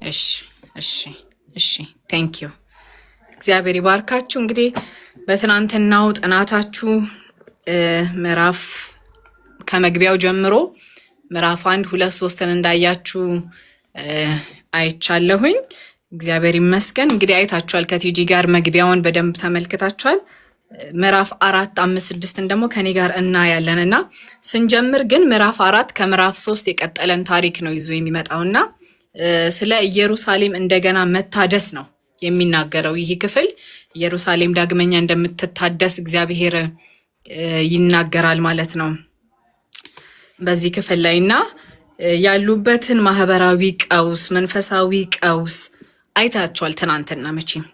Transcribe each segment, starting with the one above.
እሺ እሺ እሺ ቴንክ ዩ እግዚአብሔር ይባርካችሁ። እንግዲህ በትናንትናው ጥናታችሁ ምዕራፍ ከመግቢያው ጀምሮ ምዕራፍ 1 2 3ን እንዳያችሁ አይቻለሁኝ። እግዚአብሔር ይመስገን። እንግዲህ አይታችኋል፣ ከቲጂ ጋር መግቢያውን በደንብ ተመልክታችኋል። ምዕራፍ 4 5 6ን ደግሞ ከኔ ጋር እናያለንና ስንጀምር ግን ምዕራፍ 4 ከምዕራፍ 3 የቀጠለን ታሪክ ነው ይዞ የሚመጣውና ስለ ኢየሩሳሌም እንደገና መታደስ ነው የሚናገረው። ይህ ክፍል ኢየሩሳሌም ዳግመኛ እንደምትታደስ እግዚአብሔር ይናገራል ማለት ነው በዚህ ክፍል ላይና ያሉበትን ማህበራዊ ቀውስ፣ መንፈሳዊ ቀውስ አይታችኋል ትናንትና። መቼም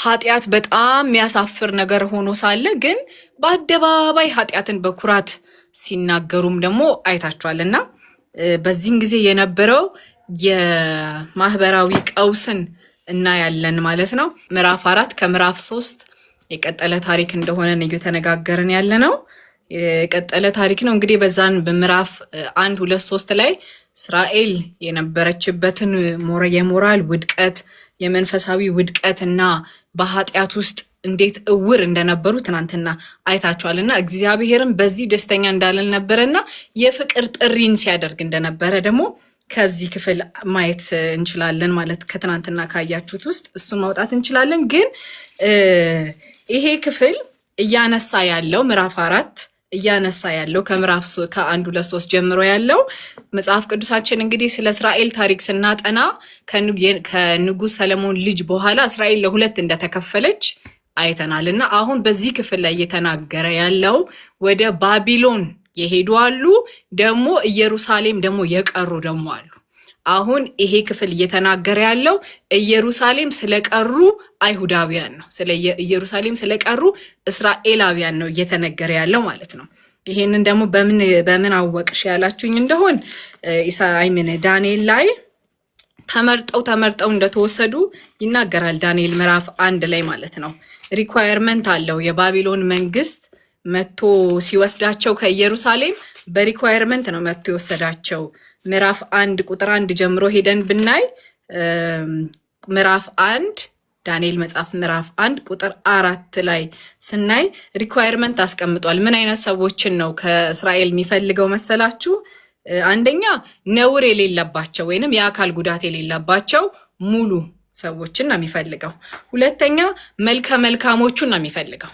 ኃጢአት በጣም የሚያሳፍር ነገር ሆኖ ሳለ ግን በአደባባይ ኃጢአትን በኩራት ሲናገሩም ደግሞ አይታችኋልና በዚህን ጊዜ የነበረው የማህበራዊ ቀውስን እናያለን ማለት ነው። ምዕራፍ 4 ከምዕራፍ 3 የቀጠለ ታሪክ እንደሆነ ነው እየተነጋገርን ያለ ነው። የቀጠለ ታሪክ ነው እንግዲህ በዛን በምዕራፍ 1 2 3 ላይ እስራኤል የነበረችበትን የሞራል ውድቀት፣ የመንፈሳዊ ውድቀት እና በኃጢአት ውስጥ እንዴት እውር እንደነበሩ ትናንትና አይታችኋልና እግዚአብሔርም በዚህ ደስተኛ እንዳልነበረና የፍቅር ጥሪን ሲያደርግ እንደነበረ ደግሞ ከዚህ ክፍል ማየት እንችላለን ማለት ከትናንትና ካያችሁት ውስጥ እሱን ማውጣት እንችላለን። ግን ይሄ ክፍል እያነሳ ያለው ምዕራፍ 4 እያነሳ ያለው ከምዕራፍ ከ1 2 3 ጀምሮ ያለው መጽሐፍ ቅዱሳችን እንግዲህ ስለ እስራኤል ታሪክ ስናጠና ከንጉስ ሰለሞን ልጅ በኋላ እስራኤል ለሁለት እንደተከፈለች አይተናልና አሁን በዚህ ክፍል ላይ እየተናገረ ያለው ወደ ባቢሎን የሄዱ አሉ፣ ደግሞ ኢየሩሳሌም ደግሞ የቀሩ ደግሞ አሉ። አሁን ይሄ ክፍል እየተናገረ ያለው ኢየሩሳሌም ስለቀሩ አይሁዳውያን ነው። ስለ ኢየሩሳሌም ስለቀሩ እስራኤላውያን ነው እየተነገረ ያለው ማለት ነው። ይሄንን ደግሞ በምን አወቅሽ ያላችሁኝ እንደሆን ዳንኤል ላይ ተመርጠው እንደተወሰዱ ይናገራል። ዳንኤል ምዕራፍ 1 ላይ ማለት ነው። ሪኳየርመንት አለው የባቢሎን መንግስት መጥቶ ሲወስዳቸው ከኢየሩሳሌም በሪኳየርመንት ነው መጥቶ የወሰዳቸው። ምዕራፍ 1 ቁጥር 1 ጀምሮ ሄደን ብናይ ምዕራፍ 1 ዳንኤል መጽሐፍ ምዕራፍ 1 ቁጥር 4 ላይ ስናይ ሪኳየርመንት አስቀምጧል። ምን አይነት ሰዎችን ነው ከእስራኤል የሚፈልገው መሰላችሁ? አንደኛ ነውር የሌለባቸው ወይንም የአካል ጉዳት የሌለባቸው ሙሉ ሰዎችን ነው የሚፈልገው። ሁለተኛ መልካሞቹን ነው የሚፈልገው።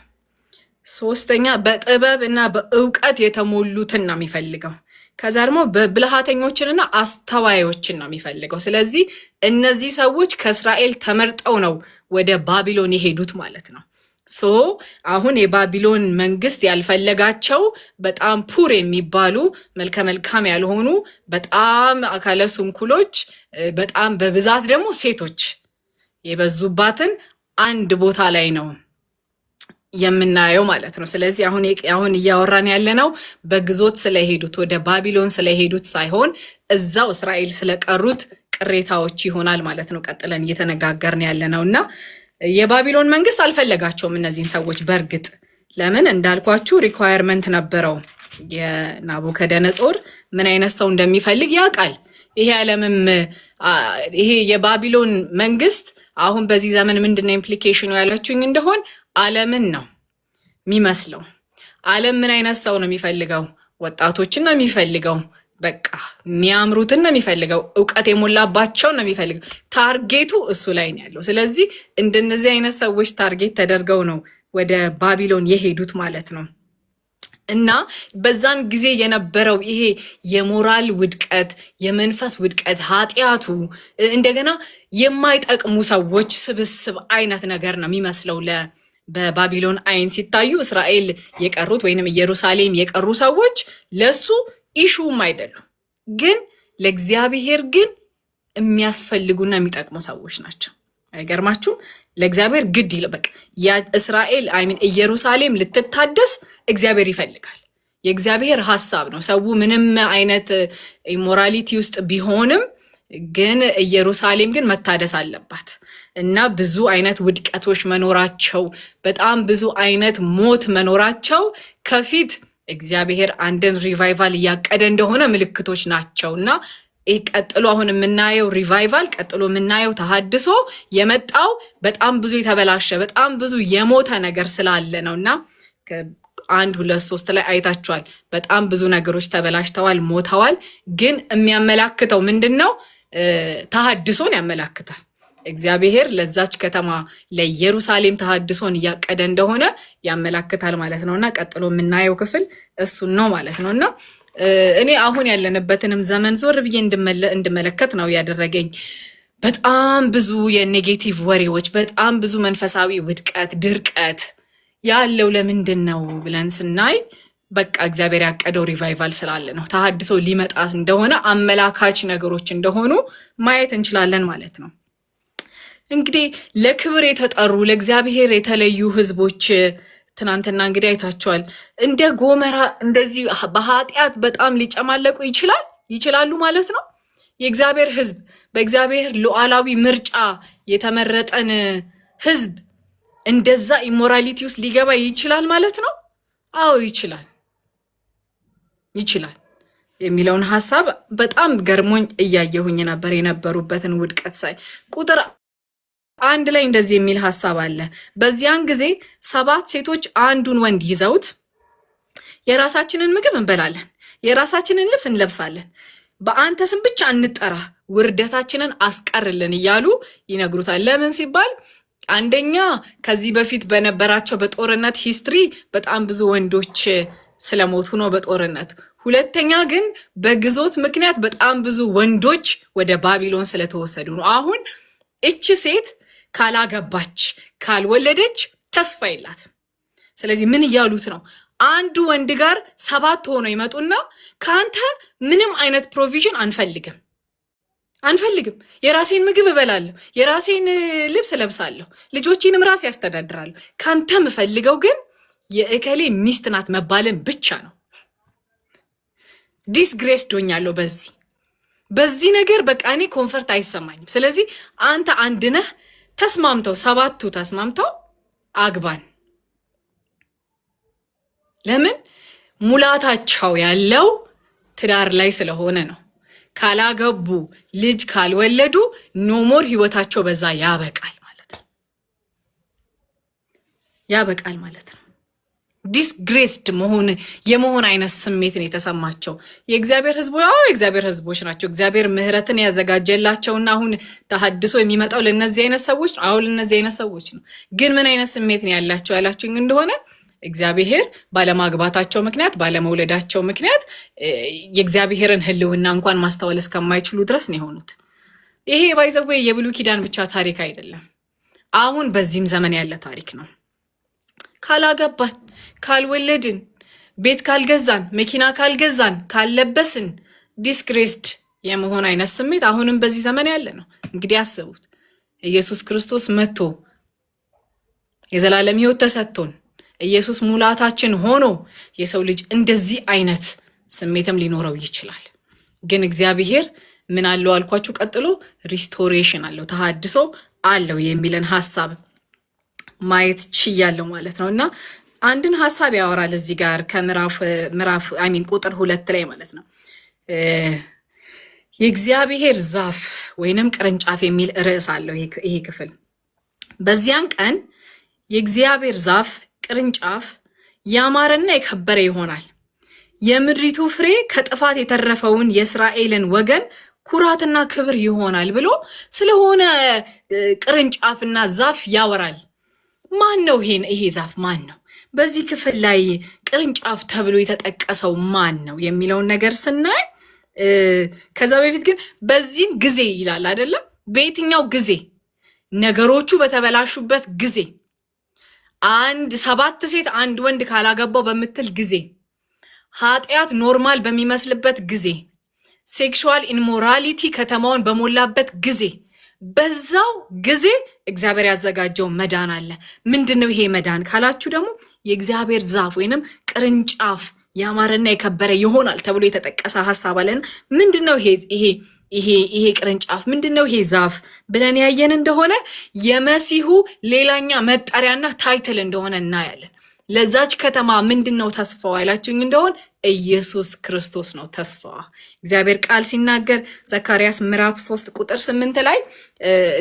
ሶስተኛ በጥበብ እና በእውቀት የተሞሉትን ነው የሚፈልገው። ከዛ ደግሞ በብልሃተኞችንና አስተዋዮችን ነው የሚፈልገው። ስለዚህ እነዚህ ሰዎች ከእስራኤል ተመርጠው ነው ወደ ባቢሎን የሄዱት ማለት ነው። አሁን የባቢሎን መንግስት ያልፈለጋቸው በጣም ፑር የሚባሉ መልካም ያልሆኑ በጣም አካለ ስንኩሎች፣ በጣም በብዛት ደግሞ ሴቶች የበዙባትን አንድ ቦታ ላይ ነው የምናየው ማለት ነው። ስለዚህ አሁን እያወራን ያለነው በግዞት ስለሄዱት ወደ ባቢሎን ስለሄዱት ሳይሆን እዛው እስራኤል ስለቀሩት ቅሬታዎች ይሆናል ማለት ነው። ቀጥለን እየተነጋገርን ያለነውና የባቢሎን መንግስት አልፈለጋቸውም እነዚህን ሰዎች። በእርግጥ ለምን እንዳልኳችሁ ሪኳየርመንት ነበረው። የናቡከደነጾር ምን አይነት ሰው እንደሚፈልግ ያውቃል። ይሄ የባቢሎን መንግስት አሁን በዚህ ዘመን ምንድነው ኢምፕሊኬሽኑ ያላችሁኝ እንደሆን ዓለምን ነው የሚመስለው። ዓለም ምን አይነት ሰው ነው የሚፈልገው? ወጣቶችን ነው የሚፈልገው። በቃ የሚያምሩትን ነው የሚፈልገው። እውቀት የሞላባቸው ነው የሚፈልገው። ታርጌቱ እሱ ላይ ነው ያለው። ስለዚህ እንደነዚህ አይነት ሰዎች ታርጌት ተደርገው ነው ወደ ባቢሎን የሄዱት ማለት ነው። እና በዛን ጊዜ የነበረው ይሄ የሞራል ውድቀት፣ የመንፈስ ውድቀት፣ ኃጢአቱ እንደገና የማይጠቅሙ ሰዎች ስብስብ አይነት ነገር ነው የሚመስለው በባቢሎን አይን ሲታዩ። እስራኤል የቀሩት ወይንም ኢየሩሳሌም የቀሩ ሰዎች ለሱ ኢሹም አይደሉም፣ ግን ለእግዚአብሔር ግን የሚያስፈልጉና የሚጠቅሙ ሰዎች ናቸው። አይገርማችሁም? ለእግዚአብሔር ግድ ይላል። በቃ እስራኤል ኢየሩሳሌም ልትታደስ እግዚአብሔር ይፈልጋል። የእግዚአብሔር ሐሳብ ነው። ሰው ምንም አይነት ኢሞራሊቲ ውስጥ ቢሆንም ግን ኢየሩሳሌም ግን መታደስ አለባት እና ብዙ አይነት ውድቀቶች መኖራቸው፣ በጣም ብዙ አይነት ሞት መኖራቸው ከፊት እግዚአብሔር አንድን ሪቫይቫል እያቀደ እንደሆነ ምልክቶች ናቸውና ቀጥሎ አሁን የምናየው ሪቫይቫል ቀጥሎ የምናየው ተሐድሶ የመጣው በጣም ብዙ የተበላሸ በጣም ብዙ የሞተ ነገር ስላለ ነውና 1 2 3 ላይ አይታችኋል። በጣም ብዙ ነገሮች ተበላሽተዋል፣ ሞተዋል። ግን የሚያመላክተው ምንድነው? ተሐድሶን ያመላክታል። እግዚአብሔር ለዛች ከተማ ለኢየሩሳሌም ተሐድሶን ያቀደ እንደሆነ ያመላክታል ማለት ነውና ቀጥሎ የምናየው ክፍል እሱን ነው ማለት ነውና እኔ አሁን ያለንበትንም ዘመን ዞር ብዬ እንድመለከት ነው ያደረገኝ። በጣም ብዙ የኔጌቲቭ ወሬዎች፣ በጣም ብዙ መንፈሳዊ ውድቀት፣ ድርቀት ያለው ለምንድን ነው ብለን ስናይ በቃ እግዚአብሔር ያቀደው ሪቫይቫል ስላለ ነው። ተሐድሶ ሊመጣ እንደሆነ አመላካች ነገሮች እንደሆኑ ማየት እንችላለን ማለት ነው። እንግዲህ ለክብር የተጠሩ ለእግዚአብሔር የተለዩ ህዝቦች ትናንትና እንግዲህ አይታችኋል። እንደ ጎመራ እንደዚህ በኃጢአት በጣም ሊጨማለቁ ይችላሉ ማለት ነው። የእግዚአብሔር ህዝብ በእግዚአብሔር ሉዓላዊ ምርጫ የተመረጠን ህዝብ እንደዛ ኢሞራሊቲ ውስጥ ሊገባ ይችላል ማለት ነው። አዎ ይችላል የሚለውን ሐሳብ በጣም ገርሞኝ እያየሁኝ ነበር የነበሩበትን ውድቀት ሳይ። ቁጥር 1 ላይ እንደዚህ የሚል ሐሳብ አለ። በዚያን ጊዜ 7 ሴቶች አንዱን ወንድ ይዘውት የራሳችንን ምግብ እንበላለን፣ የራሳችንን ልብስ እንለብሳለን፣ በአንተ ስም ብቻ እንጠራ፣ ውርደታችንን አስቀርልን እያሉ ይነግሩታል። ለምን ሲባል አንደኛ ከዚህ በፊት በነበራቸው በጦርነት ሂስትሪ በጣም ብዙ ወንዶች ስለሞቱ ነው በጦርነት። ሁለተኛ ግን በግዞት ምክንያት በጣም ብዙ ወንዶች ወደ ባቢሎን ስለተወሰዱ ነው። አሁን እቺ ሴት ካላገባች ካልወለደች ተስፋ የላት። ስለዚህ ምን እያሉት ነው? አንዱ ወንድ ጋር 7 ሆነው ይመጡና ካንተ ምንም አይነት ፕሮቪዥን አንፈልግም፣ የራሴን ምግብ እበላለሁ፣ የራሴን ልብስ ለብሳለሁ፣ ልጆቼንም ራሴ ያስተዳድራለሁ፣ ካንተ ምፈልገው ግን የእከሌ ሚስት ናት መባልን ብቻ ነው። ዲስግሬስ ዶኛለሁ በዚህ ነገር በቃ እኔ ኮንፈርት አይሰማኝም። ስለዚህ አንተ አንድ ነህ። ተስማምተው 7ቱ ተስማምተው አግባን። ለምን? ሙላታቸው ያለው ትዳር ላይ ስለሆነ ነው። ካላገቡ ልጅ ካልወለዱ ኖሞር ህይወታቸው በዛ ያበቃል ማለት ነው። ዲስግሬስድ የመሆን አይነት ስሜትን የተሰማቸው የእግዚአብሔር ህዝቦች ናቸው። እግዚአብሔር ምህረትን ያዘጋጀላቸውና አሁን ተሐድሶ የሚመጣው ለነዚህ አይነት ሰዎች ነው። አሁን ለነዚህ አይነት ሰዎች ነው። ግን ምን አይነት ስሜት ነው ያላቸው ያላችሁኝ እንደሆነ እግዚአብሔር ባለማግባታቸው ምክንያት ባለመውለዳቸው ምክንያት የእግዚአብሔርን ህልውና እንኳን ማስተዋል እስከማይችሉ ድረስ ነው የሆኑት። ይሄ ባይዘው የብሉይ ኪዳን ብቻ ታሪክ አይደለም፣ አሁን በዚህም ዘመን ያለ ታሪክ ነው። ካላገባን ካልወለድን ቤት ካልገዛን መኪና ካልገዛን ካልለበስን ዲስግሬስድ የመሆን አይነት ስሜት አሁንም በዚህ ዘመን ያለ ነው። እንግዲህ አስቡት፣ ኢየሱስ ክርስቶስ መጥቶ የዘላለም ህይወት ተሰጥቶን ኢየሱስ ሙላታችን ሆኖ የሰው ልጅ እንደዚህ አይነት ስሜትም ሊኖረው ይችላል። ግን እግዚአብሔር ምን አለው አልኳችሁ? ቀጥሎ ሪስቶሬሽን አለው፣ ተሐድሶ አለው የሚለን ሐሳብ ማየት ችያለሁ ማለት ነውና አንድን ሐሳብ ያወራል እዚህ ጋር ከምዕራፍ ቁጥር 2 ላይ ማለት ነው። የእግዚአብሔር ዛፍ ወይንም ቅርንጫፍ የሚል ርዕስ አለው ይሄ ክፍል። በዚያን ቀን የእግዚአብሔር ዛፍ ቅርንጫፍ ያማረና የከበረ ይሆናል፣ የምድሪቱ ፍሬ ከጥፋት የተረፈውን የእስራኤልን ወገን ኩራትና ክብር ይሆናል ብሎ ስለሆነ ቅርንጫፍና ዛፍ ያወራል። ማን ነው ይሄ ዛፍ ማን ነው? በዚህ ክፍል ላይ ቅርንጫፍ ተብሎ የተጠቀሰው ማን ነው የሚለውን ነገር ስናይ ከዛ በፊት ግን በዚህን ጊዜ ይላል አይደለም? በየትኛው ጊዜ? ነገሮቹ በተበላሹበት ጊዜ፣ 7 ሴት አንድ ወንድ ካላገባው በምትል ጊዜ፣ ኃጢአት ኖርማል በሚመስልበት ጊዜ፣ ሴክሹዋል ኢንሞራሊቲ ከተማውን በሞላበት ጊዜ፣ በዛው ጊዜ እግዚአብሔር ያዘጋጀው መዳን አለ። ምንድነው ይሄ መዳን ካላችሁ ደግሞ የእግዚአብሔር ዛፍ ወይንም ቅርንጫፍ ያማረና የከበረ ይሆናል ተብሎ የተጠቀሰ ሐሳብ አለን። ምንድነው ይሄ ቅርንጫፍ? ምንድነው ይሄ ዛፍ ብለን ያየን እንደሆነ የመሲሁ ሌላኛ መጠሪያና ታይትል እንደሆነ እናያለን። ለዛች ከተማ ምንድነው ተስፋው ያላችሁኝ እንደሆነ ኢየሱስ ክርስቶስ ነው ተስፋዋ። እግዚአብሔር ቃል ሲናገር ዘካርያስ ምዕራፍ 3 ቁጥር 8 ላይ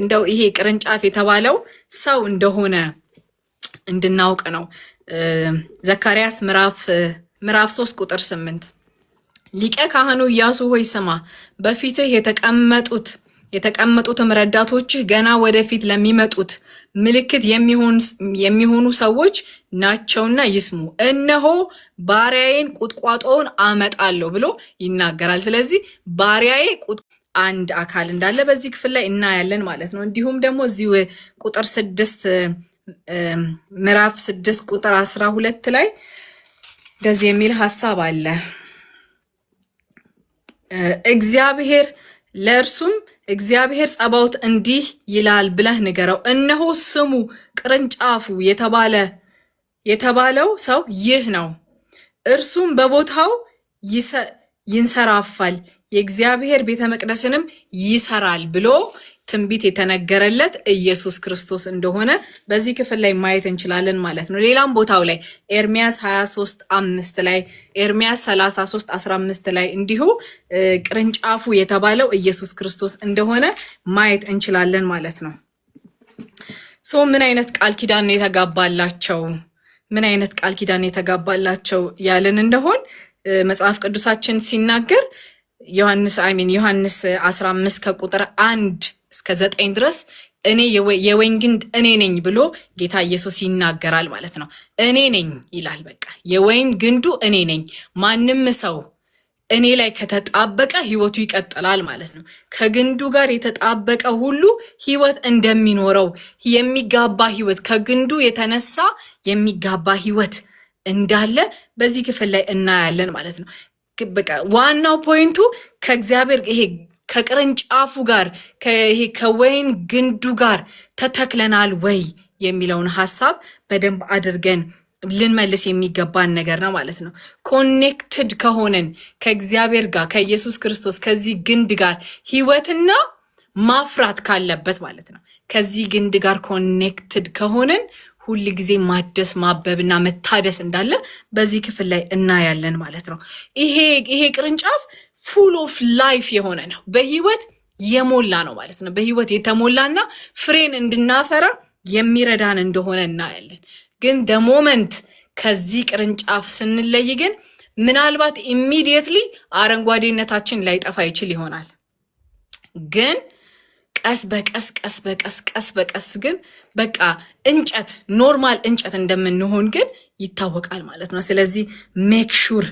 እንደው ይሄ ቅርንጫፍ የተባለው ሰው እንደሆነ እንድናውቅ ነው። ዘካርያስ ምዕራፍ 3 ቁጥር 8 ሊቀ ካህኑ ኢያሱ ሆይ ስማ፣ በፊትህ የተቀመጡትም ረዳቶችህ ገና ወደፊት ለሚመጡት ምልክት የሚሆኑ ሰዎች ናቸውና ይስሙ። እነሆ ባሪያዬን ቁጥቋጦውን አመጣለሁ ብሎ ይናገራል። ስለዚህ ባሪያዬ አንድ አካል እንዳለ በዚህ ክፍል ላይ እናያለን ማለት ነው። እንዲሁም ደግሞ እዚህ ቁጥር 6 ምዕራፍ 6 ቁጥር 12 ላይ እንደዚህ የሚል ሐሳብ አለ። ለእርሱም እግዚአብሔር ጸባዖት እንዲህ ይላል ብለህ ንገረው፣ እነሆ ስሙ ቅርንጫፉ የተባለው ሰው ይህ ነው፣ እርሱም በቦታው ይንሰራፋል፣ የእግዚአብሔር ቤተ መቅደስንም ይሰራል ብሎ ትንቢት የተነገረለት ኢየሱስ ክርስቶስ እንደሆነ በዚህ ክፍል ላይ ማየት እንችላለን ማለት ነው። ሌላም ቦታው ላይ ኤርሚያስ 23:5 ላይ ኤርሚያስ 33:15 ላይ እንዲሁ ቅርንጫፉ የተባለው ኢየሱስ ክርስቶስ እንደሆነ ማየት እንችላለን ማለት ነው። ምን አይነት ቃል ኪዳን የተጋባላቸው ያለን እንደሆን መጽሐፍ ቅዱሳችን ሲናገር ዮሐንስ 15 ከቁጥር 1 እስከ 9 ድረስ እኔ የወይን ግንድ እኔ ነኝ ብሎ ጌታ ኢየሱስ ይናገራል ማለት ነው። እኔ ነኝ ይላል። በቃ የወይን ግንዱ እኔ ነኝ። ማንም ሰው እኔ ላይ ከተጣበቀ ህይወቱ ይቀጥላል ማለት ነው። ከግንዱ ጋር የተጣበቀ ሁሉ ህይወት እንደሚኖረው የሚጋባ ህይወት ከግንዱ የተነሳ የሚጋባ ህይወት እንዳለ በዚህ ክፍል ላይ እናያለን ማለት ነው። በቃ ዋናው ፖይንቱ ከእግዚአብሔር ይሄ ከቅርንጫፉ ጋር ከወይን ግንዱ ጋር ተተክለናል ወይ የሚለውን ሐሳብ በደንብ አድርገን ልንመልስ የሚገባን ነገር ነው ማለት ነው። ኮኔክትድ ከሆነን ከእግዚአብሔር ጋር ከኢየሱስ ክርስቶስ ከዚህ ግንድ ጋር ህይወትና ማፍራት ካለበት ማለት ነው። ከዚህ ግንድ ጋር ኮኔክትድ ከሆነን ሁል ጊዜ ማደስ ማበብና መታደስ እንዳለ በዚህ ክፍል ላይ እናያለን ማለት ነው። ይሄ ቅርንጫፍ ፉል ኦፍ ላይፍ የሆነ ነው፣ በህይወት የሞላ ነው ማለት ነው። በህይወት የተሞላና ፍሬን እንድናፈራ የሚረዳን እንደሆነ እናያለን። ግን ሞመንት ከዚህ ቅርንጫፍ ስንለይ ግን ምናልባት ኢሚዲየትሊ አረንጓዴነታችን ላይጠፋ ይችል ይሆናል። ግን ቀስ በቀስ ግን በቃ እንጨት ኖርማል እንጨት እንደምንሆን ግን ይታወቃል ማለት ነው። ስለዚህ ሜክ ሹር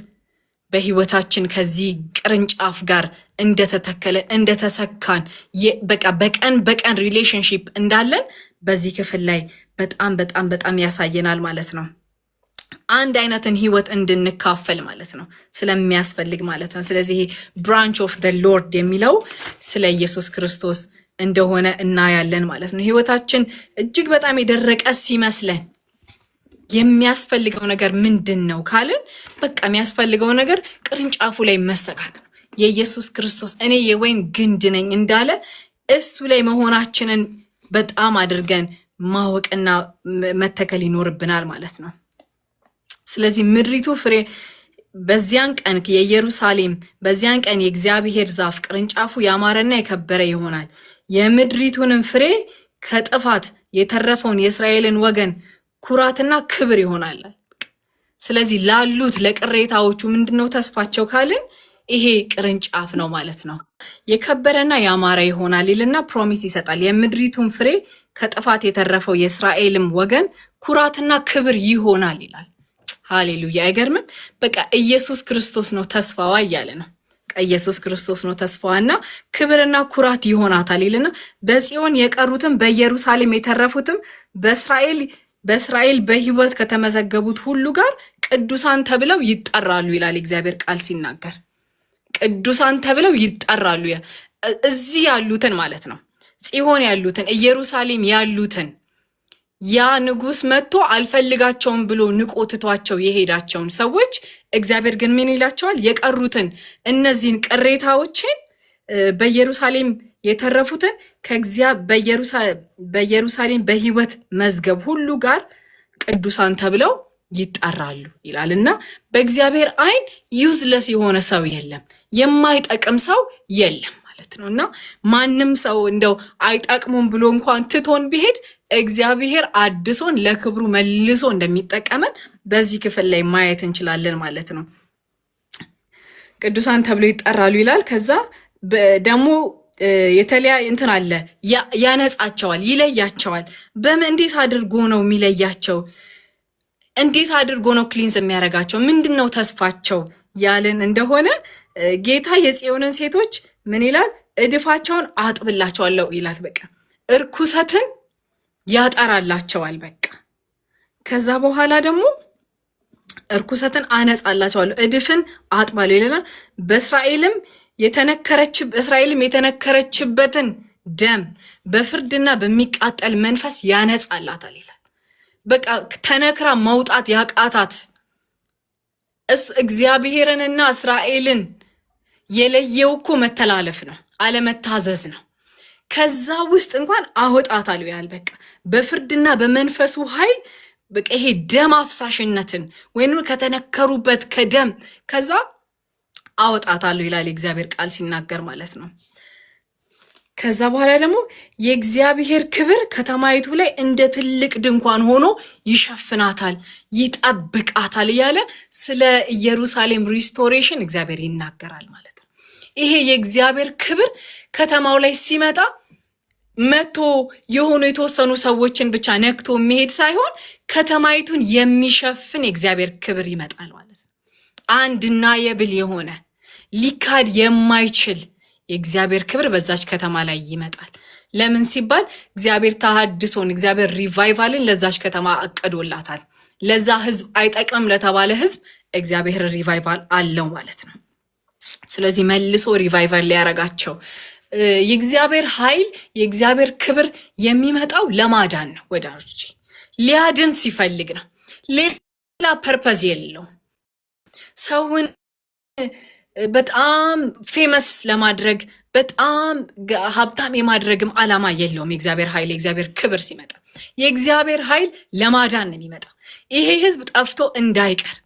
በህይወታችን ከዚህ ቅርንጫፍ ጋር እንደተተከለ እንደተሰካን በቃ በቀን ሪሌሽንሺፕ እንዳለን በዚህ ክፍል ላይ በጣም ያሳየናል ማለት ነው። አንድ አይነትን ህይወት እንድንካፈል ማለት ነው ስለሚያስፈልግ ማለት ነው። ስለዚህ ብራንች ኦፍ ዘ ሎርድ የሚለው ስለ ኢየሱስ ክርስቶስ እንደሆነ እናያለን ማለት ነው። ህይወታችን እጅግ በጣም የደረቀ ሲመስለን የሚያስፈልገው ነገር ምንድን ነው ካልን በቃ የሚያስፈልገው ነገር ቅርንጫፉ ላይ መሰካት ነው። የኢየሱስ ክርስቶስ እኔ የወይን ግንድ ነኝ እንዳለ እሱ ላይ መሆናችንን በጣም አድርገን ማወቅና መተከል ይኖርብናል ማለት ነው። ስለዚህ ምድሪቱ ፍሬ በዚያን ቀን የእግዚአብሔር ዛፍ ቅርንጫፉ ያማረና የከበረ ይሆናል። የምድሪቱንም ፍሬ ከጥፋት የተረፈውን የእስራኤልን ወገን ኩራትና ክብር ይሆናል። ስለዚህ ላሉት ለቅሬታዎቹ ምንድነው ተስፋቸው ካልን ይሄ ቅርንጫፍ ነው ማለት ነው። የከበረና ያማረ ይሆናል ይልና ፕሮሚስ ይሰጣል። የምድሪቱን ፍሬ ከጥፋት የተረፈው የእስራኤልም ወገን ኩራትና ክብር ይሆናል ይላል። ሃሌሉያ! አይገርምም? በቃ ኢየሱስ ክርስቶስ ነው ተስፋዋ እያለ ነው። ኢየሱስ ክርስቶስ ነው ተስፋዋና ክብርና ኩራት ይሆናታል ይልና በጽዮን የቀሩትም በኢየሩሳሌም የተረፉትም በእስራኤል በሕይወት ከተመዘገቡት ሁሉ ጋር ቅዱሳን ተብለው ይጠራሉ ይላል እግዚአብሔር ቃል ሲናገር። ቅዱሳን ተብለው ይጠራሉ። እዚህ ያሉትን ማለት ነው፣ ጽዮን ያሉትን፣ ኢየሩሳሌም ያሉትን ያ ንጉስ መጥቶ አልፈልጋቸውም ብሎ ንቆትቷቸው የሄዳቸውን ሰዎች እግዚአብሔር ግን ምን ይላቸዋል? የቀሩትን እነዚህን ቅሬታዎችን በኢየሩሳሌም የተረፉትን በኢየሩሳሌም በሕይወት መዝገብ ሁሉ ጋር ቅዱሳን ተብለው ይጠራሉ ይላልና በእግዚአብሔር አይን ዩዝለስ የሆነ ሰው የለም፣ የማይጠቅም ሰው የለም ማለት ነውና ማንም ሰው እንደው አይጠቅሙም ብሎ እንኳን ትቶን ቢሄድ እግዚአብሔር አድሶን ለክብሩ መልሶ እንደሚጠቀመን በዚህ ክፍል ላይ ማየት እንችላለን ማለት ነው። ቅዱሳን ተብሎ ይጠራሉ ይላል። ከዛ ደግሞ የተለያየ እንትን አለ፣ ያነጻቸዋል፣ ይለያቸዋል። እንዴት አድርጎ ነው የሚለያቸው? እንዴት አድርጎ ነው ክሊንስ የሚያደርጋቸው? ምንድነው ተስፋቸው ያለን እንደሆነ ጌታ የጽዮንን ሴቶች ምን ይላል? እድፋቸውን አጥብላቸዋለሁ ይላል። በቃ እርኩሰትን ያጠራላቸዋል። በቃ ከዛ በኋላ ደግሞ እርኩሰትን አነጻላቸዋለሁ፣ እድፍን አጥባለሁ ይላል። በእስራኤልም የተነከረችበትን ደም በፍርድና በሚቃጠል መንፈስ ያነጻላታል ይላል። በቃ ተነክራ መውጣት ያቃታት እግዚአብሔርንና እስራኤልን የለየው እኮ መተላለፍ ነው፣ አለመታዘዝ ነው። ከዛ ውስጥ እንኳን አወጣታለሁ ይላል። በቃ በፍርድና በመንፈሱ ኃይል በቃ ይሄ ደም አፍሳሽነትን ወይንም ከተነከሩበት ከደም ከዛ አወጣታለሁ ይላል የእግዚአብሔር ቃል ሲናገር ማለት ነው። ከዛ በኋላ ደግሞ የእግዚአብሔር ክብር ከተማይቱ ላይ እንደ ትልቅ ድንኳን ሆኖ ይሸፍናታል፣ ይጠብቃታል እያለ ስለ ኢየሩሳሌም ሪስቶሬሽን እግዚአብሔር ይናገራል ማለት ነው። ይሄ የእግዚአብሔር ክብር ከተማው ላይ ሲመጣ መቶ የሆኑ የተወሰኑ ሰዎችን ብቻ ነክቶ የሚሄድ ሳይሆን ከተማይቱን የሚሸፍን የእግዚአብሔር ክብር ይመጣል ማለት ነው። አንድና የብል የሆነ ሊካድ የማይችል የእግዚአብሔር ክብር በዛች ከተማ ላይ ይመጣል። ለምን ሲባል እግዚአብሔር ተሐድሶን፣ እግዚአብሔር ሪቫይቫልን ለዛች ከተማ አቅዶላታል። ለዛ ህዝብ አይጠቅም ለተባለ ህዝብ እግዚአብሔር ሪቫይቫል አለው ማለት ነው። ስለዚህ መልሶ ሪቫይቫል ሊያረጋቸው የእግዚአብሔር ኃይል የእግዚአብሔር ክብር የሚመጣው ለማዳን ነው ወዳጆቼ፣ ሊያድን ሲፈልግ ነው። ሌላ ፐርፐዝ የለው። ሰውን በጣም ፌመስ ለማድረግ በጣም ሀብታም የማድረግም ዓላማ የለውም። የእግዚአብሔር ኃይል የእግዚአብሔር ክብር ሲመጣ የእግዚአብሔር ኃይል ለማዳን ነው የሚመጣው። ይሄ ህዝብ ጠፍቶ እንዳይቀር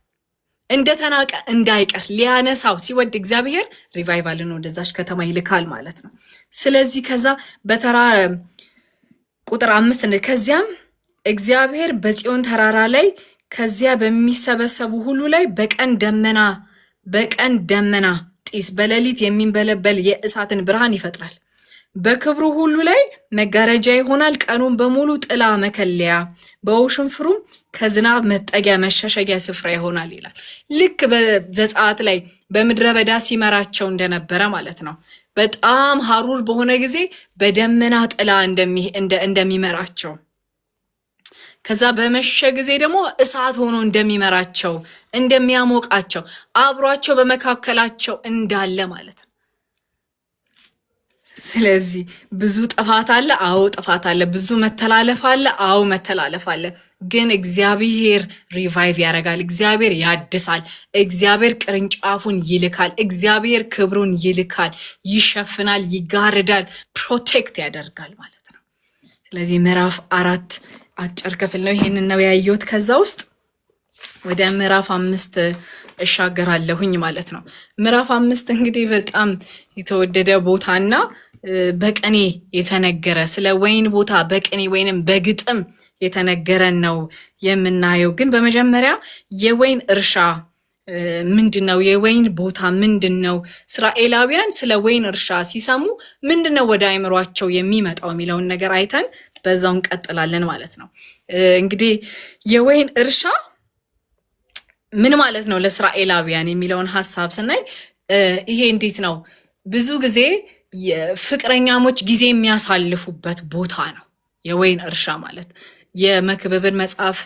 እንደተናቀ እንዳይቀር ሊያነሳው ሲወድ እግዚአብሔር ሪቫይቫልን ወደዛች ከተማ ይልካል ማለት ነው። ስለዚህ ከዛ በተራ ቁጥር 5 ከዚያም እግዚአብሔር በጽዮን ተራራ ላይ ከዚያ በሚሰበሰቡ ሁሉ ላይ በቀን ደመና ጢስ፣ በሌሊት የሚንበለበል የእሳትን ብርሃን ይፈጥራል። በክብሩ ሁሉ ላይ መጋረጃ ይሆናል። ቀኑን በሙሉ ጥላ መከለያ፣ በውሽንፍሩም ከዝናብ መጠጊያ መሸሸጊያ ስፍራ ይሆናል ይላል። ልክ በዘጸአት ላይ በምድረ በዳ ሲመራቸው እንደነበረ ማለት ነው። በጣም ሐሩር በሆነ ጊዜ በደመና ጥላ እንደሚመራቸው፣ ከዛ በመሸ ጊዜ ደግሞ እሳት ሆኖ እንደሚመራቸው እንደሚያሞቃቸው፣ አብሯቸው በመካከላቸው እንዳለ ማለት ነው። ስለዚህ ብዙ ጥፋት አለ፣ አዎ ጥፋት አለ። ብዙ መተላለፍ አለ፣ አዎ መተላለፍ አለ። ግን እግዚአብሔር ሪቫይቭ ያደርጋል፣ እግዚአብሔር ያድሳል፣ እግዚአብሔር ቅርንጫፉን ይልካል፣ እግዚአብሔር ክብሩን ይልካል፣ ይሸፍናል፣ ይጋርዳል፣ ፕሮቴክት ያደርጋል ማለት ነው። ስለዚህ ምዕራፍ 4 አጭር ክፍል ነው። ይሄንን ነው ያየሁት። ከዛ ውስጥ ወደ ምዕራፍ 5 እሻገራለሁኝ ማለት ነው። ምዕራፍ 5 እንግዲህ በጣም የተወደደ ቦታና በቅኔ የተነገረ ስለ ወይን ቦታ በቅኔ ወይንም በግጥም የተነገረን ነው የምናየው። ግን በመጀመሪያ የወይን እርሻ ምንድነው? የወይን ቦታ ምንድነው? እስራኤላውያን ስለ ወይን እርሻ ሲሰሙ ምንድነው ወደ አይምሯቸው የሚመጣው የሚለውን ነገር አይተን በዛው እንቀጥላለን ማለት ነው። እንግዲህ የወይን እርሻ ምን ማለት ነው ለእስራኤላውያን የሚለውን ሐሳብ ስናይ ይሄ እንዴት ነው? ብዙ ጊዜ የፍቅረኛሞች ጊዜ የሚያሳልፉበት ቦታ ነው የወይን እርሻ ማለት። የመክብብን መጽሐፍ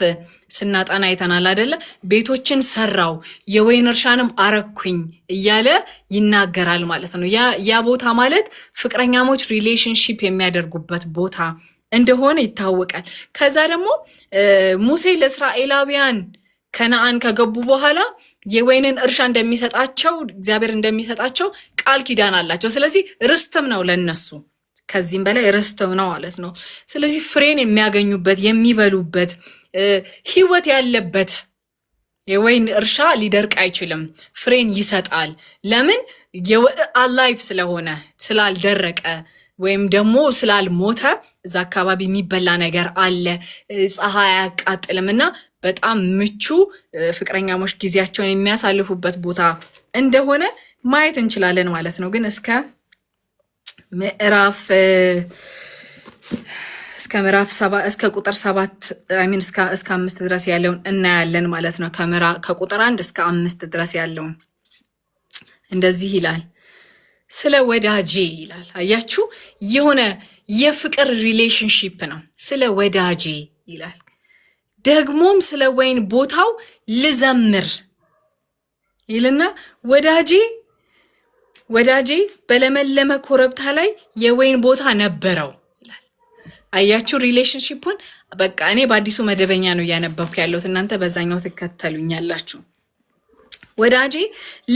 ስናጠና አይተናል አይደለ? ቤቶችን ሰራው የወይን እርሻንም አረኩኝ እያለ ይናገራል ማለት ነው። ያ ቦታ ማለት ፍቅረኛሞች ሪሌሽንሺፕ የሚያደርጉበት ቦታ እንደሆነ ይታወቃል። ከዛ ደግሞ ሙሴ ለእስራኤላውያን ከነአን ከገቡ በኋላ የወይንን እርሻ እንደሚሰጣቸው እግዚአብሔር እንደሚሰጣቸው ቃል ኪዳን አላቸው። ስለዚህ ርስትም ነው ለነሱ፣ ከዚህም በላይ ርስትም ነው ማለት ነው። ስለዚህ ፍሬን የሚያገኙበት የሚበሉበት ህይወት ያለበት የወይን እርሻ ሊደርቅ አይችልም፣ ፍሬን ይሰጣል። ለምን? አላይቭ ስለሆነ ስላልደረቀ ወይም ደግሞ ስላልሞተ እዛ አካባቢ የሚበላ ነገር አለ። ፀሐይ አያቃጥልም እና በጣም ምቹ ፍቅረኛሞች ጊዜያቸውን የሚያሳልፉበት ቦታ እንደሆነ ማየት እንችላለን ማለት ነው። ግን እስከ ምዕራፍ 7 እስከ ቁጥር 7 እስከ 5 ድረስ ያለውን እናያለን ማለት ነው። ከቁጥር 1 እስከ 5 ድረስ ያለውን እንደዚህ ይላል። ስለ ወዳጄ ይላል። አያችሁ፣ የሆነ የፍቅር ሪሌሽንሺፕ ነው። ስለ ወዳጄ ይላል። ደግሞም ስለ ወይን ቦታው ልዘምር ይልና ወዳጄ በለመለመ ኮረብታ ላይ የወይን ቦታ ነበረው ይላል። አያችሁ ሪሌሽንሺፑን። በቃ እኔ በአዲሱ መደበኛ ነው እያነበብኩ ያለሁት፣ እናንተ በዛኛው ትከተሉኛላችሁ። ወዳጄ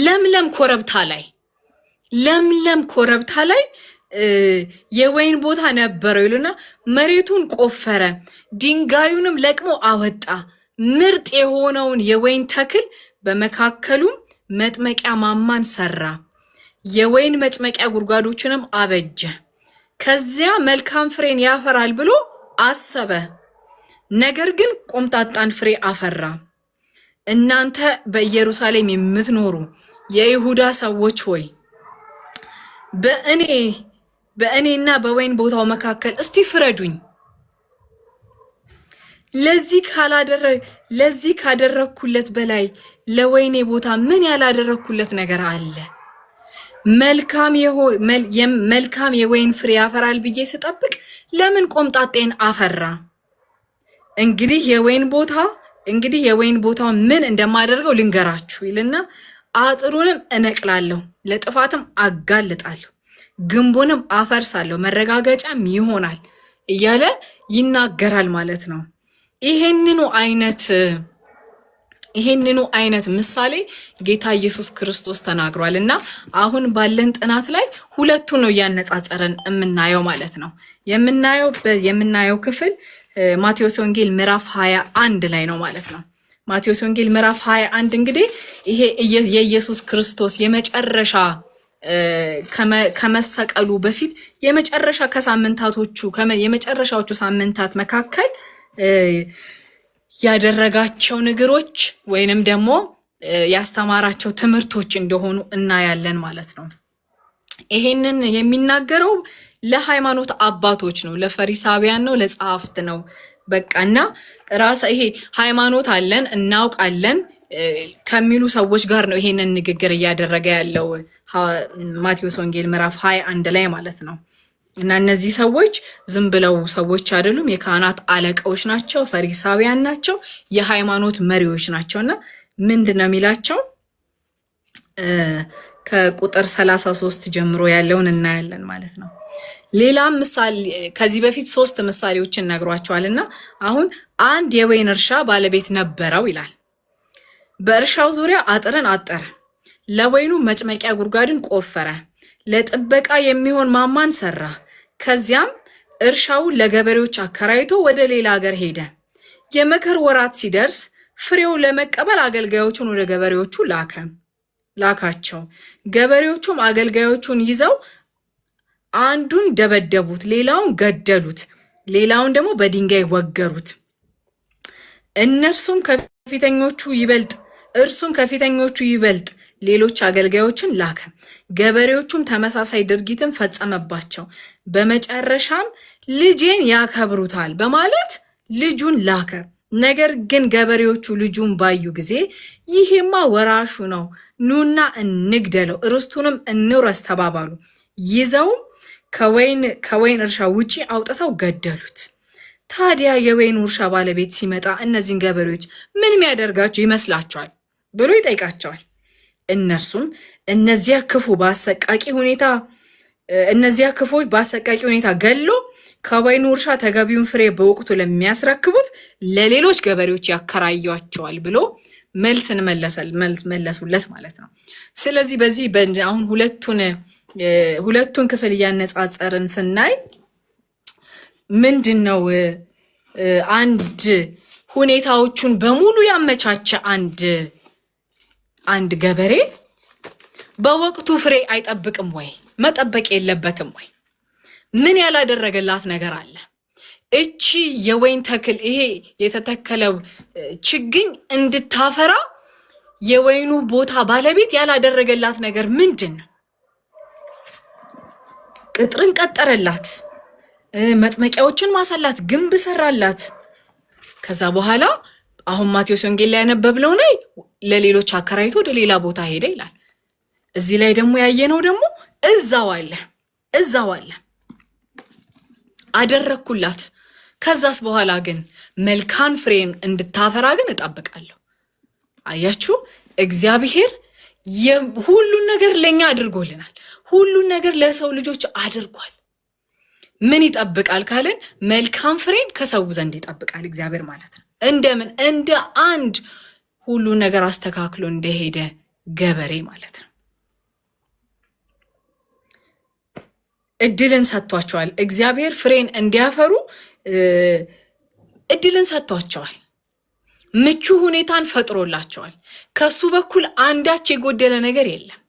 ለምለም ኮረብታ ላይ የወይን ቦታ ነበረው ይሉና መሬቱን ቆፈረ፣ ድንጋዩንም ለቅሞ አወጣ፣ ምርጥ የሆነውን የወይን ተክል በመካከሉም መጥመቂያ ማማን ሰራ፣ የወይን መጭመቂያ ጉድጓዶችንም አበጀ። ከዚያ መልካም ፍሬን ያፈራል ብሎ አሰበ፣ ነገር ግን ቆምጣጣን ፍሬ አፈራ። እናንተ በኢየሩሳሌም የምትኖሩ የይሁዳ ሰዎች ሆይ በእኔና በወይን ቦታው መካከል እስቲ ፍረዱኝ። ለዚህ ካደረግኩለት በላይ ለወይኔ ቦታ ምን ያላደረግኩለት ነገር አለ? መልካም የወይን ፍሬ ያፈራል ብዬ ስጠብቅ ለምን ቆምጣጤን አፈራ? እንግዲህ የወይን ቦታው ምን እንደማደርገው ልንገራችሁ ይልና አጥሩንም እነቅላለሁ፣ ለጥፋትም አጋልጣለሁ፣ ግንቡንም አፈርሳለሁ፣ መረጋገጫም ይሆናል እያለ ይናገራል ማለት ነው። ይሄንኑ አይነት ምሳሌ ጌታ ኢየሱስ ክርስቶስ ተናግሯል እና አሁን ባለን ጥናት ላይ ሁለቱ ነው እያነጻጸረን የምናየው ማለት ነው። የምናየው ክፍል ማቴዎስ ወንጌል ምዕራፍ 21 ላይ ነው ማለት ነው። ማቴዎስ ወንጌል ምዕራፍ 21 እንግዲህ ይሄ የኢየሱስ ክርስቶስ የመጨረሻ ከመሰቀሉ በፊት የመጨረሻዎቹ ሳምንታት መካከል ያደረጋቸው ነገሮች ወይንም ደግሞ ያስተማራቸው ትምህርቶች እንደሆኑ እናያለን ማለት ነው። ይሄንን የሚናገረው ለሃይማኖት አባቶች ነው፣ ለፈሪሳውያን ነው፣ ለጸሐፍት ነው። በቃና ይሄ ሃይማኖት አለን እናውቃለን ከሚሉ ሰዎች ጋር ነው ይሄንን ንግግር እያደረገ ያለው ማቴዎስ ወንጌል ምዕራፍ 21 ላይ ማለት ነው። እና እነዚህ ሰዎች ዝም ብለው ሰዎች አይደሉም፣ የካህናት አለቃዎች ናቸው፣ ፈሪሳውያን ናቸው፣ የሃይማኖት መሪዎች ናቸውና ምንድነው የሚላቸው? ከቁጥር 33 ጀምሮ ያለውን እናያለን ማለት ነው። ሌላም ምሳሌ ከዚህ በፊት 3 ምሳሌዎችን ነግሯቸዋልና አሁን አንድ የወይን እርሻ ባለቤት ነበረው ይላል። በእርሻው ዙሪያ አጥርን አጠረ፣ ለወይኑ መጭመቂያ ጉድጓድን ቆፈረ፣ ለጥበቃ የሚሆን ማማን ሰራ። ከዚያም እርሻውን ለገበሬዎች አከራይቶ ወደ ሌላ ሀገር ሄደ። የመከር ወራት ሲደርስ ፍሬው ለመቀበል አገልጋዮቹን ወደ ገበሬዎቹ ላካቸው። ገበሬዎቹም አገልጋዮቹን ይዘው አንዱን ደበደቡት፣ ሌላውን ገደሉት፣ ሌላውን ደግሞ በድንጋይ ወገሩት። እርሱም ከፊተኞቹ ይበልጥ ሌሎች አገልጋዮችን ላከ። ገበሬዎቹም ተመሳሳይ ድርጊትን ፈጸመባቸው። በመጨረሻም ልጄን ያከብሩታል በማለት ልጁን ላከ። ነገር ግን ገበሬዎቹ ልጁን ባዩ ጊዜ ይሄማ ወራሹ ነው፣ ኑና እንግደለው፣ ርስቱንም እንውረስ ተባባሉ። ይዘውም ከወይን እርሻ ውጪ አውጥተው ገደሉት። ታዲያ የወይኑ እርሻ ባለቤት ሲመጣ እነዚህን ገበሬዎች ምን የሚያደርጋቸው ይመስላችኋል ብሎ ይጠይቃቸዋል። እነርሱም እነዚያ ክፎች በአሰቃቂ ሁኔታ ገሎ ከወይኑ እርሻ ተገቢውን ፍሬ በወቅቱ ለሚያስረክቡት ለሌሎች ገበሬዎች ያከራያቸዋል ብሎ መልስን መለሱለት ማለት ነው። ስለዚህ በዚህ አሁን ሁለቱን ክፍል እያነጻጸርን ስናይ ምንድነው ሁኔታዎቹን በሙሉ ያመቻቸ አንድ ገበሬ በወቅቱ ፍሬ አይጠብቅም ወይ? መጠበቅ የለበትም ወይ? ምን ያላደረገላት ነገር አለ? እቺ የወይን ተክል ይሄ የተተከለው ችግኝ እንድታፈራ የወይኑ ቦታ ባለቤት ያላደረገላት ነገር ምንድነው? ቅጥርን ቀጠረላት፣ መጥመቂያዎችን ማሰላት፣ ግንብ ሰራላት። ከዛ በኋላ አሁን ማቴዎስ ወንጌል ላይ ያነበብነው ላይ ለሌሎች አከራይቶ ወደ ሌላ ቦታ ሄደ ይላል። እዚህ ላይ ደግሞ ያየነው ደግሞ እዛው አለ አደረኩላት። ከዛስ በኋላ ግን መልካም ፍሬን እንድታፈራ ግን እጠብቃለሁ። አያችሁ፣ እግዚአብሔር ሁሉን ነገር ለኛ አድርጎልናል። ሁሉን ነገር ለሰው ልጆች አድርጓል። ምን ይጠብቃል ካልን መልካም ፍሬን ከሰው ዘንድ ይጠብቃል እግዚአብሔር ማለት ነው። እንደምን እንደ አንድ ሁሉን ነገር አስተካክሎ እንደሄደ ገበሬ ማለት ነው። እድልን ሰጥቷቸዋል። እግዚአብሔር ፍሬን እንዲያፈሩ እድልን ሰጥቷቸዋል። ምቹ ሁኔታን ፈጥሮላቸዋል። ከሱ በኩል አንዳች የጎደለ ነገር የለም።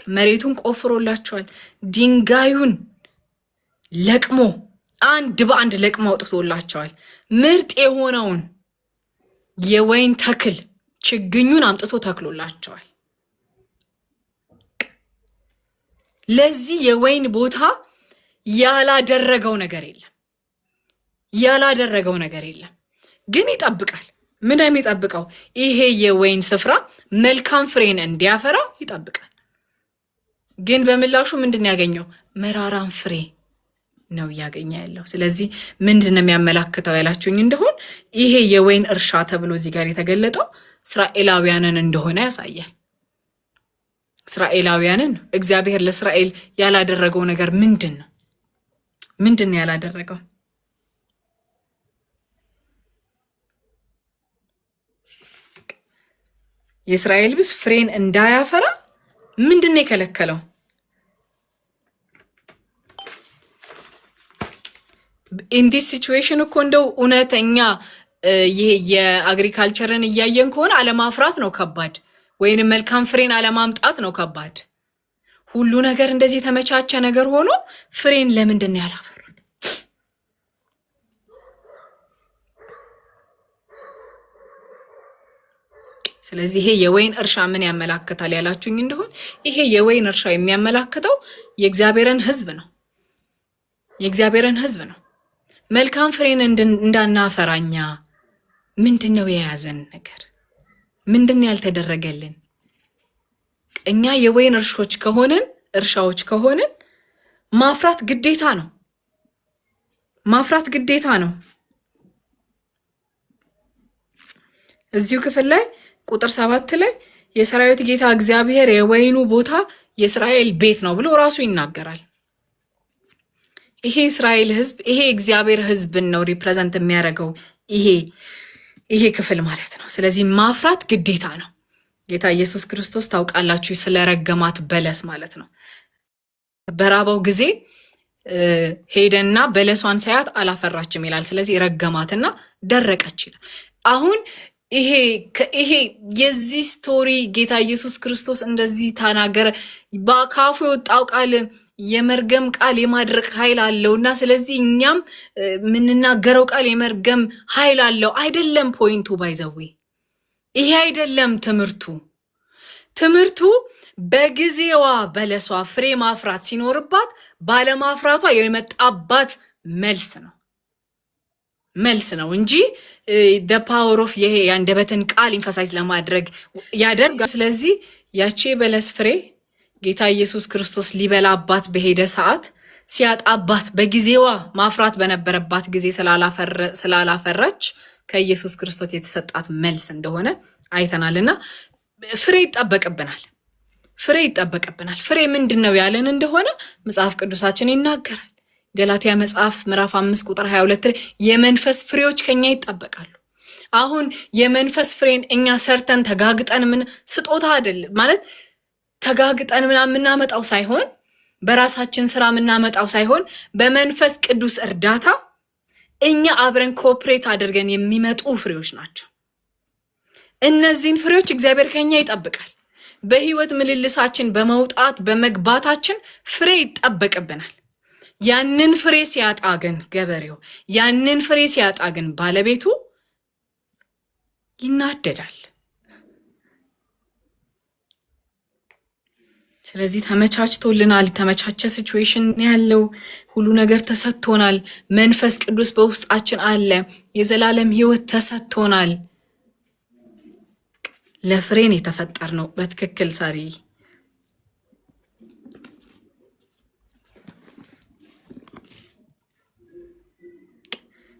መሬቱን ቆፍሮላቸዋል። ድንጋዩን ለቅሞ አንድ በአንድ ለቅሞ አውጥቶላቸዋል። ምርጥ የሆነውን የወይን ተክል ችግኙን አምጥቶ ተክሎላቸዋል። ለዚህ የወይን ቦታ ያላደረገው ነገር የለም። ግን ይጠብቃል። ምን የሚጠብቀው? ይሄ የወይን ስፍራ መልካም ፍሬን እንዲያፈራ ይጠብቃል። ግን በምላሹ ምንድን ያገኘው? መራራን ፍሬ ነው እያገኘ ያለው። ስለዚህ ምንድን ነው የሚያመላክተው ያላችሁኝ እንደሆን ይሄ የወይን እርሻ ተብሎ እዚህ ጋር የተገለጠው እስራኤላውያንን እንደሆነ ያሳያል። እስራኤላውያንን እግዚአብሔር ለእስራኤል ያላደረገው ነገር ምንድን ነው? ምንድን ነው ያላደረገው? የእስራኤል ሕዝብ ፍሬን እንዳያፈራ ምንድን ነው የከለከለው? ኢንዲስ ሲቹዌሽን እኮ እንደው እውነተኛ ይሄ የአግሪካልቸርን እያየን ከሆነ አለማፍራት ነው ከባድ፣ ወይንም መልካም ፍሬን አለማምጣት ነው ከባድ። ሁሉ ነገር እንደዚህ የተመቻቸ ነገር ሆኖ ፍሬን ለምንድን ነው ያላፈሩት? ስለዚህ ይሄ የወይን እርሻ ምን ያመላክታል ያላችሁኝ እንደሆን ይሄ የወይን እርሻ የሚያመላክተው የእግዚአብሔርን ሕዝብ ነው። የእግዚአብሔርን ሕዝብ ነው። መልካም ፍሬን እንዳናፈራኛ ምንድነው የያዘን ነገር? ምንድነው ያልተደረገልን? እኛ የወይን እርሻዎች ከሆንን ማፍራት ግዴታ ነው። እዚሁ ክፍል ላይ ቁጥር 7 ላይ የሰራዊት ጌታ እግዚአብሔር የወይኑ ቦታ የእስራኤል ቤት ነው ብሎ ራሱ ይናገራል። ይሄ እስራኤል ሕዝብ ይሄ እግዚአብሔር ሕዝብን ነው ሪፕሬዘንት የሚያደርገው ይሄ ክፍል ማለት ነው። ስለዚህ ማፍራት ግዴታ ነው። ጌታ ኢየሱስ ክርስቶስ ታውቃላችሁ ስለረገማት በለስ ማለት ነው። በራበው ጊዜ ሄደና በለሷን ሳያት አላፈራችም ይላል። ስለዚህ ረገማትና ደረቀች ይላል። አሁን ይሄ የዚህ ስቶሪ ጌታ ኢየሱስ ክርስቶስ እንደዚህ ተናገረ። በካፉ የወጣው ቃል የመርገም ቃል የማድረቅ ኃይል አለውና ስለዚህ እኛም የምንናገረው ቃል የመርገም ኃይል አለው አይደለም። ፖይንቱ ባይዘዌ ይሄ አይደለም። ትምህርቱ በጊዜዋ በለሷ ፍሬ ማፍራት ሲኖርባት ባለማፍራቷ የመጣባት መልስ ነው እንጂ the power of ይሄ ያንደበትን ቃል ኢንፈሳይዝ ለማድረግ ያደርጋል። ስለዚህ ያቺ በለስ ፍሬ ጌታ ኢየሱስ ክርስቶስ ሊበላባት በሄደ ሰዓት ሲያጣባት በጊዜዋ ማፍራት በነበረባት ጊዜ ስላላፈራች ከኢየሱስ ክርስቶስ የተሰጣት መልስ እንደሆነ አይተናልና ፍሬ ይጠበቅብናል። ፍሬ ምንድነው ያለን እንደሆነ መጽሐፍ ቅዱሳችን ይናገራል። ገላትያ መጽሐፍ ምዕራፍ 5 ቁጥር 22 ላይ የመንፈስ ፍሬዎች ከኛ ይጠበቃሉ። አሁን የመንፈስ ፍሬን እኛ ሰርተን ተጋግጠን ምን ስጦታ አይደለም ማለት ተጋግጠን ምናምን የምናመጣው ሳይሆን በራሳችን ስራ የምናመጣው ሳይሆን በመንፈስ ቅዱስ እርዳታ እኛ አብረን ኮኦፕሬት አድርገን የሚመጡ ፍሬዎች ናቸው። እነዚህን ፍሬዎች እግዚአብሔር ከኛ ይጠብቃል። በህይወት ምልልሳችን በመውጣት በመግባታችን ፍሬ ይጠበቅብናል። ያንን ፍሬ ሲያጣ ግን ገበሬው፣ ያንን ፍሬ ሲያጣ ግን ባለቤቱ ይናደዳል። ስለዚህ ተመቻችቶልናል። ተመቻቸ ሲቹዌሽን ያለው ሁሉ ነገር ተሰጥቶናል። መንፈስ ቅዱስ በውስጣችን አለ። የዘላለም ህይወት ተሰጥቶናል። ለፍሬን የተፈጠርነው በትክክል ሳሪ።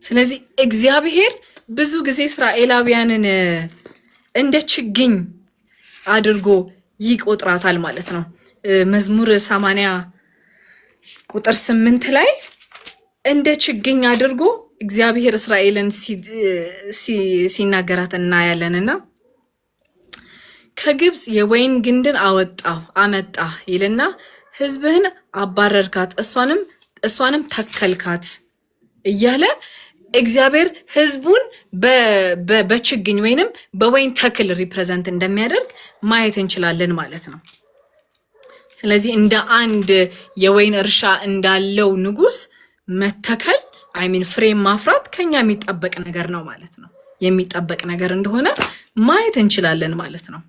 ስለዚህ እግዚአብሔር ብዙ ጊዜ እስራኤላውያንን እንደ ችግኝ አድርጎ ይቆጥራታል ማለት ነው። መዝሙር 80 ቁጥር 8 ላይ እንደ ችግኝ አድርጎ እግዚአብሔር እስራኤልን ሲናገራት እናያለንና ከግብጽ የወይን ግንድን አመጣ ይልና ህዝብህን አባረርካት፣ እሷንም ተከልካት እያለ እግዚአብሔር ህዝቡን በችግኝ ወይንም በወይን ተክል ሪፕሬዘንት እንደሚያደርግ ማየት እንችላለን ማለት ነው። ስለዚህ እንደ አንድ የወይን እርሻ እንዳለው ንጉስ መተከል ፍሬም ማፍራት ከኛ የሚጠበቅ ነገር ነው ማለት ነው። የሚጠበቅ ነገር እንደሆነ ማየት እንችላለን ማለት ነው።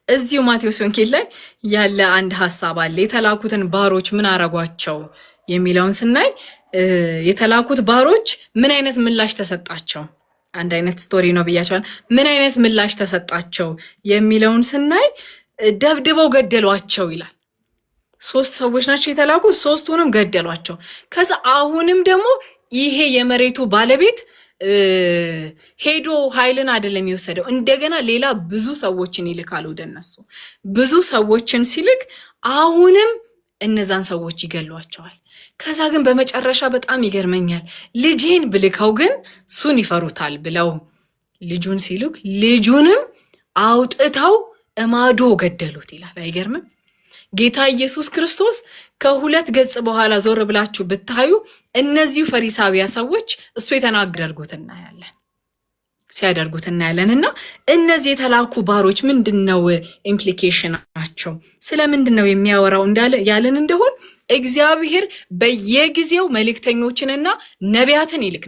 እዚሁ ማቴዎስ ወንጌል ላይ ያለ አንድ ሐሳብ አለ። የተላኩትን ባሮች ምን አረጓቸው የሚለውን ስናይ የተላኩት ባሮች ምን አይነት ምላሽ ተሰጣቸው? አንድ አይነት ስቶሪ ነው ብያቸዋል። ምን አይነት ምላሽ ተሰጣቸው የሚለውን ስናይ ደብድበው ገደሏቸው ይላል። 3 ሰዎች ናቸው የተላኩት፣ 3ቱንም ገደሏቸው። ከዛ አሁንም ደግሞ ይሄ የመሬቱ ባለቤት ሄዶ ኃይልን አይደለም የወሰደው፣ እንደገና ሌላ ብዙ ሰዎችን ይልካል ወደ እነሱ። ብዙ ሰዎችን ሲልክ አሁንም እነዛን ሰዎች ይገሏቸዋል። ከዛ ግን በመጨረሻ በጣም ይገርመኛል። ልጄን ብልከው ግን እሱን ይፈሩታል ብለው ልጁን ሲልክ ልጁንም አውጥተው እማዶ ገደሉት ይላል። አይገርምም? ጌታ ኢየሱስ ክርስቶስ ከ2 ገጽ በኋላ ዞር ብላችሁ ብታዩ እነዚሁ ፈሪሳውያ ሰዎች እሱ የተናገሩት ሲያደርጉት እናያለን። እና እነዚህ የተላኩ ባሮች ምንድነው ኢምፕሊኬሽናቸው? ስለምንድነው የሚያወራው ያለን እንደሆን እግዚአብሔር በየጊዜው መልእክተኞችንና ነቢያትን ይልክ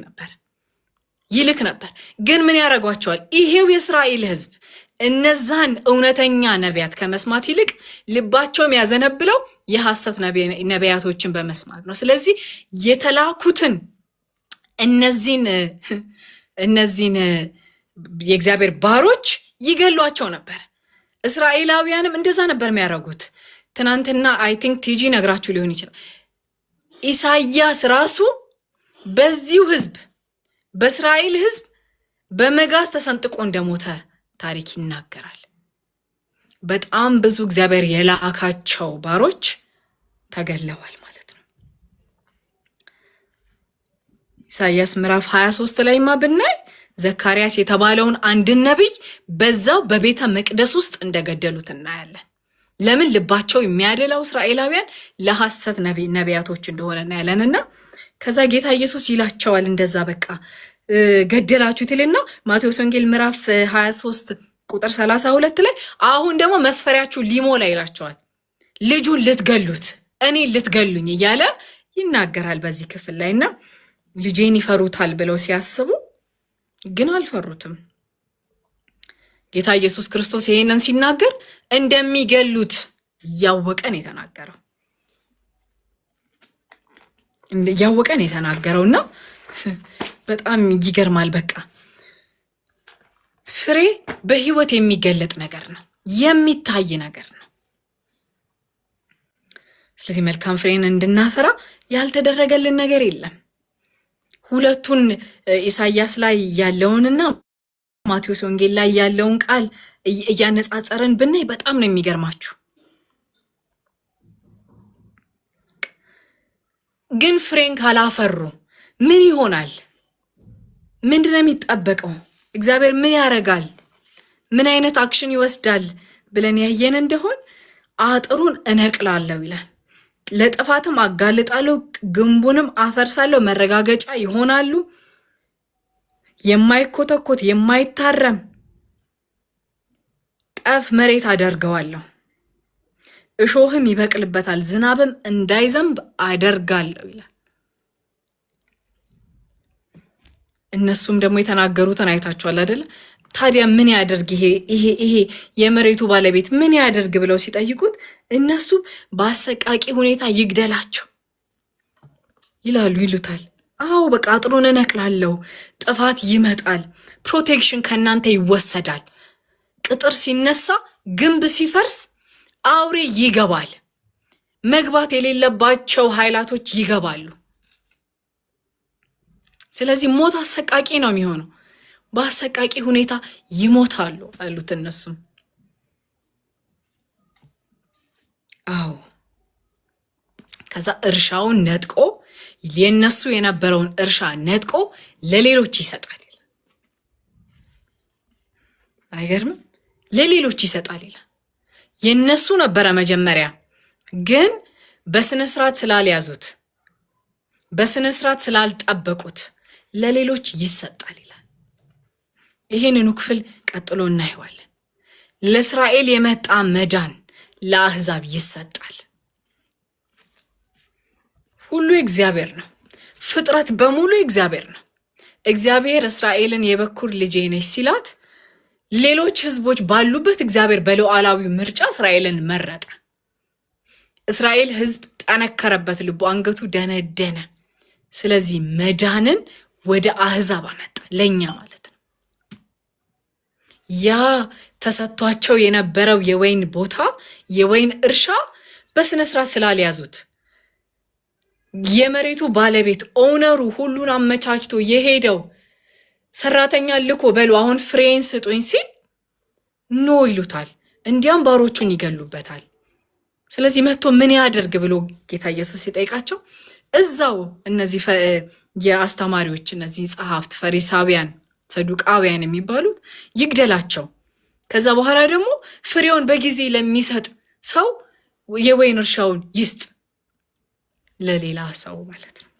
ነበር። ግን ምን ያደርጓቸዋል? ይሄው የእስራኤል ሕዝብ እነዛን እውነተኛ ነቢያት ከመስማት ይልቅ ልባቸው የሚያዘነብለው የሐሰት ነቢያቶችን በመስማት ነው። ስለዚህ የተላኩትን እነዚህን የእግዚአብሔር ባሮች ይገሏቸው ነበር። እስራኤላውያንም እንደዛ ነበር የሚያደርጉት። ትናንትና አይ ቲንክ ቲጂ ነግራችሁ ሊሆን ይችላል። ኢሳያስ ራሱ በዚሁ ህዝብ በእስራኤል ህዝብ በመጋዝ ተሰንጥቆ እንደሞተ ታሪክ ይናገራል። በጣም ብዙ እግዚአብሔር የላካቸው ባሮች ተገለዋል ማለት ነው። ኢሳያስ ምዕራፍ 23 ላይማ ብናይ ዘካርያስ የተባለውን አንድ ነቢይ በዛው በቤተ መቅደስ ውስጥ እንደገደሉት እናያለን። ለምን? ልባቸው የሚያደላው እስራኤላውያን ለሐሰት ነቢያቶች እንደሆነ እናያለንና ከዛ ጌታ ኢየሱስ ይላቸዋል እንደዛ በቃ ገደላችሁት ይልና ማቴዎስ ወንጌል ምዕራፍ 23 ቁጥር 32 ላይ አሁን ደግሞ መስፈሪያችሁ ሊሞላ ይላቸዋል። ልጁን ልትገሉት፣ እኔ ልትገሉኝ እያለ ይናገራል በዚህ ክፍል ላይና ልጄን ይፈሩታል ብለው ሲያስቡ ግን አልፈሩትም። ጌታ ኢየሱስ ክርስቶስ ይሄንን ሲናገር እንደሚገሉት ያወቀን የተናገረውና በጣም ይገርማል። በቃ ፍሬ በህይወት የሚገለጥ ነገር ነው፣ የሚታይ ነገር ነው። ስለዚህ መልካም ፍሬን እንድናፈራ ያልተደረገልን ነገር የለም። ሁለቱን ኢሳያስ ላይ ያለውንና ማቴዎስ ወንጌል ላይ ያለውን ቃል እያነጻጸረን ብናይ በጣም ነው የሚገርማችሁ። ግን ፍሬን ካላፈሩ ምን ይሆናል? ምንድነው የሚጠበቀው? እግዚአብሔር ምን ያደርጋል? ምን አይነት አክሽን ይወስዳል ብለን ያየን እንደሆን አጥሩን እነቅላለሁ ይላል። ለጥፋትም አጋልጣለሁ፣ ግንቡንም አፈርሳለሁ፣ መረጋገጫ ይሆናሉ። የማይኮተኮት የማይታረም ጠፍ መሬት አደርገዋለሁ፣ እሾህም ይበቅልበታል፣ ዝናብም እንዳይዘንብ አደርጋለሁ ይላል። እነሱም ደግሞ የተናገሩትን አይታችኋል አይደል? ታዲያ ምን ያደርግ ይሄ የመሬቱ ባለቤት ምን ያደርግ ብለው ሲጠይቁት እነሱ በአሰቃቂ ሁኔታ ይግደላቸው ይሉታል። አዎ በቃ አጥሩን እነቅላለሁ፣ ጥፋት ይመጣል፣ ፕሮቴክሽን ከእናንተ ይወሰዳል። ቅጥር ሲነሳ፣ ግንብ ሲፈርስ አውሬ ይገባል። መግባት የሌለባቸው ኃይላቶች ይገባሉ። ስለዚህ ሞት አሰቃቂ ነው የሚሆነው። በአሰቃቂ ሁኔታ ይሞታሉ አሉት እነሱም። አዎ ከዛ እርሻውን ነጥቆ የነሱ የነበረውን እርሻ ነጥቆ ለሌሎች ይሰጣል። አይገርምም? ለሌሎች ይሰጣል ይላል። የነሱ ነበረ መጀመሪያ፣ ግን በስነ ስርዓት ስላልያዙት፣ በስነ ስርዓት ስላልጠበቁት ለሌሎች ይሰጣል ይላል። ይሄንኑ ክፍል ቀጥሎ እናየዋለን። ለእስራኤል የመጣ መዳን ለአሕዛብ ይሰጣል። ሁሉ እግዚአብሔር ነው። ፍጥረት በሙሉ እግዚአብሔር ነው። እግዚአብሔር እስራኤልን የበኩር ልጄ ነች ሲላት ሌሎች ህዝቦች ባሉበት እግዚአብሔር በሉዓላዊው ምርጫ እስራኤልን መረጠ። እስራኤል ህዝብ ጠነከረበት፣ ልቡ አንገቱ ደነደነ። ስለዚህ መዳንን ወደ አሕዛብ አመጣ፣ ለኛ ማለት ነው። ያ ተሰጥቷቸው የነበረው የወይን ቦታ የወይን እርሻ በስነ ስርዓት ስላልያዙት የመሬቱ ባለቤት ኦነሩ ሁሉን አመቻችቶ የሄደው ሰራተኛ ልኮ በሉ አሁን ፍሬን ስጡኝ ሲል ኖ ይሉታል። እንዲያም ባሮቹን ይገሉበታል። ስለዚህ መጥቶ ምን ያደርግ ብሎ ጌታ ኢየሱስ ሲጠይቃቸው እዛው እነዚህ የአስተማሪዎች እነዚህ ጸሐፍት፣ ፈሪሳውያን፣ ሰዱቃውያን የሚባሉት ይግደላቸው። ከዛ በኋላ ደግሞ ፍሬውን በጊዜ ለሚሰጥ ሰው የወይን እርሻውን ይስጥ፣ ለሌላ ሰው ማለት ነው።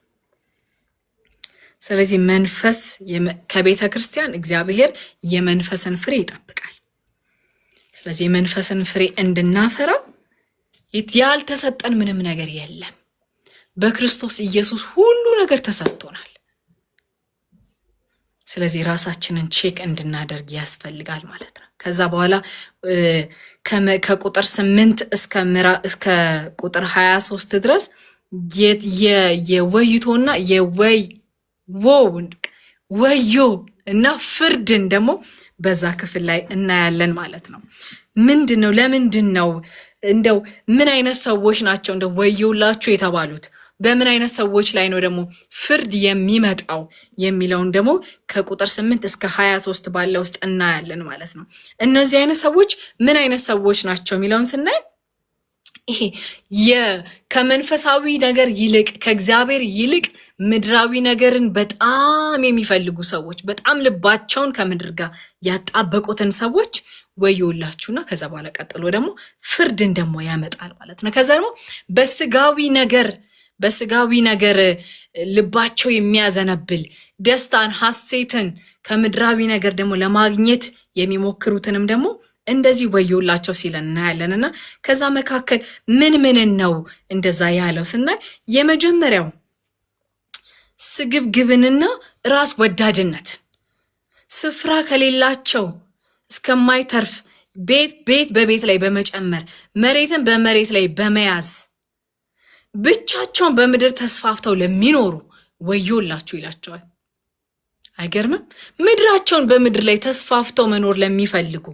ስለዚህ መንፈስ ከቤተ ክርስቲያን እግዚአብሔር የመንፈስን ፍሬ ይጠብቃል። ስለዚህ የመንፈስን ፍሬ እንድናፈራ ያልተሰጠን ምንም ነገር የለም። በክርስቶስ ኢየሱስ ሁሉ ነገር ተሰጥቶናል። ስለዚህ ራሳችንን ቼክ እንድናደርግ ያስፈልጋል ማለት ነው። ከዛ በኋላ ከቁጥር 8 እስከ ቁጥር 23 ድረስ የወይቶና ወዮ እና ፍርድን ደግሞ በዛ ክፍል ላይ እናያለን ማለት ነው። ምንድን ነው? ለምንድን ነው እንደው ምን አይነት ሰዎች ናቸው እንደው ወዮላችሁ የተባሉት? በምን አይነት ሰዎች ላይ ነው ደግሞ ፍርድ የሚመጣው የሚለውን ደግሞ ከቁጥር 8 እስከ 23 ባለው ውስጥ እናያለን ማለት ነው። እነዚህ አይነት ሰዎች ምን አይነት ሰዎች ናቸው የሚለውን ስናይ ይሄ ከመንፈሳዊ ነገር ይልቅ ከእግዚአብሔር ይልቅ ምድራዊ ነገርን በጣም የሚፈልጉ ሰዎች፣ በጣም ልባቸውን ከምድር ጋር ያጣበቁትን ሰዎች ወዮላችሁና ከዛ በኋላ ቀጥሎ ደግሞ ፍርድን ደግሞ ያመጣል ማለት ነው። ከዛ ደግሞ በስጋዊ ነገር ልባቸው የሚያዘነብል ደስታን፣ ሐሴትን ከምድራዊ ነገር ደግሞ ለማግኘት የሚሞክሩትንም ደግሞ እንደዚህ ወዮላቸው ሲለን እናያለንና ከዛ መካከል ምን ነው እንደዛ ያለው ስናይ የመጀመሪያው ስግብግብንና ራስ ወዳድነት፣ ስፍራ ከሌላቸው እስከማይተርፍ ቤት በቤት ላይ በመጨመር መሬትን በመሬት ላይ በመያዝ ብቻቸውን በምድር ተስፋፍተው ለሚኖሩ ወዮላችሁ ይላቸዋል። አይገርምም? ምድራቸውን በምድር ላይ ተስፋፍተው መኖር ለሚፈልጉ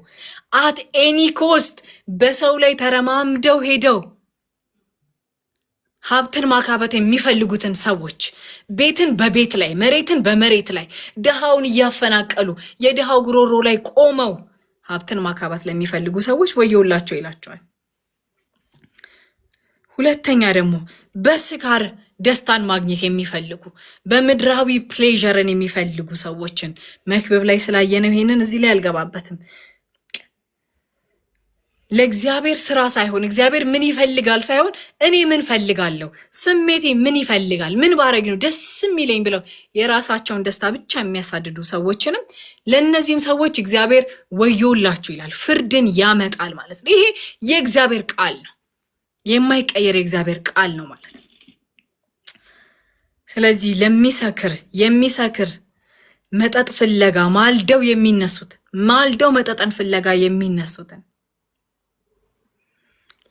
አት ኤኒ ኮስት በሰው ላይ ተረማምደው ሄደው ሀብትን ማካበት የሚፈልጉትን ሰዎች ቤትን በቤት ላይ መሬትን በመሬት ላይ ድሃውን እያፈናቀሉ የድሃው ጉሮሮ ላይ ቆመው ሀብትን ማካበት ለሚፈልጉ ሰዎች ወዮላቸው ይላቸዋል። ሁለተኛ ደግሞ በስካር ደስታን ማግኘት የሚፈልጉ በምድራዊ ፕሌዠርን የሚፈልጉ ሰዎችን መክብብ ላይ ስላየነው ይሄንን እዚህ ላይ አልገባበትም። ለእግዚአብሔር ስራ ሳይሆን እግዚአብሔር ምን ይፈልጋል ሳይሆን እኔ ምን ፈልጋለሁ፣ ስሜቴ ምን ይፈልጋል፣ ምን ባረግ ነው ደስ የሚለኝ ብለው የራሳቸውን ደስታ ብቻ የሚያሳድዱ ሰዎችንም ለእነዚህም ሰዎች እግዚአብሔር ወዮላችሁ ይላል። ፍርድን ያመጣል ማለት ነው። ይሄ የእግዚአብሔር ቃል ነው፣ የማይቀየር የእግዚአብሔር ቃል ነው ማለት ነው። ስለዚህ የሚሰክር መጠጥ ፍለጋ ማልደው መጠጥን ፍለጋ የሚነሱትን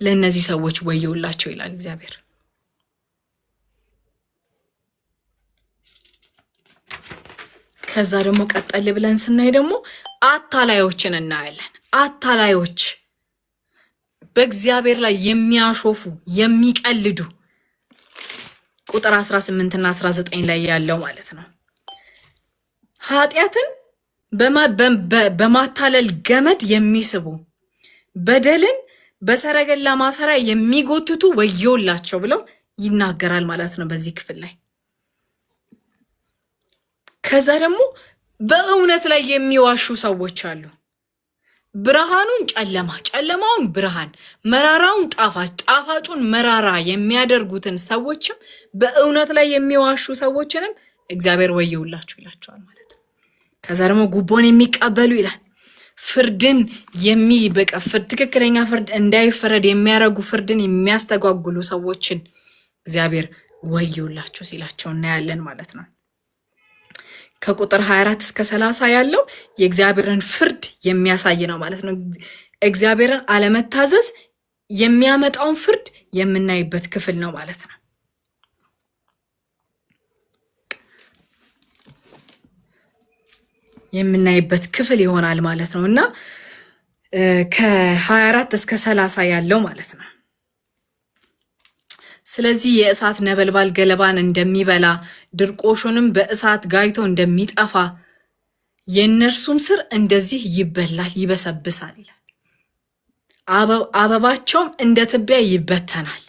ለእነዚህ ሰዎች ወዮላቸው ይላል እግዚአብሔር። ከዛ ደግሞ ቀጠል ብለን ስናይ ደግሞ አታላዮችን እናያለን። አታላዮች በእግዚአብሔር ላይ የሚያሾፉ የሚቀልዱ ቁጥር 18 እና 19 ላይ ያለው ማለት ነው። ኃጢአትን በማታለል ገመድ የሚስቡ በደልን በሰረገላ ማሰሪያ የሚጎትቱ ወዮላቸው ብለው ይናገራል ማለት ነው በዚህ ክፍል ላይ። ከዛ ደግሞ በእውነት ላይ የሚዋሹ ሰዎች አሉ። ብርሃኑን ጨለማ፣ ጨለማውን ብርሃን፣ መራራውን ጣፋጭ፣ ጣፋጩን መራራ የሚያደርጉትን ሰዎችም በእውነት ላይ የሚዋሹ ሰዎችንም እግዚአብሔር ወዮላቸው ይላቸዋል ማለት ነው። ከዛ ደግሞ ጉቦን የሚቀበሉ ይላል። ፍርድን ትክክለኛ ፍርድ እንዳይፈረድ የሚያረጉ ፍርድን የሚያስተጓጉሉ ሰዎችን እግዚአብሔር ወዮላቸው ሲላቸው እናያለን ማለት ነው። ከቁጥር 24 እስከ 30 ያለው የእግዚአብሔርን ፍርድ የሚያሳይ ነው ማለት ነው። እግዚአብሔርን አለመታዘዝ የሚያመጣውን ፍርድ የምናይበት ክፍል ነው ማለት ነው። የምናይበት ክፍል ይሆናል ማለት ነው እና ከ24 እስከ 30 ያለው ማለት ነው። ስለዚህ የእሳት ነበልባል ገለባን እንደሚበላ ድርቆሹንም በእሳት ጋይቶ እንደሚጠፋ የእነርሱም ስር እንደዚህ ይበላል ይበሰብሳል ይላል። አበባቸውም እንደ ትቢያ ይበተናል።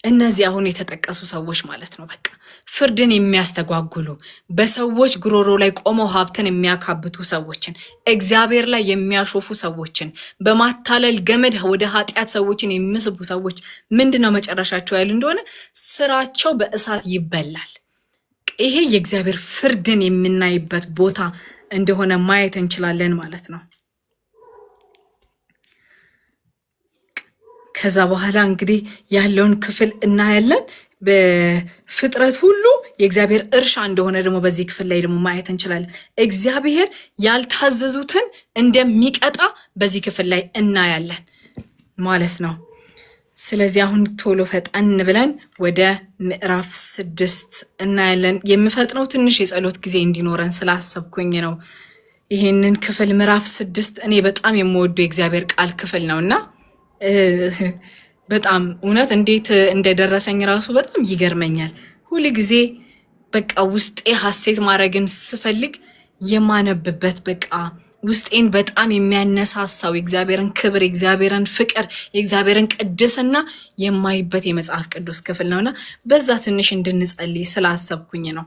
እነዚህ አሁን የተጠቀሱ ሰዎች ማለት ነው። በቃ ፍርድን የሚያስተጓጉሉ በሰዎች ጉሮሮ ላይ ቆመው ሀብትን የሚያካብቱ ሰዎችን፣ እግዚአብሔር ላይ የሚያሾፉ ሰዎችን፣ በማታለል ገመድ ወደ ኃጢአት ሰዎችን የሚስቡ ሰዎች ምንድነው መጨረሻቸው ያሉ እንደሆነ ስራቸው በእሳት ይበላል። ይሄ የእግዚአብሔር ፍርድን የምናይበት ቦታ እንደሆነ ማየት እንችላለን ማለት ነው። ከዛ በኋላ እንግዲህ ያለውን ክፍል እናያለን። በፍጥረት ሁሉ የእግዚአብሔር እርሻ እንደሆነ ደግሞ በዚህ ክፍል ላይ ደግሞ ማየት እንችላለን። እግዚአብሔር ያልታዘዙትን እንደሚቀጣ በዚህ ክፍል ላይ እናያለን ማለት ነው። ስለዚህ አሁን ቶሎ ፈጠን ብለን ወደ ምዕራፍ 6 እናያለን። የምፈጥነው ትንሽ የጸሎት ጊዜ እንዲኖረን ስላሰብኩኝ ነው። ይሄንን ክፍል ምዕራፍ 6 እኔ በጣም የምወደው የእግዚአብሔር ቃል ክፍል ነውና በጣም እውነት እንዴት እንደደረሰኝ ራሱ በጣም ይገርመኛል። ሁሉ ጊዜ በቃ ውስጤ ሐሴት ማድረግን ስፈልግ የማነብበት በቃ ውስጤን በጣም የሚያነሳሳው የእግዚአብሔርን ክብር፣ የእግዚአብሔርን ፍቅር፣ የእግዚአብሔርን ቅድስና የማይበት የመጽሐፍ ቅዱስ ክፍል ነውና በዛ ትንሽ እንድንጸልይ ስላሰብኩኝ ነው።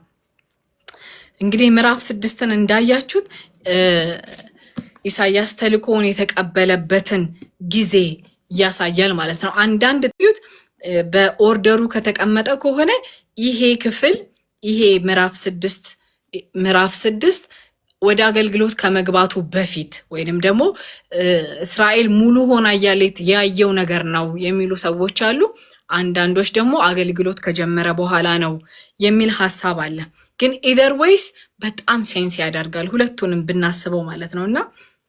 እንግዲህ ምዕራፍ 6ን እንዳያችሁት ኢሳያስ ተልኮውን የተቀበለበትን ጊዜ ያሳያል ማለት ነው። አንዳንድ ጥዩት በኦርደሩ ከተቀመጠ ከሆነ ይሄ ክፍል ይሄ ምዕራፍ 6 ወደ አገልግሎት ከመግባቱ በፊት ወይንም ደግሞ እስራኤል ሙሉ ሆና እያለች ያየው ነገር ነው የሚሉ ሰዎች አሉ። አንዳንዶች ደግሞ አገልግሎት ከጀመረ በኋላ ነው የሚል ሐሳብ አለ። ግን ኢዘር ዌይስ በጣም ሴንስ ያደርጋል ሁለቱንም ብናስበው ማለት ነውና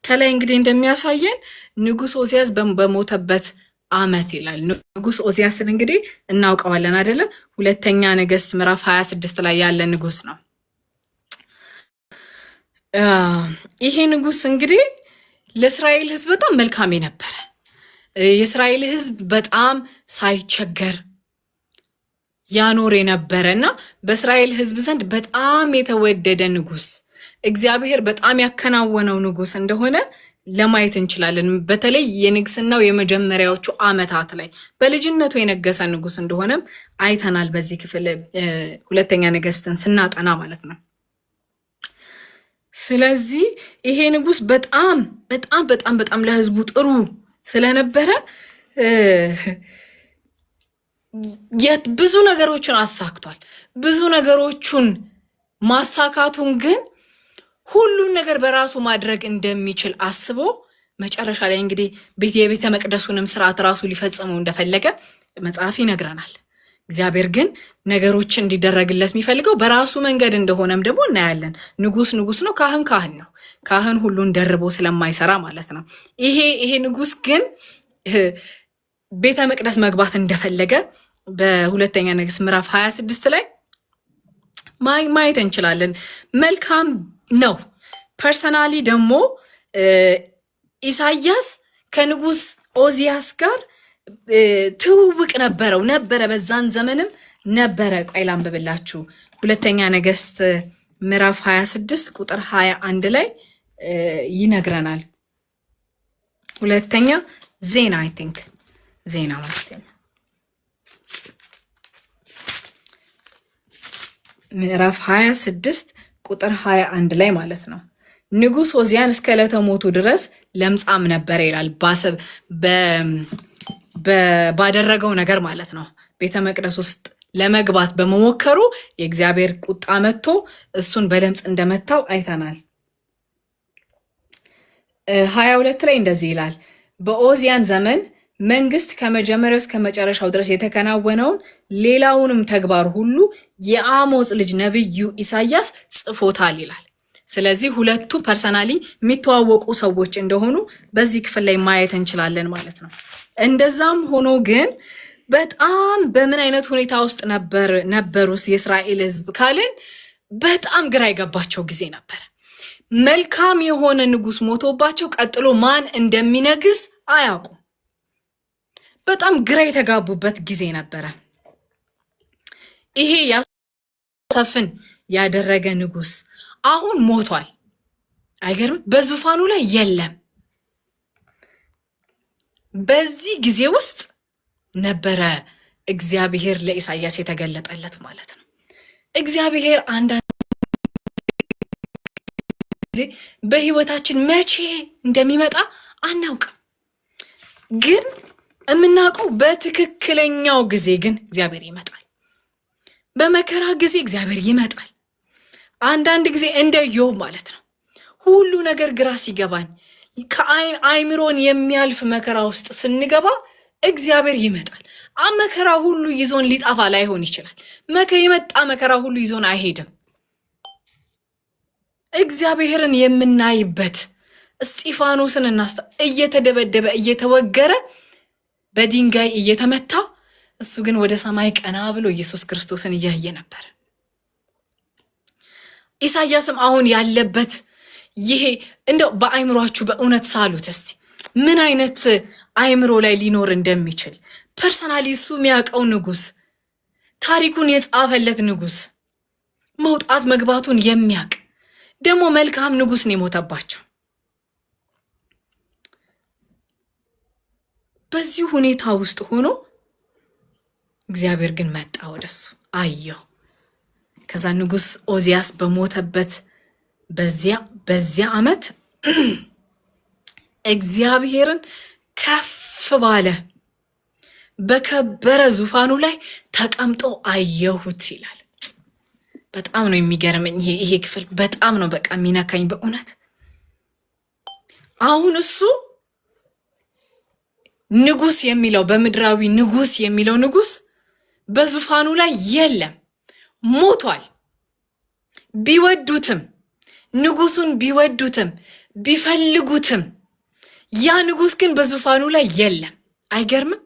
ከላይ እንግዲህ እንደሚያሳየን ንጉስ ኦዚያስ በሞተበት ዓመት ይላል። ንጉስ ኦዚያስን እንግዲህ እናውቀዋለን አይደለ? ሁለተኛ ነገሥት ምዕራፍ 26 ላይ ያለ ንጉስ ነው። ይሄ ንጉስ እንግዲህ ለእስራኤል ሕዝብ በጣም መልካም የነበረ የእስራኤል ሕዝብ በጣም ሳይቸገር ያኖር የነበረና በእስራኤል ሕዝብ ዘንድ በጣም የተወደደ ንጉስ፣ እግዚአብሔር በጣም ያከናወነው ንጉስ እንደሆነ ለማየት እንችላለን። በተለይ የንግስናው የመጀመሪያዎቹ ዓመታት ላይ በልጅነቱ የነገሰ ንጉስ እንደሆነ አይተናል። በዚህ ክፍል ሁለተኛ ነገሥትን ስናጠና ማለት ነው። ስለዚህ ይሄ ንጉስ በጣም ለህዝቡ ጥሩ ስለነበረ ብዙ ነገሮችን አሳክቷል። ብዙ ነገሮችን ማሳካቱን ግን ሁሉን ነገር በራሱ ማድረግ እንደሚችል አስቦ መጨረሻ ላይ እንግዲህ የቤተ መቅደሱንም ስርዓት ራሱ ሊፈጽመው እንደፈለገ መጽሐፍ ይነግረናል። እግዚአብሔር ግን ነገሮች እንዲደረግለት የሚፈልገው በራሱ መንገድ እንደሆነም ደግሞ እናያለን። ንጉስ ነው፣ ካህን ነው። ካህን ሁሉን ደርቦ ስለማይሰራ ማለት ነው። ይሄ ንጉስ ግን ቤተ መቅደስ መግባት እንደፈለገ በሁለተኛ ነገሥት ምዕራፍ 26 ላይ ማየት እንችላለን። መልካም ነው። ፐርሰናሊ ደግሞ ኢሳያስ ከንጉስ ኦዚያስ ጋር ትውውቅ ነበረ፣ በዛን ዘመንም ነበረ። ቆይ ላንብብላችሁ። ሁለተኛ ነገሥት ምዕራፍ 26 ቁጥር 21 ላይ ይነግረናል። ሁለተኛ ዜና ዜና ማለት ነው ምዕራፍ 26 ቁጥር 21 ላይ ማለት ነው። ንጉስ ኦዚያን እስከ ዕለተ ሞቱ ድረስ ለምጻም ነበረ ይላል። ባደረገው ነገር ማለት ነው። ቤተ መቅደስ ውስጥ ለመግባት በመሞከሩ የእግዚአብሔር ቁጣ መጥቶ እሱን በለምጽ እንደመታው አይተናል። 22 ላይ እንደዚህ ይላል። በኦዚያን ዘመን መንግስት ከመጀመሪያው እስከ መጨረሻው ድረስ የተከናወነውን ሌላውንም ተግባር ሁሉ የአሞጽ ልጅ ነብዩ ኢሳያስ ጽፎታል ይላል። ስለዚህ ሁለቱ ፐርሰናሊ የሚተዋወቁ ሰዎች እንደሆኑ በዚህ ክፍል ላይ ማየት እንችላለን ማለት ነው። እንደዛም ሆኖ ግን በጣም በምን አይነት ሁኔታ ውስጥ ነበሩስ የእስራኤል ሕዝብ ካልን በጣም ግራ የገባቸው ጊዜ ነበረ። መልካም የሆነ ንጉስ ሞቶባቸው ቀጥሎ ማን እንደሚነግስ አያውቁም። በጣም ግራ የተጋቡበት ጊዜ ነበረ። ይሄ ያሰፍን ያደረገ ንጉስ አሁን ሞቷል። አይገርም? በዙፋኑ ላይ የለም። በዚህ ጊዜ ውስጥ ነበረ እግዚአብሔር ለኢሳያስ የተገለጠለት ማለት ነው። እግዚአብሔር አንዳንድ ጊዜ በህይወታችን መቼ እንደሚመጣ አናውቅም፣ ግን የምናውቀው በትክክለኛው ጊዜ ግን እግዚአብሔር ይመጣል። በመከራ ጊዜ እግዚአብሔር ይመጣል። አንዳንድ ጊዜ እንደ ዮብ ማለት ነው። ሁሉ ነገር ግራ ሲገባን ከአይምሮን የሚያልፍ መከራ ውስጥ ስንገባ እግዚአብሔር ይመጣል። መከራ ሁሉ ይዞን ሊጠፋ ላይሆን ይችላል። የመጣ መከራ ሁሉ ይዞን አይሄድም። እግዚአብሔርን የምናይበት እስጢፋኖስን እየተደበደበ እየተወገረ በድንጋይ እየተመታ እሱ ግን ወደ ሰማይ ቀና ብሎ ኢየሱስ ክርስቶስን እያየ ነበር። ኢሳያስም አሁን ያለበት ይሄ እንደው በአይምሯችሁ በእውነት ሳሉት እስቲ ምን አይነት አይምሮ ላይ ሊኖር እንደሚችል ፐርሰናሊ እሱ የሚያውቀው ንጉስ፣ ታሪኩን የጻፈለት ንጉስ፣ መውጣት መግባቱን የሚያውቅ ደግሞ መልካም ንጉስ ነው የሞተባቸው። በዚህ ሁኔታ ውስጥ ሆኖ እግዚአብሔር ግን መጣ ወደሱ አየው። ከዛ ንጉስ ኦዚያስ በሞተበት በዚያ ዓመት እግዚአብሔርን ከፍ ባለ በከበረ ዙፋኑ ላይ ተቀምጦ አየሁት ይላል። በጣም ነው የሚገርመኝ ይሄ ክፍል በጣም ነው በቃ የሚነካኝ በእውነት። አሁን እሱ ንጉስ የሚለው በምድራዊ ንጉስ የሚለው ንጉስ በዙፋኑ ላይ የለም፣ ሞቷል። ቢወዱትም ንጉሱን ቢወዱትም ቢፈልጉትም ያ ንጉስ ግን በዙፋኑ ላይ የለም። አይገርምም?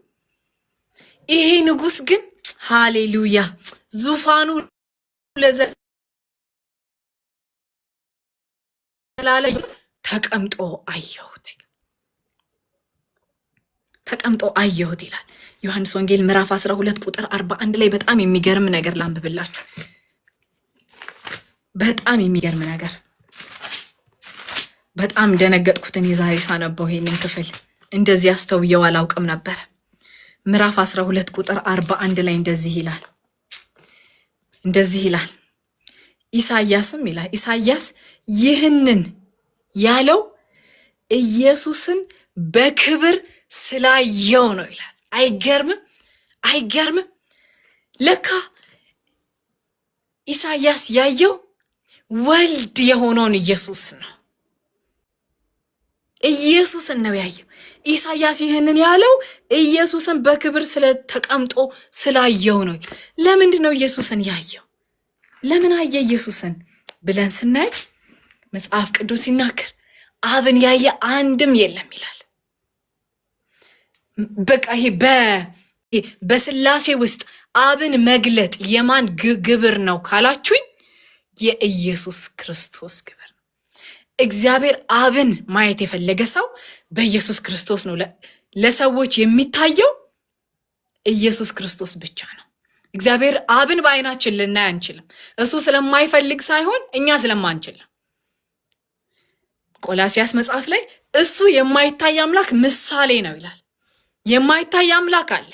ይሄ ንጉስ ግን ሃሌሉያ ዙፋኑ ለዘላለም ተቀምጦ አየሁት ይላል ዮሐንስ ወንጌል ምዕራፍ 12 ቁጥር 41 ላይ በጣም የሚገርም ነገር ላንብብላችሁ። በጣም የሚገርም ነገር፣ በጣም ደነገጥኩትን የዛሬ ሳነበው ይሄንን ክፍል እንደዚህ አስተውየው አላውቅም ነበር። ምዕራፍ 12 ቁጥር 41 ላይ እንደዚህ ይላል ኢሳያስ ይህንን ያለው ኢየሱስን በክብር ስላየው ነው ይላል። አይገርምም? አይገርምም? ለካ ኢሳያስ ያየው ወልድ የሆነውን ኢየሱስ ነው። ኢየሱስን ነው ያየው። ኢሳያስ ይህንን ያለው ኢየሱስን በክብር ስለተቀምጦ ስላየው ነው። ለምንድን ነው ኢየሱስን ያየው? ለምን አየ ኢየሱስን ብለን ስናይ መጽሐፍ ቅዱስ ሲናገር አብን ያየ አንድም የለም ይላል። በቃ ይሄ በስላሴ ውስጥ አብን መግለጥ የማን ግብር ነው ካላችሁኝ የኢየሱስ ክርስቶስ ግብር ነው። እግዚአብሔር አብን ማየት የፈለገ ሰው በኢየሱስ ክርስቶስ ነው። ለሰዎች የሚታየው ኢየሱስ ክርስቶስ ብቻ ነው። እግዚአብሔር አብን በዓይናችን ልናይ አንችልም። እሱ ስለማይፈልግ ሳይሆን እኛ ስለማንችል። ቆላስያስ መጽሐፍ ላይ እሱ የማይታይ አምላክ ምሳሌ ነው ይላል። የማይታይ አምላክ አለ፣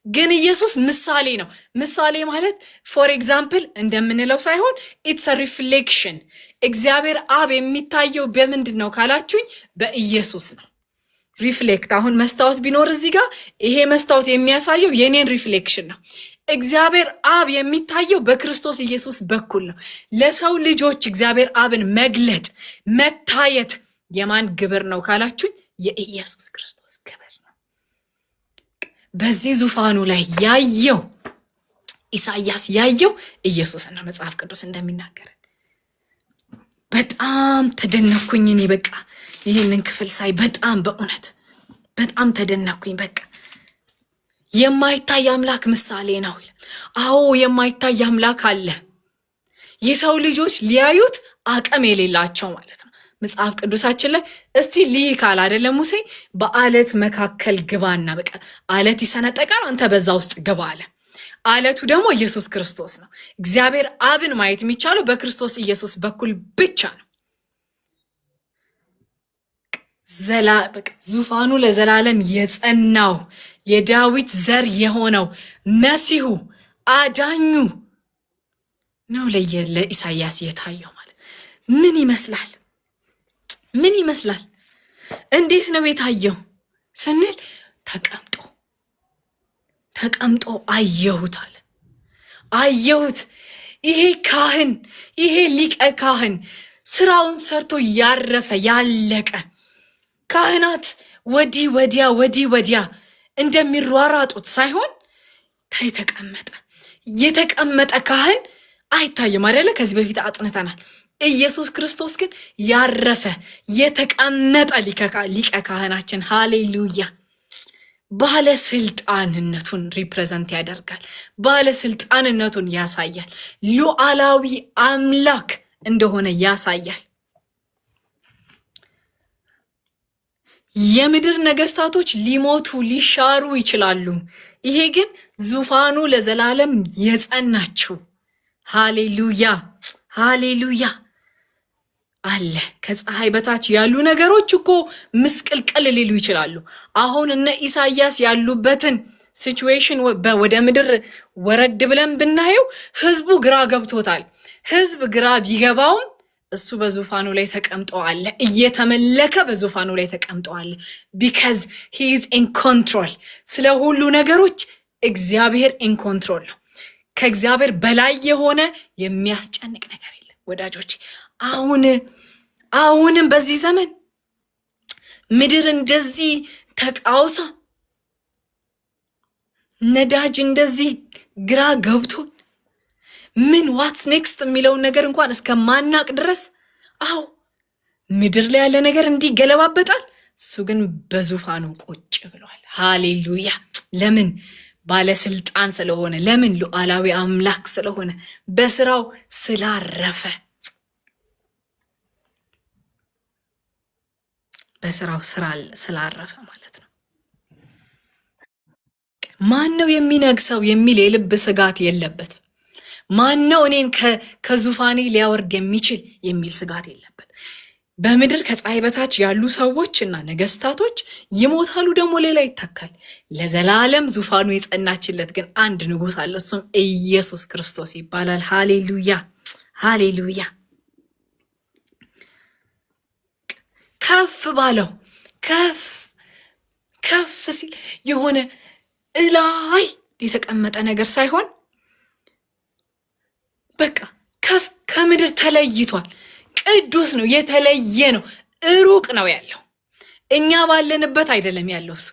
ግን ኢየሱስ ምሳሌ ነው። ምሳሌ ማለት ፎር ኤግዛምፕል እንደምንለው ሳይሆን ኢትስ አ ሪፍሌክሽን። እግዚአብሔር አብ የሚታየው በምንድን ነው ካላችሁኝ በኢየሱስ ነው። ሪፍሌክት አሁን መስታወት ቢኖር እዚህ ጋር ይሄ መስታወት የሚያሳየው የኔን ሪፍሌክሽን ነው። እግዚአብሔር አብ የሚታየው በክርስቶስ ኢየሱስ በኩል ነው። ለሰው ልጆች እግዚአብሔር አብን መግለጥ መታየት የማን ግብር ነው ካላችሁኝ የኢየሱስ ክርስቶስ ግብር ነው። በዚህ ዙፋኑ ላይ ያየው ኢሳያስ ያየው ኢየሱስና መጽሐፍ ቅዱስ እንደሚናገረን በጣም ተደነኩኝ። እኔ በቃ ይህንን ክፍል ሳይ በጣም በእውነት በጣም ተደነኩኝ። በቃ የማይታይ አምላክ ምሳሌ ነው ይላል። አዎ የማይታይ አምላክ አለ፣ የሰው ልጆች ሊያዩት አቅም የሌላቸው ማለት ነው። መጽሐፍ ቅዱሳችን ላይ እስቲ ልይ ካል አይደለም ሙሴ በአለት መካከል ግባና በቃ አለት ይሰነጠቃል፣ አንተ በዛ ውስጥ ግባ አለ። አለቱ ደግሞ ኢየሱስ ክርስቶስ ነው። እግዚአብሔር አብን ማየት የሚቻለው በክርስቶስ ኢየሱስ በኩል ብቻ ነው። ዙፋኑ ለዘላለም የጸናው የዳዊት ዘር የሆነው መሲሁ አዳኙ ነው ለኢሳያስ የታየው ማለት ምን ይመስላል? ምን ይመስላል? እንዴት ነው የታየው ስንል ተቀምጦ አየሁት አለ። አየሁት። ይሄ ካህን፣ ይሄ ሊቀ ካህን ስራውን ሰርቶ ያረፈ ያለቀ ካህናት ወዲህ ወዲያ እንደሚሯሯጡት ሳይሆን የተቀመጠ ካህን አይታይም አይደለ? ከዚህ በፊት አጥንተናል። ኢየሱስ ክርስቶስ ግን ያረፈ የተቀመጠ ሊቀ ካህናችን ሃሌሉያ። ባለስልጣንነቱን ሪፕሬዘንት ያደርጋል። ባለስልጣንነቱን ያሳያል። ሉዓላዊ አምላክ እንደሆነ ያሳያል። የምድር ነገስታቶች ሊሞቱ ሊሻሩ ይችላሉ። ይሄ ግን ዙፋኑ ለዘላለም የጸናችው ሃሌሉያ ሃሌሉያ አለ። ከፀሐይ በታች ያሉ ነገሮች እኮ ምስቅልቅል ሊሉ ይችላሉ። አሁን እነ ኢሳያስ ያሉበትን ሲቹዌሽን ወደ ምድር ወረድ ብለን ብናየው ህዝቡ ግራ ገብቶታል። ህዝብ ግራ ቢገባውም እሱ በዙፋኑ ላይ ተቀምጦ አለ፣ እየተመለከ በዙፋኑ ላይ ተቀምጦ አለ። ቢካዝ ሂ ኢዝ ኢን ኮንትሮል። ስለ ሁሉ ነገሮች እግዚአብሔር ኢን ኮንትሮል ነው። ከእግዚአብሔር በላይ የሆነ የሚያስጨንቅ ነገር የለም ወዳጆች። አሁንም በዚህ ዘመን ምድር እንደዚህ ተቃውሳ ነዳጅ እንደዚህ ግራ ገብቶ ምን ዋትስ ኔክስት የሚለውን ነገር እንኳን እስከማናቅ ድረስ ምድር ላይ ያለ ነገር እንዲህ ገለባበጣል። እሱ ግን በዙፋኑ ቁጭ ብሏል። ሃሌሉያ። ለምን? ባለስልጣን ስለሆነ። ለምን? ሉዓላዊ አምላክ ስለሆነ፣ በስራው ስላረፈ። በስራው ስላረፈ ማለት ነው። ማን ነው የሚነግሰው የሚል የልብ ስጋት የለበት። ማን ነው እኔን ከዙፋኔ ሊያወርድ የሚችል የሚል ስጋት የለበት። በምድር ከፀሐይ በታች ያሉ ሰዎች እና ነገስታቶች ይሞታሉ፣ ደግሞ ሌላ ይተካል። ለዘላለም ዙፋኑ የጸናችለት ግን አንድ ንጉስ አለ። እሱም ኢየሱስ ክርስቶስ ይባላል። ሃሌሉያ ሃሌሉያ። ከፍ ባለው ከፍ ሲል የሆነ እላይ የተቀመጠ ነገር ሳይሆን በቃ ከፍ ከምድር ተለይቷል። ቅዱስ ነው፣ የተለየ ነው፣ ሩቅ ነው ያለው። እኛ ባለንበት አይደለም ያለው፣ እሱ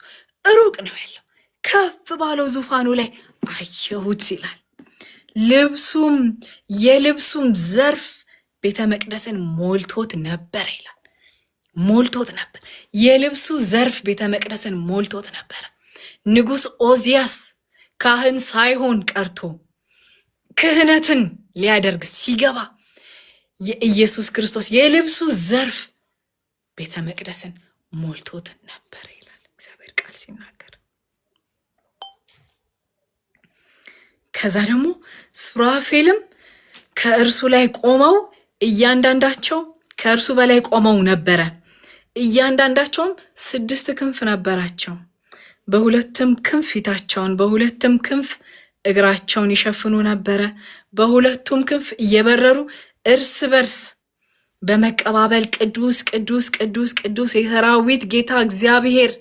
ሩቅ ነው ያለው። ከፍ ባለው ዙፋኑ ላይ አየሁት ይላል። የልብሱም ዘርፍ ቤተ መቅደስን ሞልቶት ነበር ይላል። ሞልቶት ነበር። የልብሱ ዘርፍ ቤተ መቅደስን ሞልቶት ነበር። ንጉሥ ኦዚያስ ካህን ሳይሆን ቀርቶ ክህነትን ሊያደርግ ሲገባ የኢየሱስ ክርስቶስ የልብሱ ዘርፍ ቤተ መቅደስን ሞልቶት ነበር ይላል እግዚአብሔር ቃል ሲናገር። ከዛ ደግሞ ሱራፌልም ከእርሱ ላይ ቆመው እያንዳንዳቸው ከእርሱ በላይ ቆመው ነበረ። እያንዳንዳቸውም 6 ክንፍ ነበራቸው። በሁለትም ክንፍ ፊታቸውን በሁለትም ክንፍ እግራቸውን ይሸፍኑ ነበረ። በሁለቱም ክንፍ እየበረሩ እርስ በርስ በመቀባበል ቅዱስ ቅዱስ ቅዱስ ቅዱስ የሰራዊት ጌታ እግዚአብሔር፣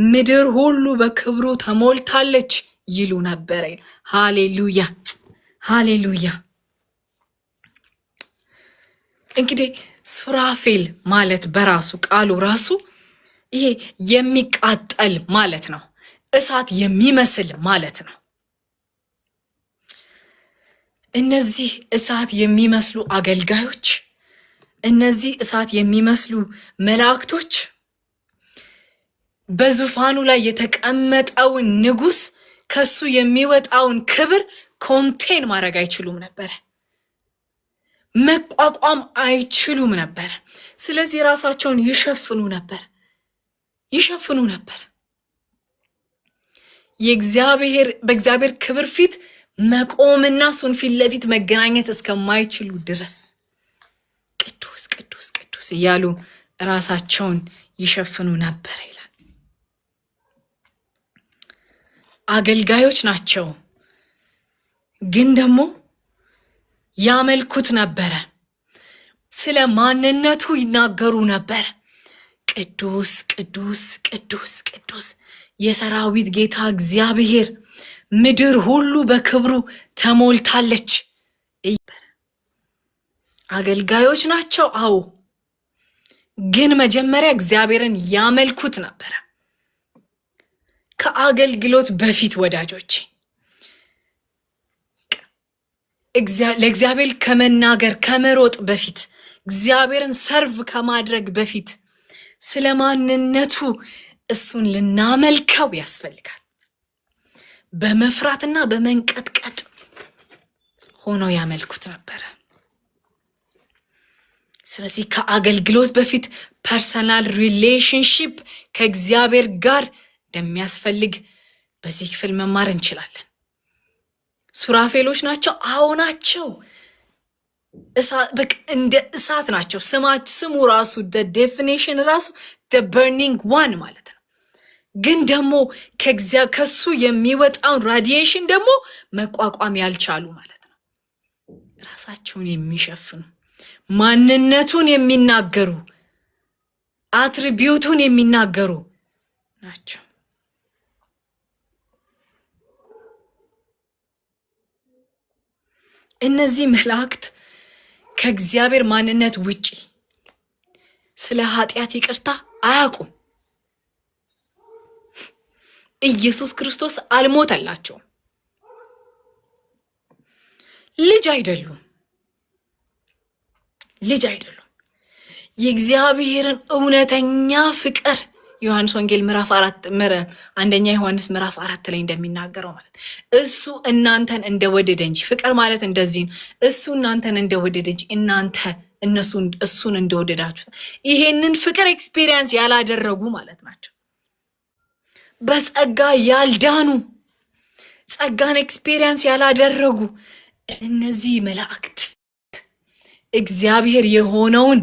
ምድር ሁሉ በክብሩ ተሞልታለች ይሉ ነበረ። ሃሌሉያ ሃሌሉያ። እንግዲህ ሱራፌል ማለት በራሱ ቃሉ ራሱ ይሄ የሚቃጠል ማለት ነው። እሳት የሚመስል ማለት ነው። እነዚህ እሳት የሚመስሉ አገልጋዮች፣ እነዚህ እሳት የሚመስሉ መላእክቶች በዙፋኑ ላይ የተቀመጠውን ንጉሥ ከሱ የሚወጣውን ክብር ኮንቴን ማድረግ አይችሉም ነበረ፣ መቋቋም አይችሉም ነበረ። ስለዚህ ራሳቸውን ይሸፍኑ ነበር። በእግዚአብሔር ክብር ፊት መቆምና እሱን ፊት ለፊት መገናኘት እስከማይችሉ ድረስ ቅዱስ ቅዱስ ቅዱስ እያሉ ራሳቸውን ይሸፍኑ ነበር ይላል። አገልጋዮች ናቸው፣ ግን ደግሞ ያመልኩት ነበረ። ስለ ማንነቱ ይናገሩ ነበር። ቅዱስ ቅዱስ ቅዱስ ቅዱስ የሰራዊት ጌታ እግዚአብሔር፣ ምድር ሁሉ በክብሩ ተሞልታለች። አገልጋዮች ናቸው፣ አዎ፣ ግን መጀመሪያ እግዚአብሔርን ያመልኩት ነበረ። ከአገልግሎት በፊት ወዳጆቼ፣ ለእግዚአብሔር ከመናገር ከመሮጥ በፊት፣ እግዚአብሔርን ሰርቭ ከማድረግ በፊት ስለ ማንነቱ እሱን ልናመልከው ያስፈልጋል። በመፍራትና በመንቀጥቀጥ ሆነው ያመልኩት ነበረ። ስለዚህ ከአገልግሎት በፊት ፐርሰናል ሪሌሽንሺፕ ከእግዚአብሔር ጋር እንደሚያስፈልግ በዚህ ክፍል መማር እንችላለን። ሱራፌሎች ናቸው፣ አዎ ናቸው። እንደ እሳት ናቸው። ስሙ ራሱ ዴፊኒሽን ራሱ በርኒንግ ዋን ማለት ነው። ግን ደግሞ ከሱ የሚወጣውን ራዲዬሽን ደግሞ መቋቋም ያልቻሉ ማለት ነው። ራሳቸውን የሚሸፍኑ ማንነቱን የሚናገሩ አትሪቢዩቱን የሚናገሩ ናቸው። እነዚህ መላእክት ከእግዚአብሔር ማንነት ውጪ ስለ ኃጢአት ይቅርታ አያውቁም። ኢየሱስ ክርስቶስ አልሞተላቸውም። ልጅ አይደሉም። የእግዚአብሔርን እውነተኛ ፍቅር ዮሐንስ ወንጌል አንደኛ ዮሐንስ ምዕራፍ 4 ላይ እንደሚናገረው ማለት እሱ እናንተን እንደወደደ እንጂ፣ ፍቅር ማለት እንደዚህ ነው። እሱ እናንተን እንደወደደ እንጂ እናንተ እሱን እንደወደዳችሁት። ይሄንን ፍቅር ኤክስፒሪየንስ ያላደረጉ ማለት ናቸው። በጸጋ ያልዳኑ፣ ጸጋን ኤክስፒሪየንስ ያላደረጉ እነዚህ መላእክት እግዚአብሔር የሆነውን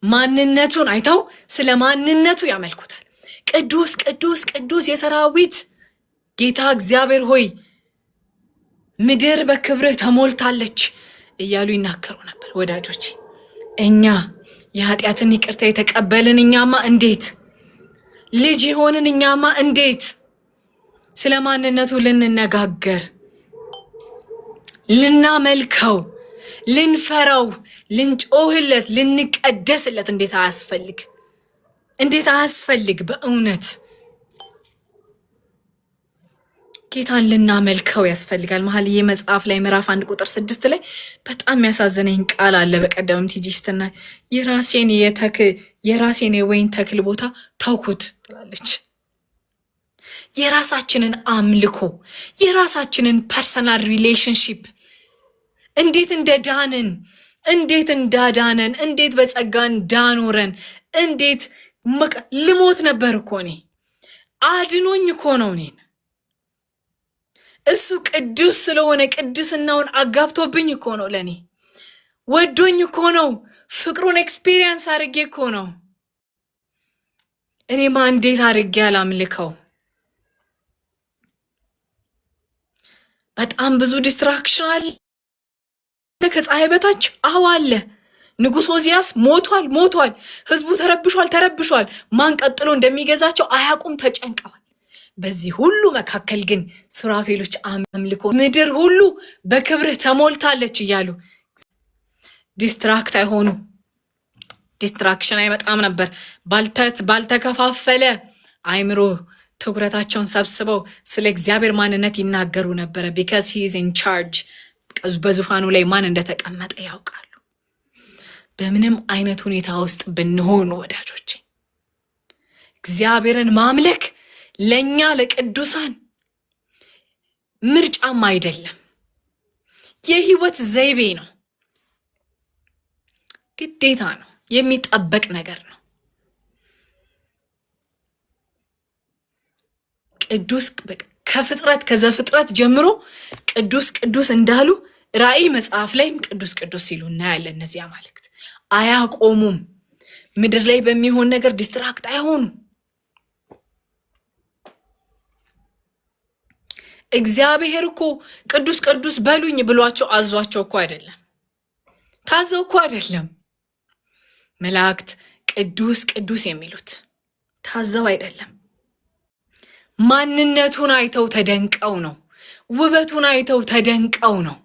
ማንነቱን አይተው ስለ ማንነቱ ያመልኩታል። ቅዱስ ቅዱስ ቅዱስ የሰራዊት ጌታ እግዚአብሔር ሆይ ምድር በክብርህ ተሞልታለች እያሉ ይናገሩ ነበር። ወዳጆቼ፣ እኛ የኃጢአትን ይቅርታ የተቀበልን እኛማ እንዴት ልጅ የሆንን እኛማ እንዴት ስለ ማንነቱ ልንነጋገር፣ ልናመልከው፣ ልንፈራው፣ ልንጮህለት፣ ልንቀደስለት እንዴት አያስፈልግ? እንዴት አያስፈልግ? በእውነት ጌታን ልናመልከው ያስፈልጋል። መኃልየ መጽሐፍ ላይ ምዕራፍ 1 ቁጥር 6 ላይ በጣም የሚያሳዝነኝ ቃል አለ። በቀደምም ቲጂ ስትና የራሴን የወይን ተክል ቦታ ተውኩት ትላለች። የራሳችንን አምልኮ፣ የራሳችንን ፐርሰናል ሪሌሽንሺፕ እንዴት እንደዳንን፣ እንዴት እንዳዳነን፣ እንዴት በጸጋ እንዳኖረን፣ እንዴት ልሞት ነበር እኮ እኔ፣ አድኖኝ እኮ ነው እኔን። እሱ ቅዱስ ስለሆነ ቅድስናውን አጋብቶብኝ እኮ ነው ለኔ። ወዶኝ እኮ ነው። ፍቅሩን ኤክስፒሪየንስ አድርጌ እኮ ነው። እኔማ እንዴት አድርጌ አላምልከው? በጣም ብዙ ዲስትራክሽን አለ ከፀሐይ በታች። አዎ አለ። ንጉሥ ዖዝያስ ሞቷል። ህዝቡ ተረብሿል። ማን ቀጥሎ እንደሚገዛቸው አያውቁም፣ ተጨንቀዋል። በዚህ ሁሉ መካከል ግን ሱራፌሎች አምልኮ፣ ምድር ሁሉ በክብርህ ተሞልታለች እያሉ ዲስትራክት አይሆኑ። ዲስትራክሽን አይመጣም ነበር። ባልተከፋፈለ አይምሮ ትኩረታቸውን ሰብስበው ስለ እግዚአብሔር ማንነት ይናገሩ ነበረ። ቢካዝ ሂ ኢዝ ኢን ቻርጅ። በዙፋኑ ላይ ማን እንደተቀመጠ ያውቃሉ። በምንም አይነት ሁኔታ ውስጥ ብንሆኑ ወዳጆቼ እግዚአብሔርን ማምለክ ለኛ ለቅዱሳን ምርጫም አይደለም፣ የህይወት ዘይቤ ነው፣ ግዴታ ነው፣ የሚጠበቅ ነገር ነው። ቅዱስ ከዘፍጥረት ጀምሮ ቅዱስ እንዳሉ ራእይ መጽሐፍ ላይም ቅዱስ ሲሉ እናያለን። እነዚህ አማልክት አያቆሙም። ምድር ላይ በሚሆን ነገር ዲስትራክት አይሆኑም። እግዚአብሔር እኮ ቅዱስ በሉኝ ብሏቸው አዟቸው እኮ አይደለም፣ ታዘው እኮ አይደለም። መላእክት ቅዱስ የሚሉት ታዘው አይደለም። ማንነቱን አይተው ተደንቀው ነው። ውበቱን አይተው ተደንቀው ነው።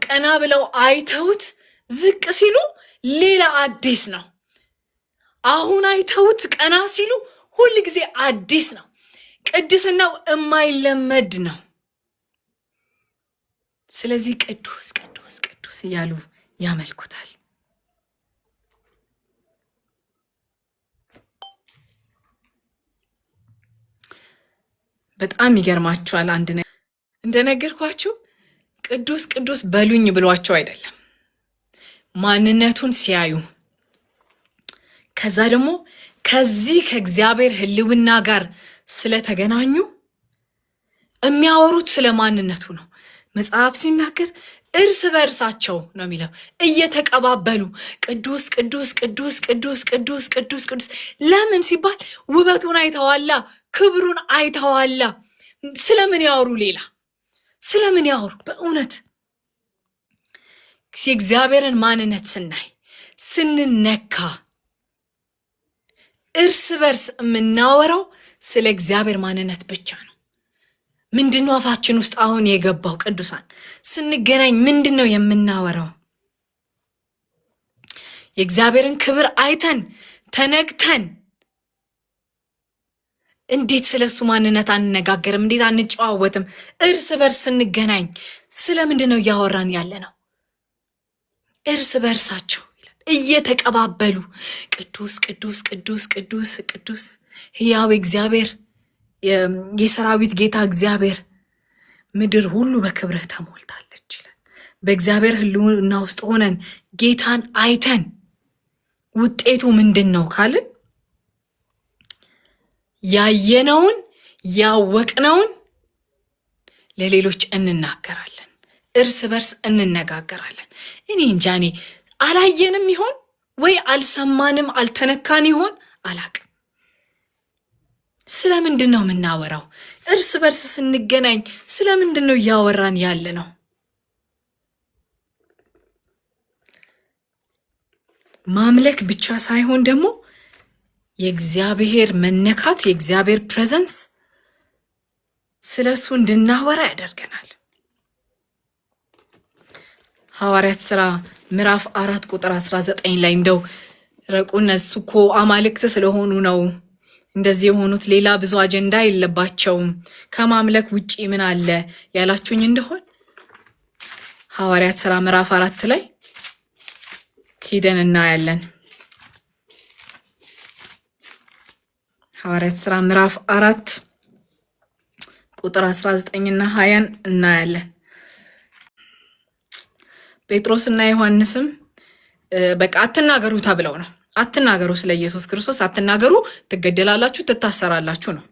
ቀና ብለው አይተውት ዝቅ ሲሉ ሌላ አዲስ ነው። አሁን አይተውት ቀና ሲሉ ሁል ጊዜ አዲስ ነው። ቅድስናው የማይለመድ ነው። ስለዚህ ቅዱስ እያሉ ያመልኩታል። በጣም ይገርማችኋል። አንድ ነገር እንደነገርኳችሁ ቅዱስ በሉኝ ብሏቸው አይደለም፣ ማንነቱን ሲያዩ ከዛ ደግሞ ከዚህ ከእግዚአብሔር ሕልውና ጋር ስለተገናኙ የሚያወሩት ስለ ማንነቱ ነው። መጽሐፍ ሲናገር እርስ በእርሳቸው ነው የሚለው፣ እየተቀባበሉ ቅዱስ። ለምን ሲባል ውበቱን አይተዋላ፣ ክብሩን አይተዋላ። ስለምን ያወሩ? ሌላ ስለምን ያወሩ? በእውነት የእግዚአብሔርን ማንነት ስናይ ስንነካ እርስ በርስ የምናወራው ስለ እግዚአብሔር ማንነት ብቻ ነው። ምንድነው አፋችን ውስጥ አሁን የገባው? ቅዱሳን ስንገናኝ ምንድነው የምናወራው? የእግዚአብሔርን ክብር አይተን ተነግተን እንዴት ስለሱ ማንነት አንነጋገርም? እንዴት አንጨዋወትም? እርስ በርስ ስንገናኝ ስለምንድነው እያወራን ያለ ነው? እርስ በርሳቸው እየተቀባበሉ ቅዱስ ሕያው እግዚአብሔር፣ የሰራዊት ጌታ እግዚአብሔር፣ ምድር ሁሉ በክብርህ ተሞልታለች ይላል። በእግዚአብሔር ሕልውና ውስጥ ሆነን ጌታን አይተን ውጤቱ ምንድን ነው ካልን ያየነውን ያወቅነውን ለሌሎች እንናገራለን፣ እርስ በርስ እንነጋገራለን። እኔ እንጃ፣ እኔ አላየንም ይሆን ወይ አልሰማንም፣ አልተነካን ይሆን አላቅም። ስለምንድን ነው የምናወራው? እርስ በርስ ስንገናኝ ስለምንድን ነው እያወራን ያለ ነው? ማምለክ ብቻ ሳይሆን ደግሞ የእግዚአብሔር መነካት የእግዚአብሔር ፕሬዘንስ ስለሱ እንድናወራ ያደርገናል። ሐዋርያት ሥራ ምዕራፍ 4 ቁጥር 19 ላይ እንደው እነሱ እኮ አማልክት ስለሆኑ ነው እንደዚህ የሆኑት፣ ሌላ ብዙ አጀንዳ የለባቸውም፣ ከማምለክ ውጪ ምን አለ ያላችሁኝ እንደሆን ሐዋርያት ሥራ ምዕራፍ 4 ላይ ሄደን እናያለን። ሐዋርያት ሥራ ምዕራፍ 4 ቁጥር 19 እና 20 እናያለን። ጴጥሮስና ዮሐንስም በቃ አትናገሩ ተብለው ነው። አትናገሩ፣ ስለ ኢየሱስ ክርስቶስ አትናገሩ፣ ትገደላላችሁ፣ ትታሰራላችሁ ነው።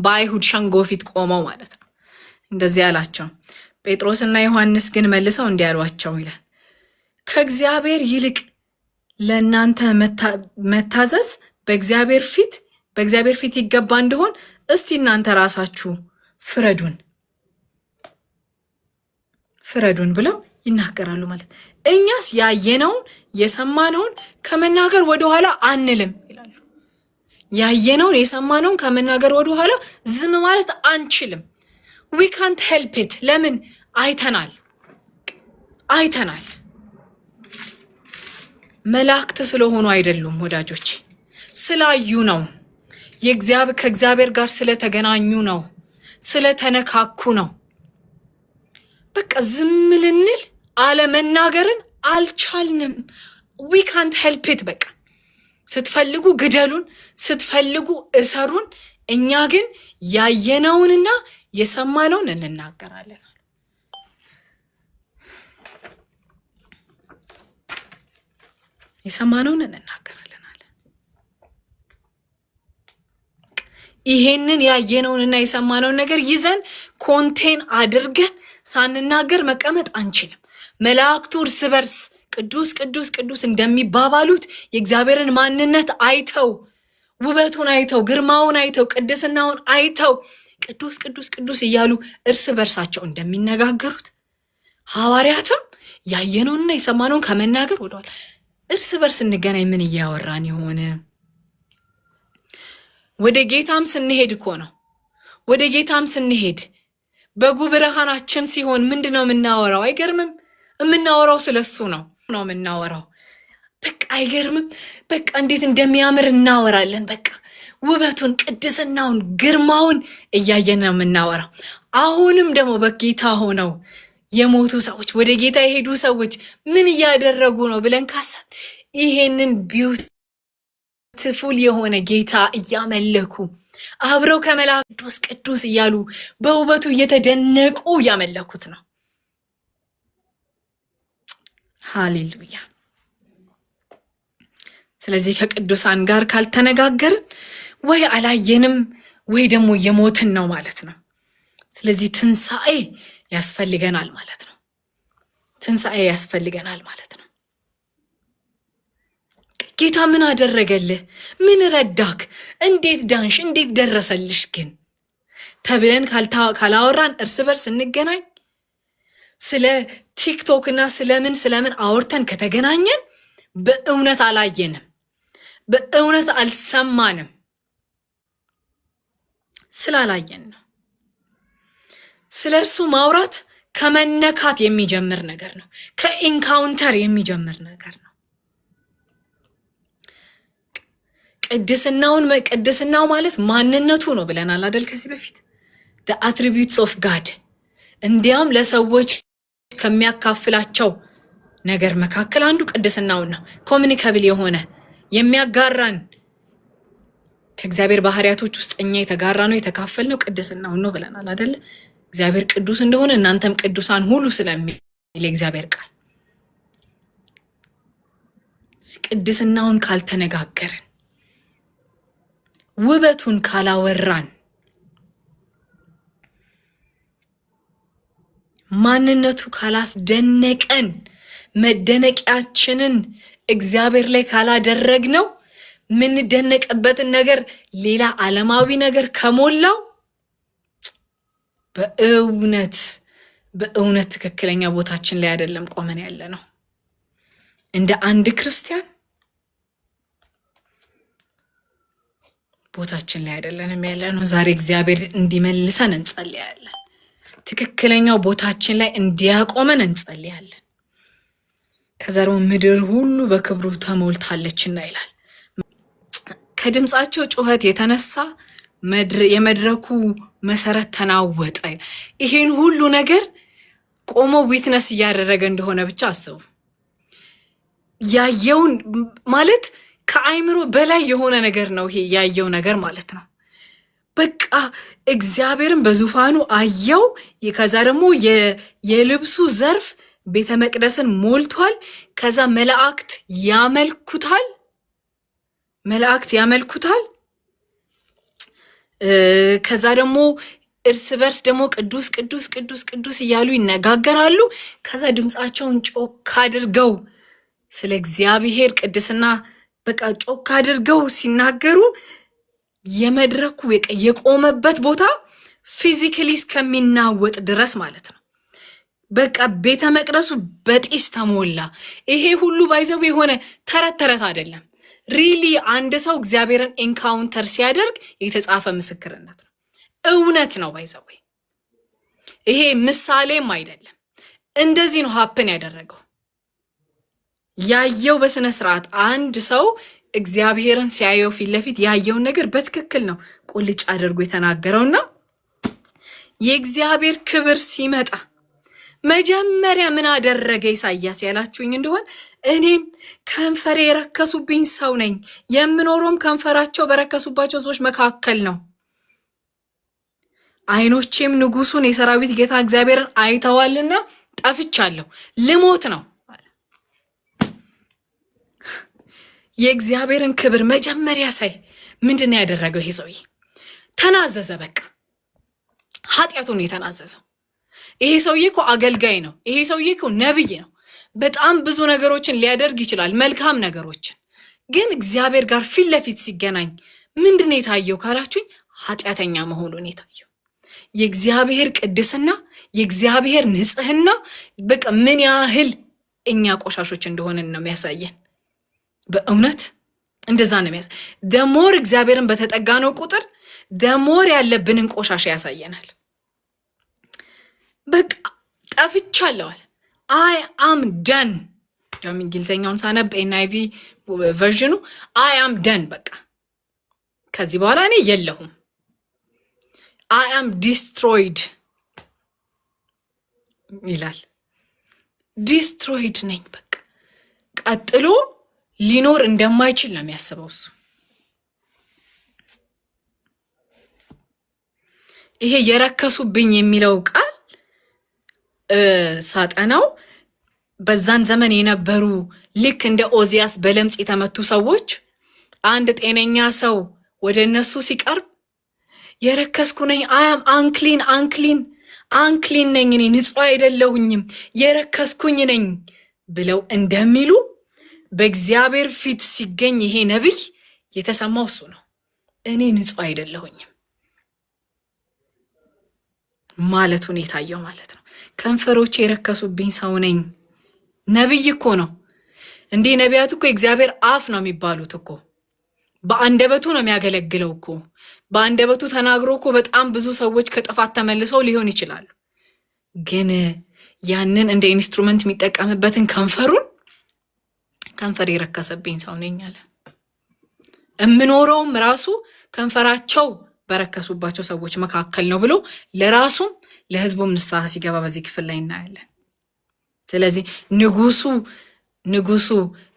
በአይሁድ ሸንጎ ፊት ቆመው ማለት ነው እንደዚህ ያላቸው። ጴጥሮስና ዮሐንስ ግን መልሰው እንዲህ አሏቸው ይላል፣ ከእግዚአብሔር ይልቅ ለእናንተ መታዘዝ በእግዚአብሔር ፊት ይገባ እንደሆን እስቲ እናንተ ራሳችሁ ፍረዱን ብለው ይናገራሉ ማለት። እኛስ ያየነውን የሰማነውን ከመናገር ወደኋላ አንልም ይላሉ። ያየነውን የሰማነውን ከመናገር ወደኋላ ዝም ማለት አንችልም። we can't help it። ለምን? አይተናል። መላእክት ስለሆኑ አይደሉም ወዳጆች፣ ስላዩ ነው። ከእግዚአብሔር ጋር ስለተገናኙ ነው፣ ስለተነካኩ ነው። በቃ ዝም ልንል አለመናገርን አልቻልንም። we can't help it። በቃ ስትፈልጉ ግደሉን፣ ስትፈልጉ እሰሩን፣ እኛ ግን ያየነውንና የሰማነውን እንናገራለን። የሰማነውን እንናገራለን አለ። ይሄንን ያየነውንና የሰማነውን ነገር ይዘን ኮንቴን አድርገን ሳንናገር መቀመጥ አንችልም። መላእክቱ እርስ በርስ ቅዱስ ቅዱስ ቅዱስ እንደሚባባሉት የእግዚአብሔርን ማንነት አይተው፣ ውበቱን አይተው፣ ግርማውን አይተው፣ ቅድስናውን አይተው ቅዱስ ቅዱስ ቅዱስ እያሉ እርስ በርሳቸው እንደሚነጋገሩት ሐዋርያትም ያየነውንና የሰማነውን ከመናገር ወደኋላ። እርስ በርስ እንገናኝ፣ ምን እያወራን የሆነ ወደ ጌታም ስንሄድ እኮ ነው። ወደ ጌታም ስንሄድ በጉ ብርሃናችን ሲሆን ምንድነው የምናወራው? አይገርምም? የምናወራው ስለሱ ነው የምናወራው። በቃ አይገርምም? በቃ እንዴት እንደሚያምር እናወራለን። በቃ ውበቱን፣ ቅድስናውን፣ ግርማውን እያየን ነው የምናወራው። አሁንም ደግሞ በጌታ ሆነው የሞቱ ሰዎች፣ ወደ ጌታ የሄዱ ሰዎች ምን እያደረጉ ነው ብለን ካሰብ ይሄንን ቢዩቲፉል የሆነ ጌታ እያመለኩ አብረው ከመላእክት ቅዱስ ቅዱስ እያሉ በውበቱ እየተደነቁ እያመለኩት ነው። ሃሌሉያ። ስለዚህ ከቅዱሳን ጋር ካልተነጋገርን ወይ አላየንም ወይ ደግሞ የሞትን ነው ማለት ነው። ስለዚህ ትንሣኤ ያስፈልገናል ማለት ነው። ትንሣኤ ያስፈልገናል ማለት ነው። ጌታ ምን አደረገልህ? ምን ረዳክ? እንዴት ዳንሽ? እንዴት ደረሰልሽ ግን ተብለን ካላወራን እርስ በርስ እንገናኝ። ስለ ቲክቶክ እና ስለምን አውርተን ከተገናኘን በእውነት አላየንም፣ በእውነት አልሰማንም። ስላላየን ነው። ስለ እርሱ ማውራት ከመነካት የሚጀምር ነገር ነው። ከኢንካውንተር የሚጀምር ነገር ነው። ቅድስናው ማለት ማንነቱ ነው ብለናል አይደል? ከዚህ በፊት the attributes of God። እንዲያም ለሰዎች ከሚያካፍላቸው ነገር መካከል አንዱ ቅድስናውን ነው። ኮሚኒካብል የሆነ የሚያጋራን ከእግዚአብሔር ባህሪያቶች ውስጥ እኛ የተጋራነው የተካፈልነው ቅድስናውን ነው ብለናል አይደል? እግዚአብሔር ቅዱስ እንደሆነ እናንተም ቅዱሳን ሁሉ ስለሚል የእግዚአብሔር ቃል። ቅድስናውን ካልተነጋገርን፣ ውበቱን ካላወራን፣ ማንነቱ ካላስደነቀን፣ መደነቂያችንን እግዚአብሔር ላይ ካላደረግነው፣ ምንደነቅበትን ነገር ሌላ ዓለማዊ ነገር ከሞላው በእውነት ትክክለኛ ቦታችን ላይ አይደለም ቆመን ያለ ነው። እንደ አንድ ክርስቲያን ቦታችን ላይ አይደለንም ያለነው። ዛሬ እግዚአብሔር እንዲመልሰን እንጸልያለን። ትክክለኛው ቦታችን ላይ እንዲያቆመን እንጸልያለን። ከዛ ደግሞ ምድር ሁሉ በክብሩ ተሞልታለችና ይላል። ከድምፃቸው ጩኸት የተነሳ የመድረኩ መሰረት ተናወጠ። ይሄን ሁሉ ነገር ቆሞ ዊትነስ እያደረገ እንደሆነ ብቻ አስቡ። ያየውን ማለት ከአይምሮ በላይ የሆነ ነገር ነው ይሄ ያየው ነገር ማለት ነው። በቃ እግዚአብሔርን በዙፋኑ አየው። ከዛ ደግሞ የልብሱ ዘርፍ ቤተ መቅደስን ሞልቷል። ከዛ መላእክት ያመልኩታል። ከዛ ደግሞ እርስ በርስ ደግሞ ቅዱስ ቅዱስ ቅዱስ ቅዱስ እያሉ ይነጋገራሉ። ከዛ ድምፃቸውን ጮክ አድርገው ስለ እግዚአብሔር ቅድስና በቃ ጮክ አድርገው ሲናገሩ የመድረኩ የቆመበት ቦታ ፊዚካሊ እስከሚናወጥ ድረስ ማለት ነው። በቃ ቤተ መቅደሱ በጢስ ተሞላ። ይሄ ሁሉ ባይዘው የሆነ ተረት አይደለም። ሪሊ አንድ ሰው እግዚአብሔርን ኤንካውንተር ሲያደርግ የተጻፈ ምስክርነት ነው። እውነት ነው ባይዘው። ይሄ ምሳሌም አይደለም። እንደዚህ ነው ሀፕን ያደረገው። ያየው በስነ ስርዓት አንድ ሰው እግዚአብሔርን ሲያየው ፊት ለፊት ያየውን ነገር በትክክል ነው ቁልጭ አድርጎ የተናገረውና የእግዚአብሔር ክብር ሲመጣ መጀመሪያ ምን አደረገ ኢሳያስ ያላችሁኝ እንደሆነ እኔም ከንፈሬ የረከሱብኝ ሰው ነኝ፣ የምኖረውም ከንፈራቸው በረከሱባቸው ሰዎች መካከል ነው። አይኖቼም ንጉሱን የሰራዊት ጌታ እግዚአብሔርን አይተዋልና ጠፍቻለሁ፣ ልሞት ነው። የእግዚአብሔርን ክብር መጀመሪያ ሳይ ምንድነው ያደረገው? ይሄ ሰውዬ ተናዘዘ። በቃ ኃጢአቱን የተናዘዘው። ይሄ ሰውዬ እኮ አገልጋይ ነው። ይሄ ሰውዬ እኮ ነብይ ነው። በጣም ብዙ ነገሮችን ሊያደርግ ይችላል፣ መልካም ነገሮችን። ግን እግዚአብሔር ጋር ፊት ለፊት ሲገናኝ ምንድነው የታየው ካላችሁኝ፣ ኃጢአተኛ መሆኑን የታየው። የእግዚአብሔር ቅድስና፣ የእግዚአብሔር ንጽህና በቃ ምን ያህል እኛ ቆሻሾች እንደሆነን ነው የሚያሳየን። በእውነት እንደዛ ነው የሚያሳይ። ደሞር እግዚአብሔርን በተጠጋነው ቁጥር ደሞር ያለብንን ቆሻሻ ያሳየናል። በቃ ጠፍቻለሁ አለ። አይ አም ደን። ደግሞ እንግሊዝኛውን ሳነብ ኤንአይቪ ቨርዥኑ አይ አም ደን፣ በቃ ከዚህ በኋላ እኔ የለሁም። አይ አም ዲስትሮይድ ይላል። ዲስትሮይድ ነኝ በቃ። ቀጥሎ ሊኖር እንደማይችል ነው የሚያስበው እሱ። ይሄ የረከሱብኝ የሚለው ቃል ሳጠናው በዛን ዘመን የነበሩ ልክ እንደ ኦዚያስ በለምጽ የተመቱ ሰዎች አንድ ጤነኛ ሰው ወደ እነሱ ሲቀርብ የረከስኩ ነኝ፣ አያም አንክሊን ነኝ፣ እኔ ንጹህ አይደለሁኝም፣ የረከስኩኝ ነኝ ብለው እንደሚሉ በእግዚአብሔር ፊት ሲገኝ ይሄ ነብይ የተሰማው እሱ ነው። እኔ ንጹህ አይደለሁኝም ማለቱን የታየው ማለት ነው። ከንፈሮቼ የረከሱብኝ ሰው ነኝ። ነብይ እኮ ነው እንዴ! ነቢያት እኮ የእግዚአብሔር አፍ ነው የሚባሉት እኮ። በአንደበቱ ነው የሚያገለግለው እኮ። በአንደበቱ ተናግሮ እኮ በጣም ብዙ ሰዎች ከጥፋት ተመልሰው ሊሆን ይችላሉ። ግን ያንን እንደ ኢንስትሩመንት የሚጠቀምበትን ከንፈር የረከሰብኝ ሰው ነኝ አለ። እምኖረውም ራሱ ከንፈራቸው በረከሱባቸው ሰዎች መካከል ነው ብሎ ለራሱም ለሕዝቡም ንስሐ ሲገባ በዚህ ክፍል ላይ እናያለን። ስለዚህ ንጉሱ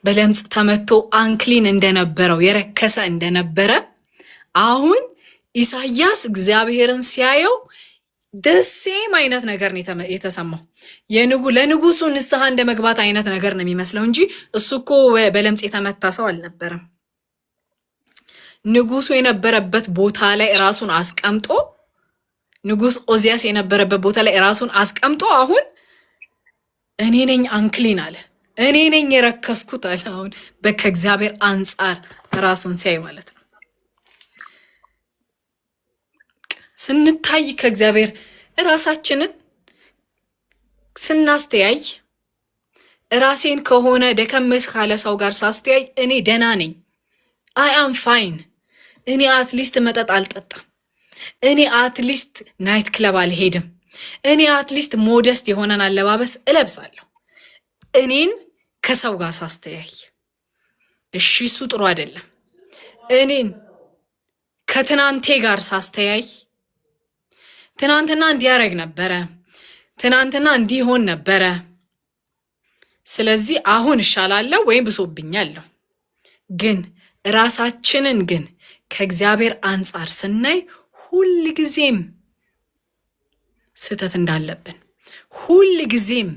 በለምጽ ተመቶ አንክሊን እንደነበረው የረከሰ እንደነበረ አሁን ኢሳያስ እግዚአብሔርን ሲያየው ደሴም አይነት ነገር ነው የተሰማው። ለንጉሱ ንስሐ እንደ መግባት አይነት ነገር ነው የሚመስለው እንጂ እሱ እኮ በለምጽ የተመታ ሰው አልነበረም። ንጉሱ የነበረበት ቦታ ላይ ራሱን አስቀምጦ፣ ንጉስ ኦዚያስ የነበረበት ቦታ ላይ ራሱን አስቀምጦ አሁን እኔ ነኝ አንክሊን አለ። እኔ ነኝ የረከስኩት አለ። አሁን ከእግዚአብሔር አንጻር ራሱን ሲያይ ማለት ነው። ስንታይ ከእግዚአብሔር ራሳችንን ስናስተያይ ራሴን ከሆነ ደከመሽ ካለ ሰው ጋር ሳስተያይ እኔ ደህና ነኝ፣ አይ አም ፋይን፣ እኔ አትሊስት መጠጥ አልጠጣም፣ እኔ አትሊስት ናይት ክለብ አልሄድም፣ እኔ አትሊስት ሞደስት የሆነን አለባበስ እለብሳለሁ። እኔን ከሰው ጋር ሳስተያይ እሺ እሱ ጥሩ አይደለም። እኔን ከትናንቴ ጋር ሳስተያይ ትናንትና እንዲያረግ ነበረ፣ ትናንትና እንዲሆን ነበረ፣ ስለዚህ አሁን እሻላለሁ ወይም ብሶብኛለሁ። ግን ራሳችንን ግን ከእግዚአብሔር አንጻር ስናይ ሁል ጊዜም ስህተት እንዳለብን፣ ሁል ጊዜም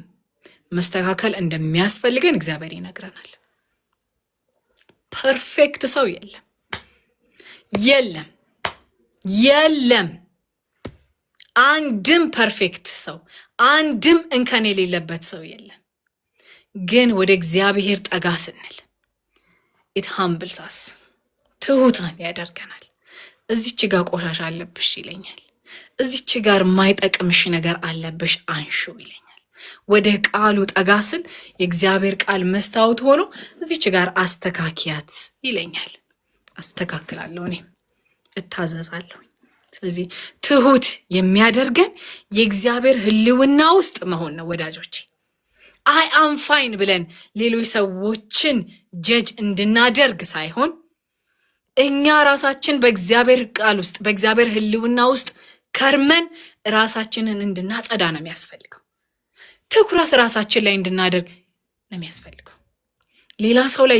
መስተካከል እንደሚያስፈልገን እግዚአብሔር ይነግረናል። ፐርፌክት ሰው የለም የለም የለም። አንድም ፐርፌክት ሰው፣ አንድም እንከን የሌለበት ሰው የለም። ግን ወደ እግዚአብሔር ጠጋ ስንል ኢት ሃምብልስ አስ፣ ትሁታን ያደርገናል። እዚች ጋር ቆሻሻ አለብሽ ይለኛል። እዚች ጋር ማይጠቅምሽ ነገር አለብሽ አንሹ ይለኛል። ወደ ቃሉ ጠጋ ስል የእግዚአብሔር ቃል መስታወት ሆኖ እዚች ጋር አስተካኪያት ይለኛል። አስተካክላለሁ፣ እኔም እታዘዛለሁ። ስለዚህ ትሁት የሚያደርገን የእግዚአብሔር ሕልውና ውስጥ መሆን ነው ወዳጆቼ። አይ አም ፋይን ብለን ሌሎች ሰዎችን ጀጅ እንድናደርግ ሳይሆን እኛ ራሳችን በእግዚአብሔር ቃል ውስጥ በእግዚአብሔር ሕልውና ውስጥ ከርመን ራሳችንን እንድናጸዳ ነው የሚያስፈልገው። ትኩረት ራሳችን ላይ እንድናደርግ ነው የሚያስፈልገው። ሌላ ሰው ላይ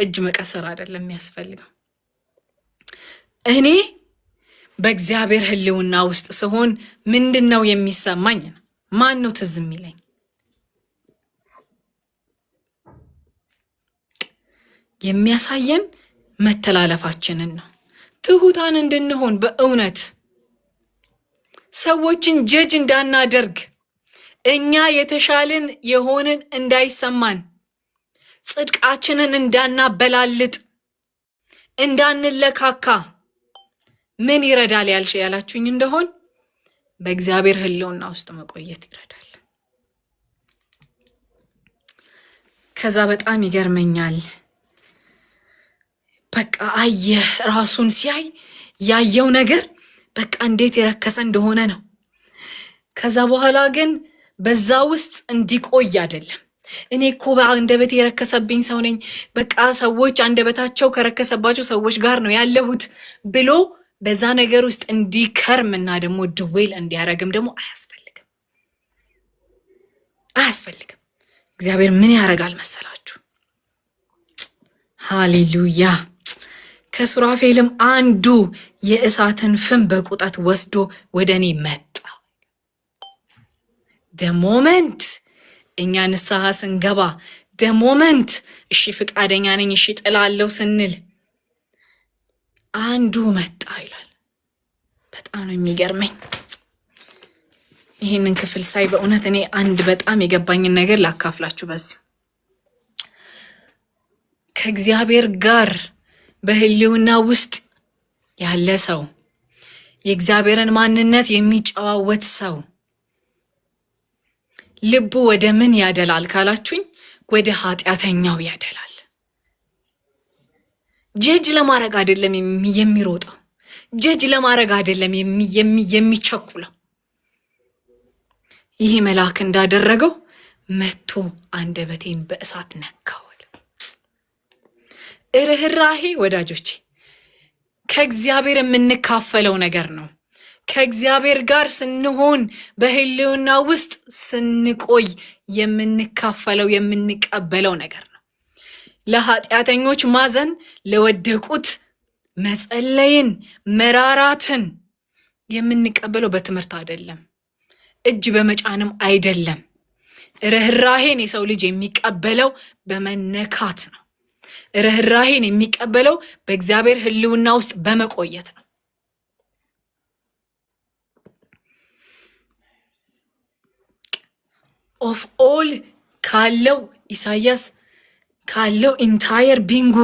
እጅ መቀሰር አይደለም የሚያስፈልገው። እኔ በእግዚአብሔር ሕልውና ውስጥ ስሆን ምንድን ነው የሚሰማኝ? ማን ነው ትዝ የሚለኝ? የሚያሳየን መተላለፋችንን ነው። ትሁታን እንድንሆን በእውነት ሰዎችን ጀጅ እንዳናደርግ፣ እኛ የተሻልን የሆንን እንዳይሰማን፣ ጽድቃችንን እንዳናበላልጥ፣ እንዳንለካካ ምን ይረዳል ያላችሁኝ እንደሆን በእግዚአብሔር ሕልውና ውስጥ መቆየት ይረዳል። ከዛ በጣም ይገርመኛል። በቃ አየህ፣ ራሱን ሲያይ ያየው ነገር በቃ እንዴት የረከሰ እንደሆነ ነው። ከዛ በኋላ ግን በዛ ውስጥ እንዲቆይ አይደለም። እኔ እኮ አንደበቴ የረከሰብኝ ሰው ነኝ፣ በቃ ሰዎች አንደበታቸው ከረከሰባቸው ሰዎች ጋር ነው ያለሁት ብሎ በዛ ነገር ውስጥ እንዲከርምና ደግሞ ድዌል እንዲያረግም ደግሞ አያስፈልግም። እግዚአብሔር ምን ያረጋል መሰላችሁ? ሃሌሉያ። ከሱራፌልም አንዱ የእሳትን ፍም በቁጠት ወስዶ ወደ እኔ መጣ። ደሞመንት እኛ ንስሐ ስንገባ፣ ደሞመንት እሺ ፍቃደኛ ነኝ እሺ ጥላለው ስንል አንዱ መጣ ይላል። በጣም ነው የሚገርመኝ ይህንን ክፍል ሳይ። በእውነት እኔ አንድ በጣም የገባኝን ነገር ላካፍላችሁ። በዚሁ ከእግዚአብሔር ጋር በሕልውና ውስጥ ያለ ሰው፣ የእግዚአብሔርን ማንነት የሚጨዋወት ሰው ልቡ ወደ ምን ያደላል ካላችሁኝ፣ ወደ ኃጢአተኛው ያደላል። ጀጅ ለማድረግ አይደለም የሚሮጠው፣ ጀጅ ለማድረግ አይደለም የሚቸኩለው። ይህ መልአክ እንዳደረገው መጥቶ አንደበቴን በእሳት ነካው። ርህራሄ ወዳጆቼ ከእግዚአብሔር የምንካፈለው ነገር ነው። ከእግዚአብሔር ጋር ስንሆን በሕልውና ውስጥ ስንቆይ የምንካፈለው የምንቀበለው ነገር ነው። ለኃጢአተኞች ማዘን፣ ለወደቁት መጸለይን፣ መራራትን የምንቀበለው በትምህርት አይደለም፣ እጅ በመጫንም አይደለም። ርህራሄን የሰው ልጅ የሚቀበለው በመነካት ነው። ርህራሄን የሚቀበለው በእግዚአብሔር ሕልውና ውስጥ በመቆየት ነው። ኦፍ ኦል ካለው ኢሳያስ ካለው ኢንታየር ቢንጉ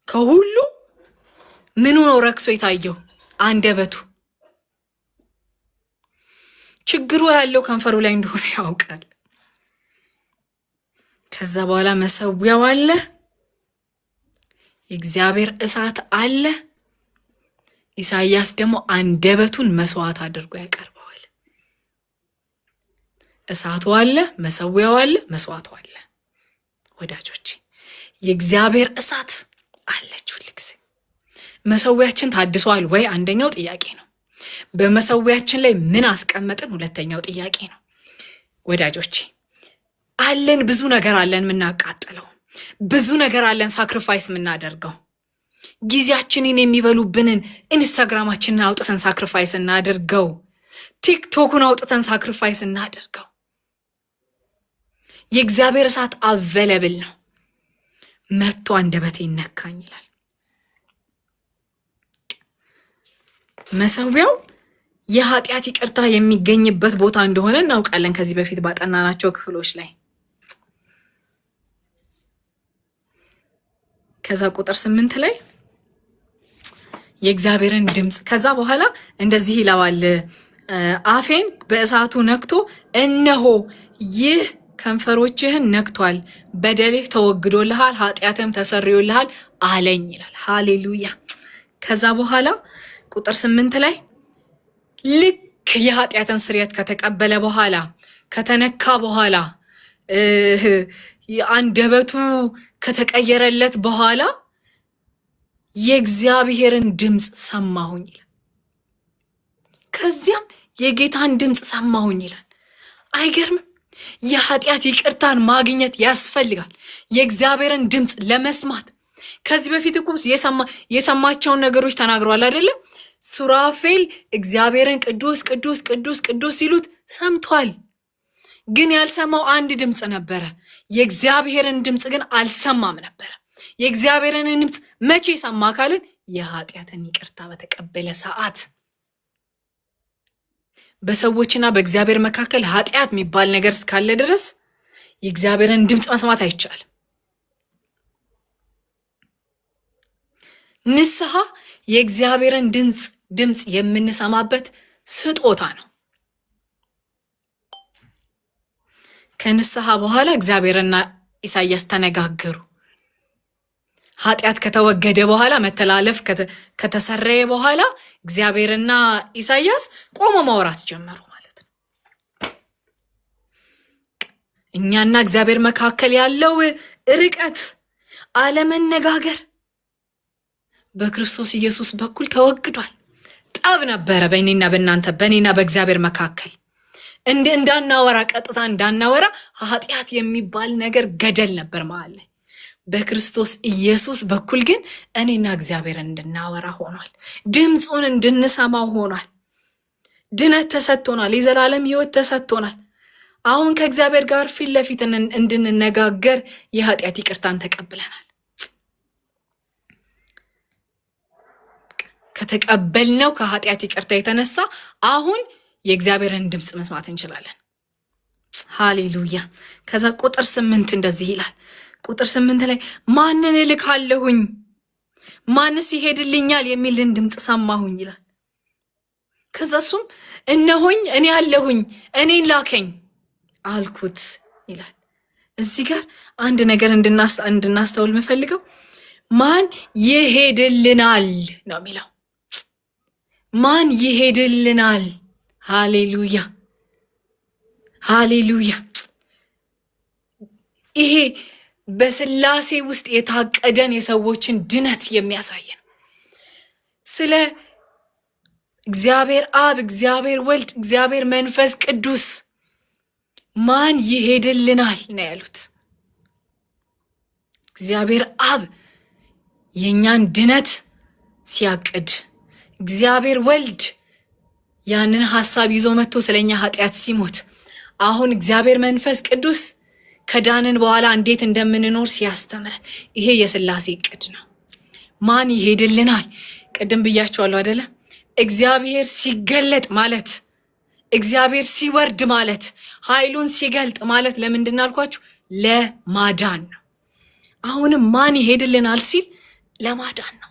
ከሁሉ ምኑ ነው ረክሶ የታየው? አንደበቱ። ችግሩ ያለው ከንፈሩ ላይ እንደሆነ ያውቃል። ከዛ በኋላ መሰዊያው አለ፣ የእግዚአብሔር እሳት አለ። ኢሳይያስ ደግሞ አንደበቱን መስዋዕት አድርጎ ያቀርበዋል። እሳቱ አለ፣ መሰዊያው አለ፣ መስዋዕቱ አለ። ወዳጆቼ የእግዚአብሔር እሳት አለች ሁልጊዜ። መሰዊያችን ታድሷል ወይ? አንደኛው ጥያቄ ነው። በመሰዊያችን ላይ ምን አስቀመጥን? ሁለተኛው ጥያቄ ነው። ወዳጆቼ አለን፣ ብዙ ነገር አለን የምናቃጥለው፣ ብዙ ነገር አለን ሳክሪፋይስ የምናደርገው። ጊዜያችንን የሚበሉብንን ኢንስታግራማችንን አውጥተን ሳክሪፋይስ እናደርገው። ቲክቶኩን አውጥተን ሳክሪፋይስ እናደርገው። የእግዚአብሔር እሳት አቬለብል ነው። መጥቶ አንደበቴ ይነካኝ ይላል። መሰዊያው የኃጢአት ይቅርታ የሚገኝበት ቦታ እንደሆነ እናውቃለን ከዚህ በፊት ባጠናናቸው ክፍሎች ላይ። ከዛ ቁጥር 8 ላይ የእግዚአብሔርን ድምፅ ከዛ በኋላ እንደዚህ ይለዋል፣ አፌን በእሳቱ ነክቶ እነሆ ይህ ከንፈሮችህን ነክቷል፣ በደልህ ተወግዶልሃል፣ ኃጢአትም ተሰርዮልሃል አለኝ ይላል። ሃሌሉያ። ከዛ በኋላ ቁጥር 8 ላይ ልክ የኃጢአትን ስርየት ከተቀበለ በኋላ ከተነካ በኋላ አንደበቱ ከተቀየረለት በኋላ የእግዚአብሔርን ድምፅ ሰማሁኝ ይላል። ከዚያም የጌታን ድምፅ ሰማሁኝ ይላል። አይገርምም? የኃጢአት ይቅርታን ማግኘት ያስፈልጋል የእግዚአብሔርን ድምፅ ለመስማት። ከዚህ በፊት እኮ የሰማቸውን ነገሮች ተናግሯል አይደለም? ሱራፌል እግዚአብሔርን ቅዱስ ቅዱስ ቅዱስ ቅዱስ ሲሉት ሰምቷል። ግን ያልሰማው አንድ ድምፅ ነበረ። የእግዚአብሔርን ድምፅ ግን አልሰማም ነበረ። የእግዚአብሔርን ድምፅ መቼ ሰማ ካልን የኃጢአትን ይቅርታ በተቀበለ ሰዓት። በሰዎችና በእግዚአብሔር መካከል ኃጢአት የሚባል ነገር እስካለ ድረስ የእግዚአብሔርን ድምፅ መስማት አይቻልም። ንስሐ የእግዚአብሔርን ድምፅ የምንሰማበት ስጦታ ነው። ከንስሐ በኋላ እግዚአብሔርና ኢሳይያስ ተነጋገሩ። ኃጢአት ከተወገደ በኋላ መተላለፍ ከተሰረየ በኋላ እግዚአብሔርና ኢሳይያስ ቆሞ ማውራት ጀመሩ ማለት ነው። እኛና እግዚአብሔር መካከል ያለው ርቀት፣ አለመነጋገር በክርስቶስ ኢየሱስ በኩል ተወግዷል። ጠብ ነበረ በእኔና በእናንተ በእኔና በእግዚአብሔር መካከል እንዳናወራ ቀጥታ እንዳናወራ ኃጢአት የሚባል ነገር ገደል ነበር ማለት ነው። በክርስቶስ ኢየሱስ በኩል ግን እኔና እግዚአብሔር እንድናወራ ሆኗል። ድምፁን እንድንሰማው ሆኗል። ድነት ተሰጥቶናል። የዘላለም ሕይወት ተሰጥቶናል። አሁን ከእግዚአብሔር ጋር ፊት ለፊት እንድንነጋገር የኃጢአት ይቅርታን ተቀብለናል። ከተቀበልነው ከኃጢአት ይቅርታ የተነሳ አሁን የእግዚአብሔርን ድምፅ መስማት እንችላለን። ሃሌሉያ። ከዛ ቁጥር 8 እንደዚህ ይላል። ቁጥር 8 ላይ ማንን እልካለሁኝ? ማንስ ይሄድልኛል? የሚልን ድምፅ ሰማሁኝ ይላል። ከዛ እሱም እነሆኝ እኔ አለሁኝ እኔን ላከኝ አልኩት ይላል። እዚህ ጋር አንድ ነገር እንድናስተውል የምፈልገው ማን ይሄድልናል ነው የሚለው። ማን ይሄድልናል? ሃሌሉያ ሃሌሉያ። ይሄ በስላሴ ውስጥ የታቀደን የሰዎችን ድነት የሚያሳይ ነው። ስለ እግዚአብሔር አብ፣ እግዚአብሔር ወልድ፣ እግዚአብሔር መንፈስ ቅዱስ ማን ይሄድልናል ነው ያሉት። እግዚአብሔር አብ የኛን ድነት ሲያቅድ፣ እግዚአብሔር ወልድ ያንን ሐሳብ ይዞ መጥቶ ስለኛ ኃጢአት ሲሞት፣ አሁን እግዚአብሔር መንፈስ ቅዱስ ከዳንን በኋላ እንዴት እንደምንኖር ሲያስተምረን፣ ይሄ የስላሴ እቅድ ነው። ማን ይሄድልናል? ቅድም ብያቸዋለሁ አይደለ? እግዚአብሔር ሲገለጥ ማለት፣ እግዚአብሔር ሲወርድ ማለት፣ ኃይሉን ሲገልጥ ማለት ለምንድን አልኳችሁ? ለማዳን ነው። አሁንም ማን ይሄድልናል ሲል ለማዳን ነው።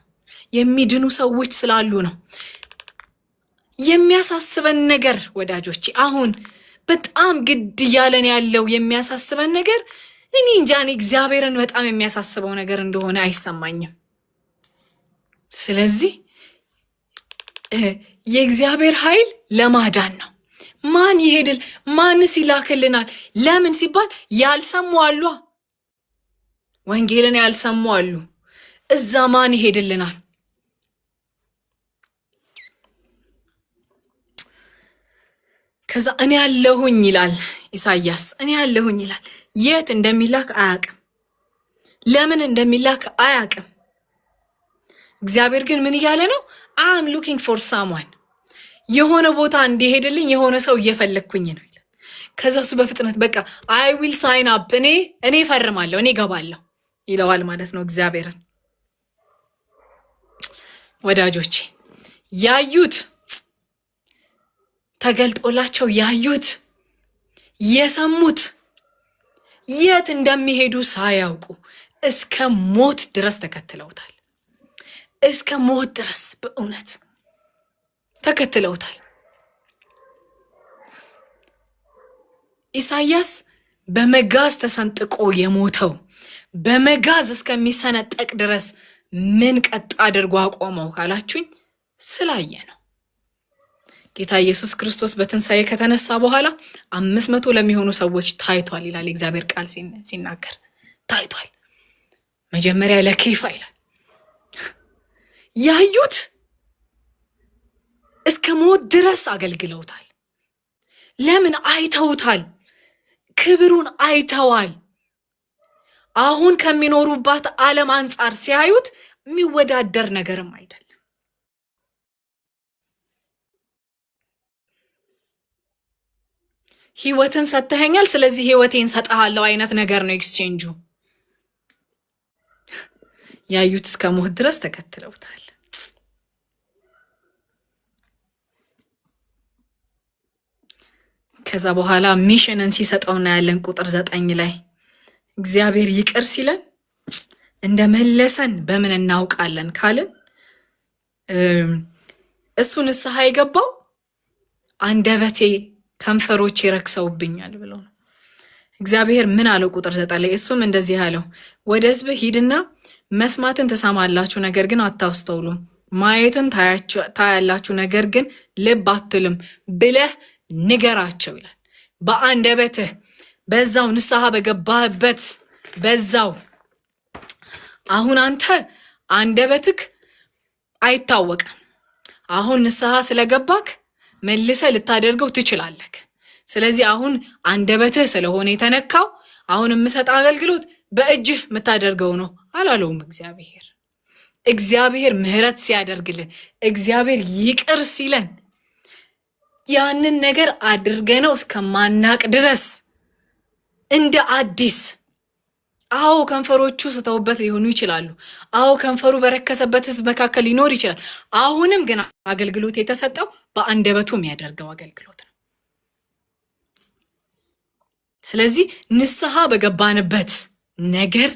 የሚድኑ ሰዎች ስላሉ ነው። የሚያሳስበን ነገር ወዳጆቼ፣ አሁን በጣም ግድ እያለን ያለው የሚያሳስበን ነገር እኔ እንጃ፣ እግዚአብሔርን በጣም የሚያሳስበው ነገር እንደሆነ አይሰማኝም። ስለዚህ የእግዚአብሔር ኃይል ለማዳን ነው። ማን ይሄድል? ማንስ ይላክልናል? ለምን ሲባል ያልሰሙ አሉ፣ ወንጌልን ያልሰሙ አሉ። እዛ ማን ይሄድልናል? ከዛ እኔ ያለሁኝ ይላል ኢሳይያስ፣ እኔ ያለሁኝ ይላል። የት እንደሚላክ አያውቅም፣ ለምን እንደሚላክ አያውቅም። እግዚአብሔር ግን ምን እያለ ነው? አም ሉኪንግ ፎር ሳምዋን፣ የሆነ ቦታ እንዲሄድልኝ የሆነ ሰው እየፈለግኩኝ ነው ይላል። ከዛ እሱ በፍጥነት በቃ አይ ዊል ሳይን አፕ፣ እኔ ፈርማለሁ፣ እኔ ገባለሁ ይለዋል ማለት ነው እግዚአብሔርን። ወዳጆቼ ያዩት ተገልጦላቸው ያዩት የሰሙት የት እንደሚሄዱ ሳያውቁ እስከ ሞት ድረስ ተከትለውታል። እስከ ሞት ድረስ በእውነት ተከትለውታል። ኢሳይያስ በመጋዝ ተሰንጥቆ የሞተው በመጋዝ እስከሚሰነጠቅ ድረስ ምን ቀጥ አድርጎ አቆመው ካላችሁኝ ስላየ ነው። ጌታ ኢየሱስ ክርስቶስ በትንሣኤ ከተነሳ በኋላ 500 ለሚሆኑ ሰዎች ታይቷል ይላል የእግዚአብሔር ቃል ሲናገር፣ ታይቷል። መጀመሪያ ለኬፋ ይላል። ያዩት እስከ ሞት ድረስ አገልግለውታል። ለምን? አይተውታል። ክብሩን አይተዋል። አሁን ከሚኖሩባት ዓለም አንጻር ሲያዩት የሚወዳደር ነገርም አይደለም። ህይወትን ሰጥተኸኛል፣ ስለዚህ ህይወቴን ሰጥሃለሁ አይነት ነገር ነው ኤክስቼንጁ። ያዩት እስከ ሞት ድረስ ተከትለውታል። ከዛ በኋላ ሚሽንን ሲሰጠው እናያለን። ቁጥር 9 ላይ እግዚአብሔር ይቅር ሲለን እንደመለሰን በምን እናውቃለን ካልን እሱ ንስሐ የገባው አንደበቴ ከንፈሮቼ ረክሰውብኛል ብሎ ነው። እግዚአብሔር ምን አለው? ቁጥር 9 ላይ እሱም እንደዚህ አለው፣ ወደ ሕዝብ ሂድና መስማትን ትሰማላችሁ፣ ነገር ግን አታስተውሉም፣ ማየትን ታያላችሁ፣ ነገር ግን ልብ አትልም ብለህ ንገራቸው ይላል። በአንደበትህ በዛው ንስሐ በገባህበት በዛው። አሁን አንተ አንደበትክ አይታወቅም። አሁን ንስሐ ስለገባክ መልሰ ልታደርገው ትችላለህ። ስለዚህ አሁን አንደበትህ ስለሆነ የተነካው አሁን የምሰጥ አገልግሎት በእጅህ የምታደርገው ነው አላለውም እግዚአብሔር። እግዚአብሔር ምህረት ሲያደርግልን፣ እግዚአብሔር ይቅር ሲለን ያንን ነገር አድርገነው እስከማናቅ ድረስ እንደ አዲስ። አዎ ከንፈሮቹ ስተውበት ሊሆኑ ይችላሉ። አዎ ከንፈሩ በረከሰበት ህዝብ መካከል ሊኖር ይችላል። አሁንም ግን አገልግሎት የተሰጠው በአንደበቱ የሚያደርገው አገልግሎት ነው። ስለዚህ ንስሐ በገባንበት ነገር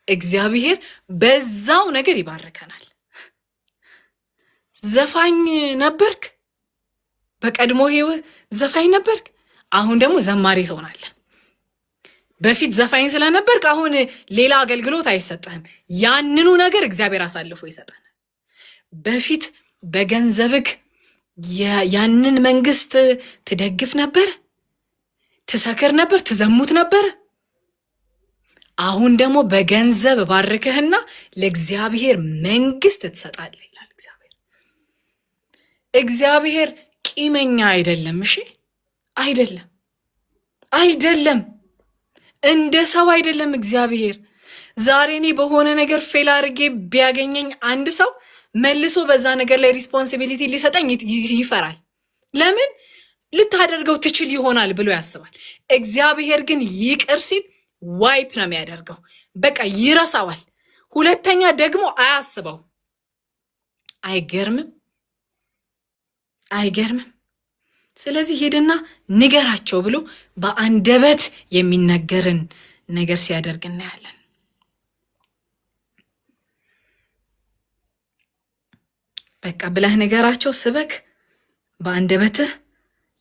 እግዚአብሔር በዛው ነገር ይባርከናል። ዘፋኝ ነበርክ፣ በቀድሞ ህይወት ዘፋኝ ነበርክ፣ አሁን ደግሞ ዘማሪ ትሆናለህ። በፊት ዘፋኝ ስለነበርክ አሁን ሌላ አገልግሎት አይሰጥህም። ያንኑ ነገር እግዚአብሔር አሳልፎ ይሰጠናል። በፊት በገንዘብክ ያንን መንግስት ትደግፍ ነበር፣ ትሰክር ነበር፣ ትዘሙት ነበር። አሁን ደግሞ በገንዘብ ባርክህና ለእግዚአብሔር መንግስት ትሰጣለህ ይላል እግዚአብሔር። እግዚአብሔር ቂመኛ አይደለም። እሺ፣ አይደለም፣ አይደለም። እንደ ሰው አይደለም እግዚአብሔር። ዛሬ እኔ በሆነ ነገር ፌል አድርጌ ቢያገኘኝ አንድ ሰው መልሶ በዛ ነገር ላይ ሪስፖንሲቢሊቲ ሊሰጠኝ ይፈራል። ለምን? ልታደርገው ትችል ይሆናል ብሎ ያስባል። እግዚአብሔር ግን ይቅር ሲል ዋይፕ ነው የሚያደርገው። በቃ ይረሳዋል። ሁለተኛ ደግሞ አያስበው። አይገርምም? አይገርምም? ስለዚህ ሄድና ንገራቸው ብሎ በአንደበት የሚነገርን ነገር ሲያደርግ እናያለን። በቃ ብለህ ንገራቸው፣ ስበክ፣ በአንደበትህ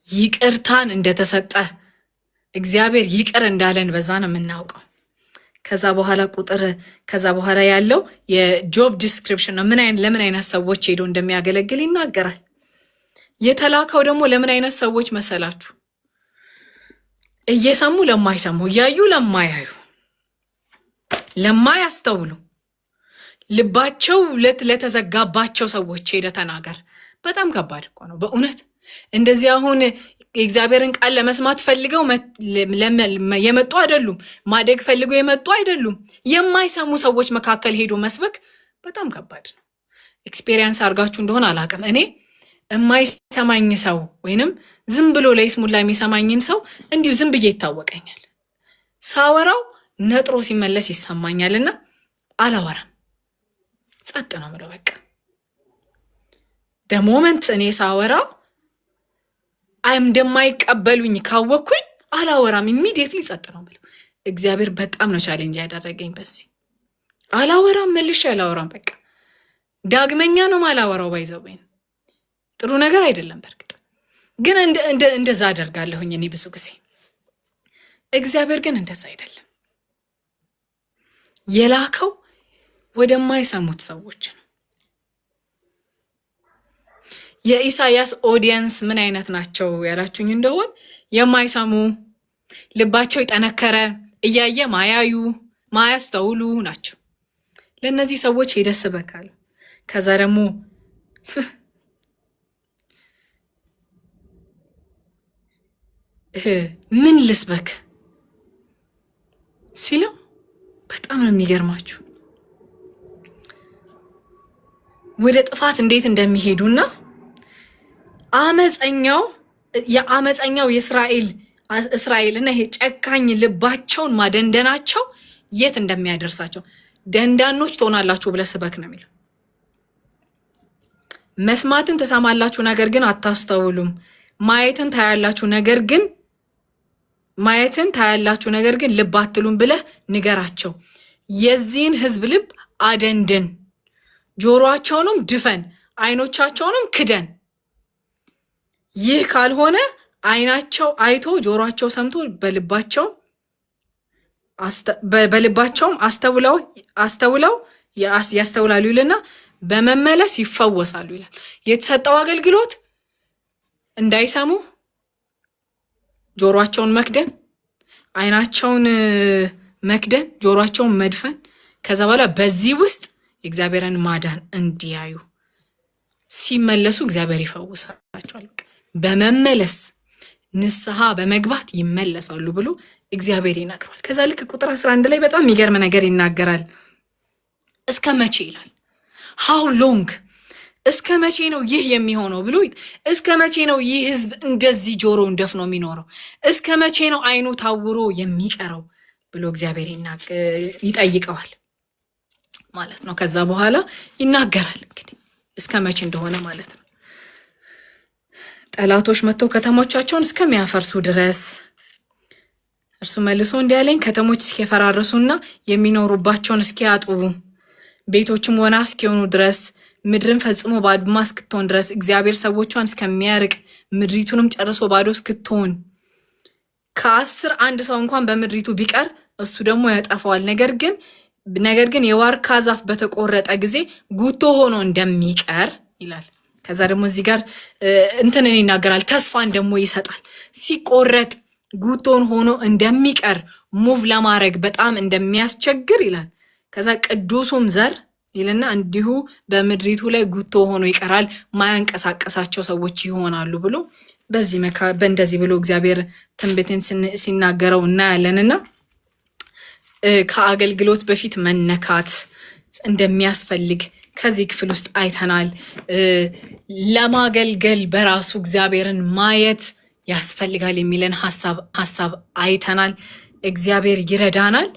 ይቅርታን እንደተሰጠ እግዚአብሔር ይቅር እንዳለን በዛ ነው የምናውቀው። ከዛ በኋላ ያለው የጆብ ዲስክሪፕሽን ነው። ለምን አይነት ሰዎች ሄዶ እንደሚያገለግል ይናገራል። የተላከው ደግሞ ለምን አይነት ሰዎች መሰላችሁ? እየሰሙ ለማይሰሙ፣ እያዩ ለማያዩ፣ ለማያስተውሉ፣ ልባቸው ለተዘጋባቸው ሰዎች ሄደ ተናገር። በጣም ከባድ እኮ ነው በእውነት። እንደዚህ አሁን የእግዚአብሔርን ቃል ለመስማት ፈልገው የመጡ አይደሉም። ማደግ ፈልገው የመጡ አይደሉም። የማይሰሙ ሰዎች መካከል ሄዶ መስበክ በጣም ከባድ ነው። ኤክስፔሪየንስ አድርጋችሁ እንደሆነ አላውቅም። እኔ የማይሰማኝ ሰው ወይንም ዝም ብሎ ለይስሙላ የሚሰማኝን ሰው እንዲሁ ዝም ብዬ ይታወቀኛል። ሳወራው ነጥሮ ሲመለስ ይሰማኛልና አላወራም። ጸጥ ነው የምለው በቃ። ደሞመንት እኔ ሳወራ እንደማይቀበሉኝ ካወቅኩኝ አላወራም። ኢሚዲየትሊ ጸጥ ነው የምለው። እግዚአብሔር በጣም ነው ቻሌንጅ ያደረገኝ በዚህ። አላወራም፣ መልሼ አላወራም። በቃ ዳግመኛ ነው ማላወራው። ባይዘወኝ ጥሩ ነገር አይደለም። በርግጥ ግን እንደዛ አደርጋለሁኝ እኔ ብዙ ጊዜ። እግዚአብሔር ግን እንደዛ አይደለም። የላከው ወደማይሰሙት ሰዎች ነው። የኢሳያስ ኦዲየንስ ምን አይነት ናቸው ያላችሁኝ እንደሆን የማይሰሙ፣ ልባቸው የጠነከረ፣ እያየ ማያዩ፣ ማያስተውሉ ናቸው። ለእነዚህ ሰዎች ሄደህ ስበካል። ከዛ ደግሞ ምን ልስበክ ሲለው በጣም ነው የሚገርማችሁ ወደ ጥፋት እንዴት እንደሚሄዱና የአመፀኛው እስራኤልና ይሄ ጨካኝ ልባቸውን ማደንደናቸው የት እንደሚያደርሳቸው። ደንዳኖች ትሆናላችሁ ብለህ ስበክ ነው የሚለው። መስማትን ትሰማላችሁ፣ ነገር ግን አታስተውሉም። ማየትን ታያላችሁ፣ ነገር ግን ልብ አትሉም ብለህ ንገራቸው። የዚህን ሕዝብ ልብ አደንድን፣ ጆሮአቸውንም ድፈን፣ አይኖቻቸውንም ክደን። ይህ ካልሆነ አይናቸው አይቶ ጆሮአቸው ሰምቶ በልባቸውም አስተውለው ያስተውላሉ ይልና በመመለስ ይፈወሳሉ ይላል። የተሰጠው አገልግሎት እንዳይሰሙ ጆሮአቸውን መክደን፣ አይናቸውን መክደን፣ ጆሮአቸውን መድፈን፣ ከዛ በኋላ በዚህ ውስጥ የእግዚአብሔርን ማዳን እንዲያዩ ሲመለሱ እግዚአብሔር ይፈውሳቸዋል። በመመለስ ንስሐ በመግባት ይመለሳሉ ብሎ እግዚአብሔር ይናገራል። ከዛ ልክ ቁጥር 11 ላይ በጣም የሚገርም ነገር ይናገራል። እስከ መቼ ይላል? ሃው ሎንግ፣ እስከ መቼ ነው ይህ የሚሆነው ብሎ፣ እስከ መቼ ነው ይህ ሕዝብ እንደዚህ ጆሮውን ደፍኖ የሚኖረው? እስከ መቼ ነው አይኑ ታውሮ የሚቀረው ብሎ እግዚአብሔር ይጠይቀዋል ማለት ነው። ከዛ በኋላ ይናገራል እንግዲህ እስከ መቼ እንደሆነ ማለት ነው። ጠላቶች መጥተው ከተሞቻቸውን እስከሚያፈርሱ ድረስ እርሱ መልሶ እንዲህ አለኝ፣ ከተሞች እስኪፈራረሱና የሚኖሩባቸውን እስኪያጡ፣ ቤቶችም ወና እስኪሆኑ ድረስ፣ ምድርን ፈጽሞ ባድማ እስክትሆን ድረስ፣ እግዚአብሔር ሰዎቿን እስከሚያርቅ፣ ምድሪቱንም ጨርሶ ባዶ እስክትሆን፣ ከ10 አንድ ሰው እንኳን በምድሪቱ ቢቀር እሱ ደግሞ ያጠፋዋል። ነገር ግን የዋርካ ዛፍ በተቆረጠ ጊዜ ጉቶ ሆኖ እንደሚቀር ይላል። ከዛ ደግሞ እዚህ ጋር እንትንን ይናገራል። ተስፋን ደግሞ ይሰጣል። ሲቆረጥ ጉቶን ሆኖ እንደሚቀር ሙቭ ለማድረግ በጣም እንደሚያስቸግር ይላል። ከዛ ቅዱሱም ዘር ይልና እንዲሁ በምድሪቱ ላይ ጉቶ ሆኖ ይቀራል፣ ማያንቀሳቀሳቸው ሰዎች ይሆናሉ ብሎ በእንደዚህ ብሎ እግዚአብሔር ትንቢትን ሲናገረው እናያለንና ከአገልግሎት በፊት መነካት እንደሚያስፈልግ ከዚህ ክፍል ውስጥ አይተናል። ለማገልገል በራሱ እግዚአብሔርን ማየት ያስፈልጋል የሚለን ሀሳብ አይተናል። እግዚአብሔር ይረዳናል።